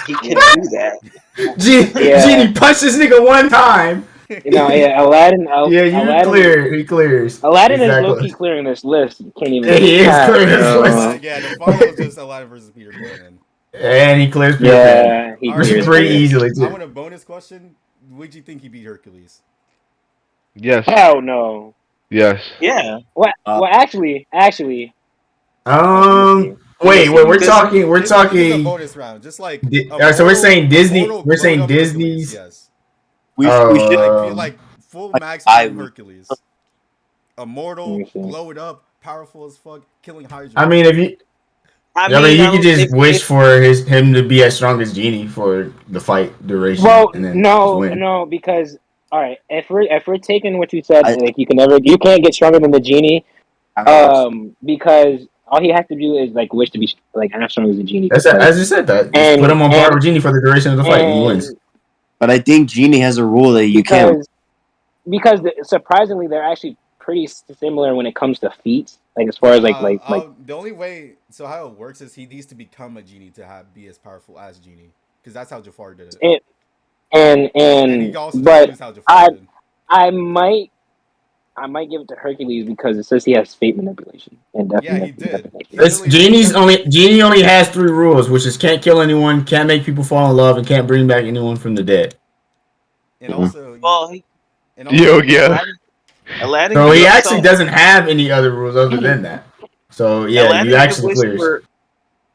He can do that. Yeah. Genie punch this nigga one time. Aladdin. Yeah, you Aladdin, clear. He clears. Aladdin Exactly. is low-key clearing this list. You can't even. Yeah, he is clearing this list. Yeah, the final is just Aladdin versus Peter Pan. And he clears Peter Yeah, he All right, clears. pretty it. easily I too. want a bonus question. Would you think he beat Hercules? Yes. Hell no. Yes. Yeah. What? Well, actually, Wait, we're Disney- talking. We're Disney is a talking. bonus round, just like So we're saying Disney. Immortal We're glowed saying up Hercules, Disney's. yes. We should Like full like, maximum I- Hercules. Immortal, glowed up, powerful as fuck, killing Hydra. I mean, if you. I I mean, you could just if- wish if- for him to be as strong as Genie for the fight duration. Well, and then no, just win. no, because all right, if we're taking what you said, I- like you can't get stronger than the genie, because all he has to do is like wish to be like as strong as the genie. That's Like, as you said that. Just And- put him on par and- with Genie for the duration of the fight, and he and wins. But I think Genie has a rule that you can't. because surprisingly they're actually pretty similar when it comes to feats. Like as far as like the only way, so how it works is he needs to become a genie to be as powerful as Genie, because that's how Jafar did it. And he also but use how Jafar did. I might give it to Hercules because it says he has fate manipulation and Yeah, he definitely. did. He It's literally- Genie only has 3 rules, which is can't kill anyone, can't make people fall in love, and can't bring back anyone from the dead. And also, Well, Yeah. Aladdin. So he could actually also- doesn't have any other rules other than that. So yeah, Aladdin you could actually wish clears. for-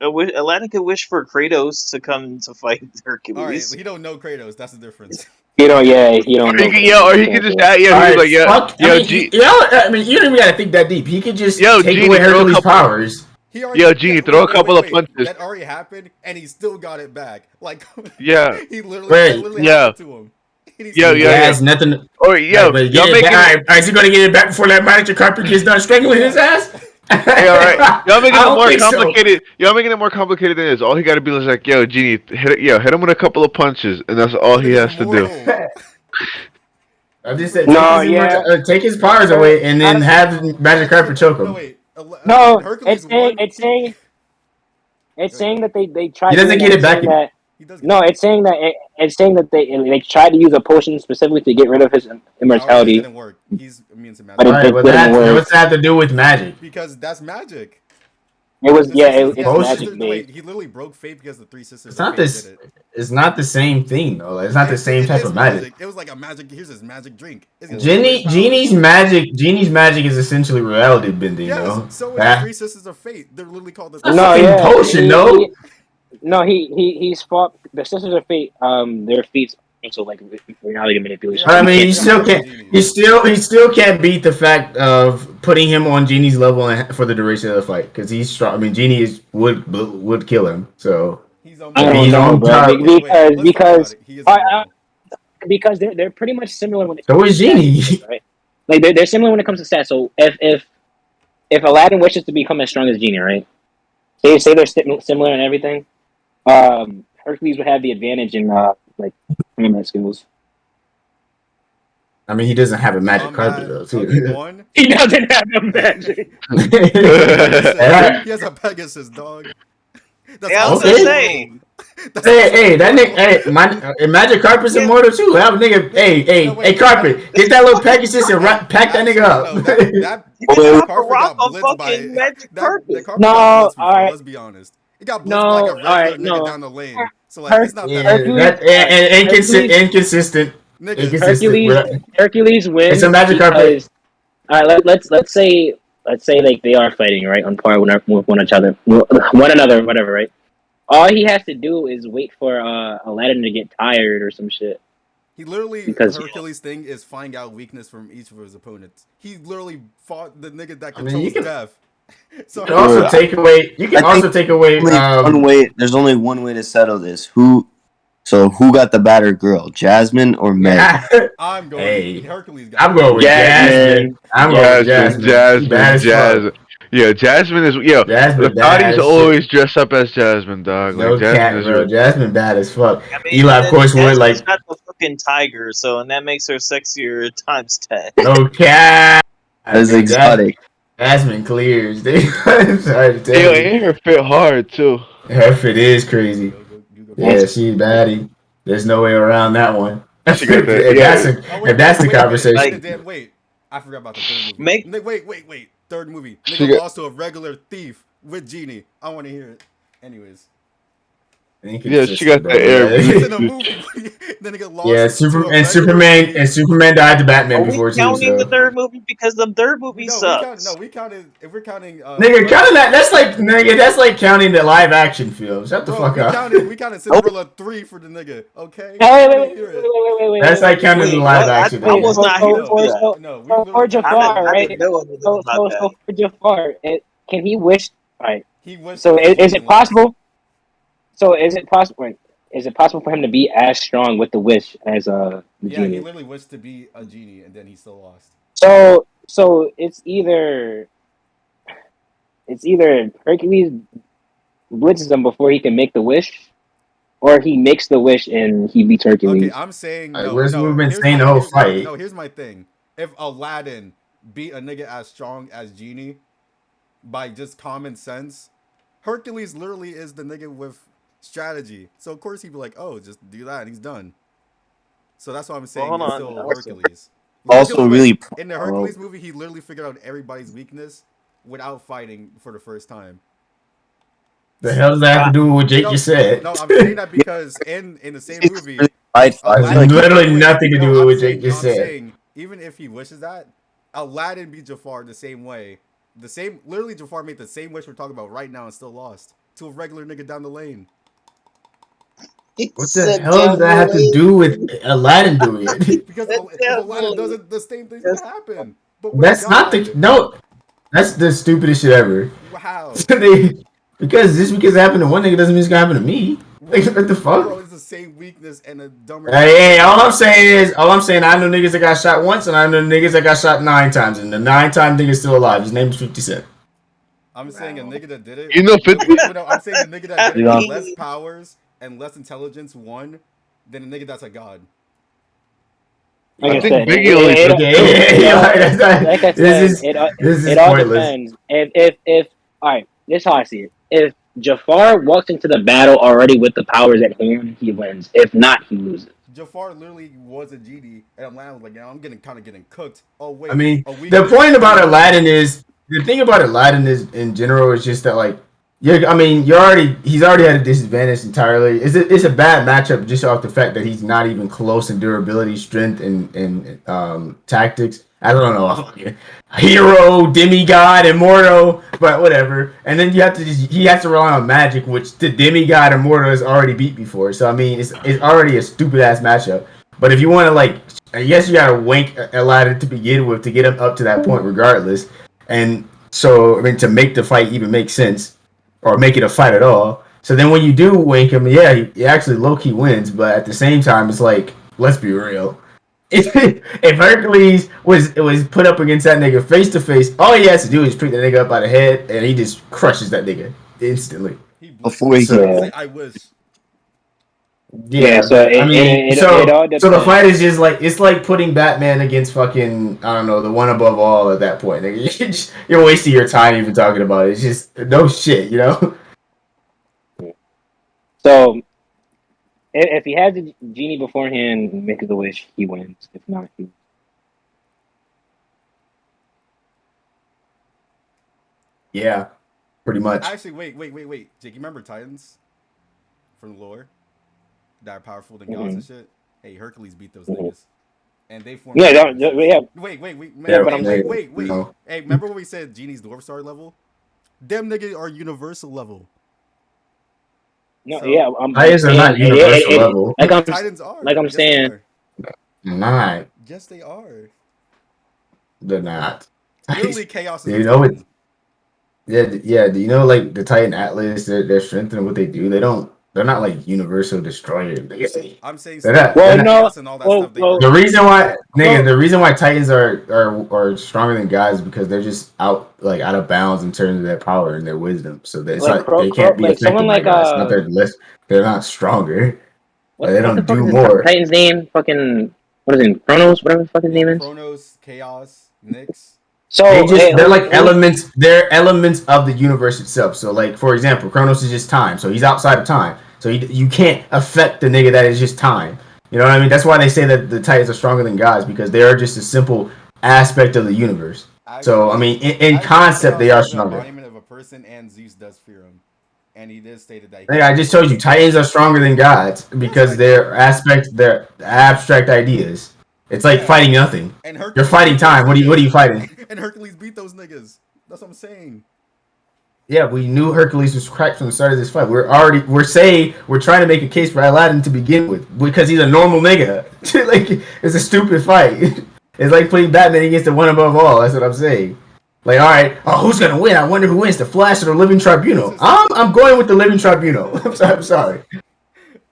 Aladdin could wish for Kratos to come to fight all right, Hercules. he don't know Kratos. That's the difference. You don't know. Or he could just add, All right, like, fuck. yo, I mean, you don't even gotta think that deep. He could just Yo, take Genie, away throw a Hercules' couple- powers. He already, Yo, Genie, throw a couple of punches. That already happened, and he still got it back. Like, Yeah. he literally, Right. that literally Yeah. happened to him. And he's Yo, still- He yeah, has nothing. Or yo, but y'all get it making back. All right, is he gonna get it back before that manager carpet gets done strangling his ass? Hey, all right. Y'all making I it don't more think so. complicated. Y'all making it more complicated than it is. All he got to be is like, yo, Genie, hit him with a couple of punches, and that's all he has to do. Immortal. I just said, No, take his powers away and then have magic carpet choke No, him. wait. No, Hercules it's saying that they tried. He doesn't doing get it that, back. saying that- He does No, it's saying that they tried to use a potion specifically to get rid of his It immortality. didn't work. He's immune to magic. But All it right, but didn't that work. what's that have to do with magic? Because that's magic. It was The sisters- it's the Potion. magic sisters- no, wait, based. he literally broke fate because the 3 sisters. It's not of Fate this. did it. It's not the same thing though. Like, it's not the same type is of magic. It was like a magic. Here's his magic drink. It's gonna Genie's powers. magic is essentially reality bending, Yes, though. so is That- the 3 sisters of fate. They're literally called the. That's No, fucking yeah, potion, no? He's fought the Sisters of Fate. Their feats also like reality manipulation. I mean, Yeah, you still can't. He still can't beat the fact of putting him on Genie's level for the duration of the fight because he's strong. I mean, Genie would kill him. So He's on. I don't He's know, on bro. top. Wait, let's talk about Because it. He is I- immortal. because they're pretty much similar when it So comes is to Genie. stats, right? Like they're similar when it comes to stats. So if Aladdin wishes to become as strong as Genie, right? Say they're similar in everything. Hercules would have the advantage in like combat skills. I mean, he doesn't have a magic Combat, carpet though, okay, too. one. He doesn't have the magic. Hey, He has a Pegasus, dog. That's Yeah, I was gonna also say. immortal. That's that nigga, hey, magic carpet's immortal too. Have a nigga, hey, carpet, get that little Pegasus and pack that nigga up. No, that You can Wait, drop a carpet rock got on blitzed by fucking magic that carpet. carpet No, got blitzed before, alright. let's be honest. It got blitzed No, by like a regular alright, nigga no. down the lane. So like it's not Yeah, that. Hercules- that and Hercules- inconsistent. Nigga, Hercules wins. It's a magic carpet. because- All right, let's say like they are fighting right on par with one another, whatever, right? All he has to do is wait for Aladdin to get tired or some shit. he literally Because- Hercules' thing is find out weakness from each of his opponents. He literally fought the nigga that I mean, controls you can- death. So You can also take away. You can I also think take away. There's only one way to settle this. Who got the better girl, Jasmine or Meg? I'm going. Hey. Hercules got I'm going with Jasmine. I'm going with Jasmine. She bad as fuck. Jasmine. Yeah, Jasmine is the Jasmine bad as Thotties always dress up as Jasmine, dog. No Like cat, Jasmine is bro. Jasmine bad as fuck. I mean, Eli, of then course, would Jasmine's like got the fucking tiger, so and that makes her sexier times 10. no cat. That is exotic. Jasmine clears. Dude. I'm sorry to tell Yo, you. and her fit hard too. Her fit is crazy. You go. Yeah, she's baddie. There's no way around that one. She got that- if yeah. that's the wait, conversation. Wait, I forgot about the third movie. Wait. Third movie. She Nigga got- lost to a regular thief with Genie. I want to hear it. Anyways. Yeah, she got the bro. air It's Yeah. in a movie. Then it get lost. Yeah, to a regular movie. Superman died to Batman Are we before too. counting the So third movie because the third movie We count. sucks? No, we counted. If we're counting, nigga, counting that that's like counting the live action film. Shut the bro, fuck up. we counted Cinderella 3 for the nigga. Okay. Hey, I wait, wanna wait, hear wait, it. wait, wait, wait, That's wait, like counting wait, the Wait, live what? action. I wait. was Nigga. not here for that. No, we For literally Jafar, I right? didn't know anything So, about so, that. so for Jafar, can he wish? Right. he wished. So, he was is genie it and lost. possible? So, is it possible? Wait, is it possible for him to be as strong with the wish as the Yeah, he genie? literally wished to be a genie and then he still lost. So it's either Hercules blitzes him before he can make the wish, or he makes the wish and he beats Hercules. Okay, I'm saying Like, no. where's No, movement here's saying my the whole here's, fight? no. Here's my thing. If Aladdin beat a nigga as strong as Genie by just common sense, Hercules literally is the nigga with strategy. So of course he'd be like, "Oh, just do that," and he's done. So that's why I'm saying hold it's on. still Also, Hercules. Also, really. In the Hercules movie, he literally figured out everybody's weakness without fighting for the first time. The hell does that have to do with what Jake No, just said? no, I'm saying that because in the same movie, Right, Has Aladdin, literally nothing to do with I'm what Jake saying, just I'm said. saying, even if he wishes that, Aladdin beat Jafar the same way. Literally, Jafar made the same wish we're talking about right now and still lost to a regular nigga down the lane. What the hell does that have to do with Aladdin doing it? Because if Aladdin does it, the same thing's gonna happen. But with That's not the God, no. That's the stupidest shit ever. wow. Because just because it happened to one nigga doesn't mean it's gonna happen to me. Like, what the fuck? Bro, it's the same weakness and a dumber. Hey, all I'm saying, I know niggas that got shot once, and I know niggas that got shot 9 times, and the 9-time nigga's still alive. His name is 50 Cent. I'm saying a nigga that did it. You know 50? No, I'm saying the nigga that did it with less powers and less intelligence won than a nigga that's a god. Like I I think said, Biggie only took like I said, This is all pointless. depends. If all right, this is how I see it. If Jafar walks into the battle already with the powers at hand, he wins. If not, he loses. Jafar literally was a genie, and Aladdin was like, "Yeah, I'm getting cooked." Oh wait, I mean, a week the later- point about Aladdin is the thing about Aladdin is in general is just that like he's already at a disadvantage entirely. It's a bad matchup just off the fact that he's not even close in durability, strength, and tactics. I don't know, hero, demigod, immortal, but whatever. And then he has to rely on magic, which the demigod immortal has already beat before. So I mean, it's already a stupid ass matchup. But if you want to I guess you gotta wank Aladdin to begin with to get him up to that point, regardless. And so I mean, to make the fight even make sense, or make it a fight at all. So then when you do wank him, yeah, he actually low key wins. But at the same time, it's like, let's be real. If Hercules was put up against that nigga face to face, all he has to do is pick the nigga up by the head, and he just crushes that nigga instantly. Before he Say, I wish. Yeah, so I mean, it so all the depends. fight is just like it's like putting Batman against fucking I don't know the one above all at that point. Nigga. You're wasting your time even talking about it. It's just no shit, you know. So if he has the genie beforehand and makes the wish, he wins. If not, he. Yeah, pretty much. Actually, wait. Jake, you remember Titans from lore that are powerful than gods and shit? Hey, Hercules beat those niggas, and they formed. Yeah, alliances. Wait. Yeah, but I'm saying- Wait. No. Hey, remember when we said Genie's Dwarf Star level? Them niggas are universal level. No, So- yeah, I'm Titans are not saying- universal level. Titans are. like I'm Yes, saying- they are. Not. Yes, they are. They're not. Literally, chaos is. You know it. Yeah. Do you know like the Titan Atlas? Their strength and what they do. They're not like universal destroyers. I'm saying. They're not- Well, they're no. chaos and all that stuff. They well, are. The reason why Titans are stronger than guys is because they're just out of bounds in terms of their power and their wisdom. So it's Like they can't be like affected someone by like guys. Not that they're not stronger. what, They what don't the fuck do is more. Titan's name? Fucking what is it? Chronos, whatever the fuck his name is. Chronos, Chaos, Nyx. So They're like elements. They're elements of the universe itself. So like for example, Kronos is just time. So he's outside of time. So you can't affect the nigga that is just time. You know what I mean? That's why they say that the Titans are stronger than gods because they are just a simple aspect of the universe. So I mean, in concept, they are Chaos is an stronger. embodiment of a person, and Zeus does fear him. and he did stated that. I just told you, Titans are stronger than gods because they're abstract ideas. It's like fighting nothing. And You're Hercules fighting beat time. those What are you niggas. fighting? And Hercules beat those niggas. That's what I'm saying. Yeah, we knew Hercules was cracked from the start of this fight. We're trying to make a case for Aladdin to begin with because he's a normal nigga. Like, it's a stupid fight. It's like putting Batman against the one above all. That's what I'm saying. Like, all right, who's gonna win? I wonder who wins, the Flash or the Living Tribunal. I'm going with the Living Tribunal. I'm sorry.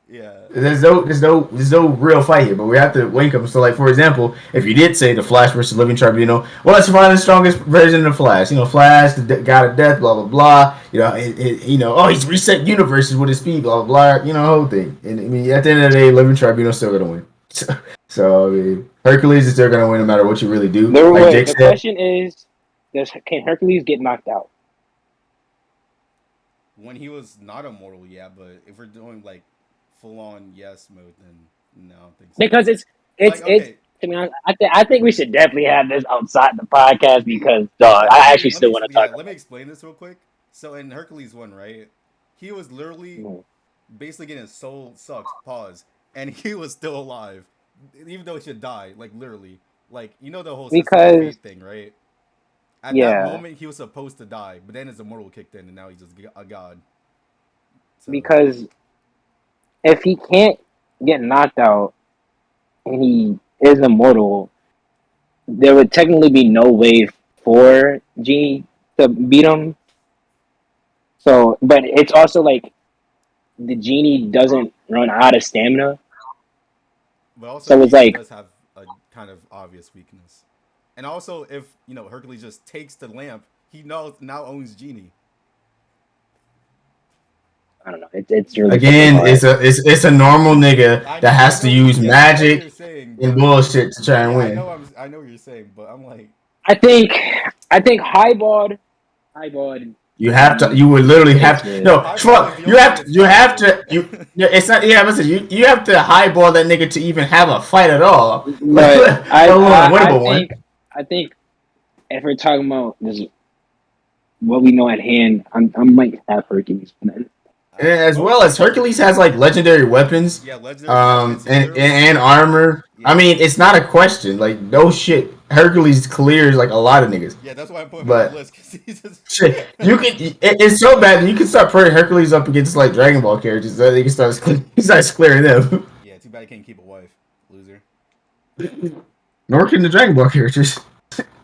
Yeah. There's no real fight here, but we have to link them. So, like, for example, if you did say the Flash versus Living Tribunal, well, let's find the strongest version of the Flash. Flash, the god of death, blah blah blah. He's reset universes with his speed, blah blah blah. Whole thing. And I mean, at the end of the day, Living Tribunal's still gonna win. So I mean, Hercules is still gonna win no matter what you really do. The question is, can Hercules get knocked out? When he was not immortal, yeah, but if we're doing like full on yes mode, then no, I don't think so. Because it's to be honest, I think we should definitely have this outside the podcast because I actually still want to talk. Let me explain this real quick. So in Hercules 1, right, he was literally basically getting his soul sucked, and he was still alive, even though he should die, like literally, like the whole fate thing, right? At that moment, he was supposed to die, but then his immortal kicked in, and now he's just a god. So. Because if he can't get knocked out and he is immortal, there would technically be no way for Genie to beat him. So, but it's also like the Genie doesn't run out of stamina. But also, so it's like does have a kind of obvious weakness. And also, if Hercules just takes the lamp, he now owns Genie. I don't know. It's really it's a normal nigga that has to use magic and bullshit to try and win. I know what you're saying, but I'm like, I think highballed. You would literally have to. No, fuck. You have to. It's not. Yeah, listen. You have to highball that nigga to even have a fight at all. But I think if we're talking about this, what we know at hand, I might have Hercules win. As well as Hercules has like legendary weapons. Yeah, legendary and armor. Yeah. I mean, it's not a question. Like, no shit. Hercules clears like a lot of niggas. Yeah, that's why I'm putting him on the list. Shit, it's so bad that you can start putting Hercules up against like Dragon Ball characters. So he starts clearing them. Yeah, too bad he can't keep a wife, loser. Nor can the Dragon Ball characters.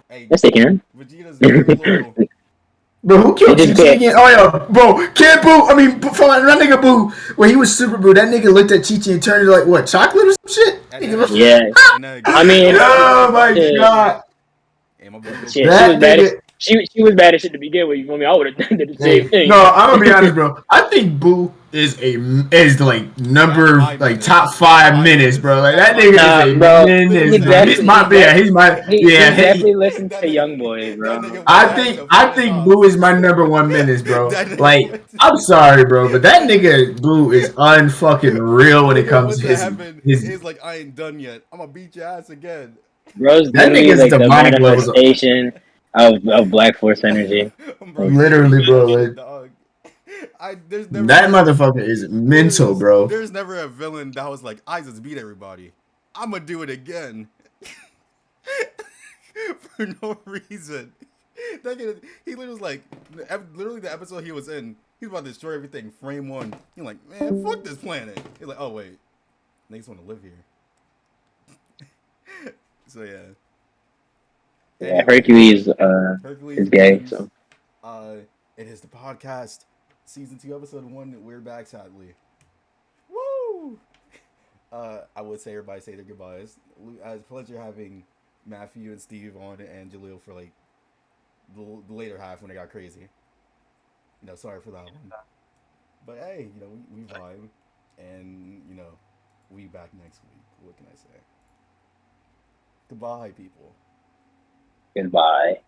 Hey, yes, they can. Vegeta's little. Bro, who killed Chi-Chi again? Oh, yeah, bro, Kid Buu. I mean, that nigga Buu. When he was Super Buu, that nigga looked at Chi-Chi and turned into, like, what, chocolate or some shit? Yeah. I mean, oh, my God. She was bad as shit to begin with. You feel me? I would have done the same thing. No, I'm gonna be honest, bro. I think Buu is like number like top 5 minutes, bro. Like that nigga is a menace. He's my He definitely listens to Young Boy, bro. I think Buu is my number 1 menace, bro. Like, I'm sorry, bro, but that nigga Buu is unfucking real when it comes to his. He's like, I ain't done yet. I'm gonna beat your ass again. Bro's that nigga's like the manifestation of Black Force energy. Bro, literally, bro. Like, that motherfucker is mental, bro. There's never a villain that was like, I just beat everybody. I'm gonna do it again. For no reason. He literally was like, literally the episode he was in, he's about to destroy everything, frame 1. He's like, man, fuck this planet. He's like, oh wait, niggas want to live here. So yeah. Yeah, Hercules is gay. So it is the podcast, season 2, episode 1. We're back, sadly. Woo! I would say everybody say their goodbyes. It was a pleasure having Matthew and Steve on and Jaleel for like the later half when it got crazy. Sorry for that one. But hey, we vibe, and we back next week. What can I say? Goodbye, people. Goodbye.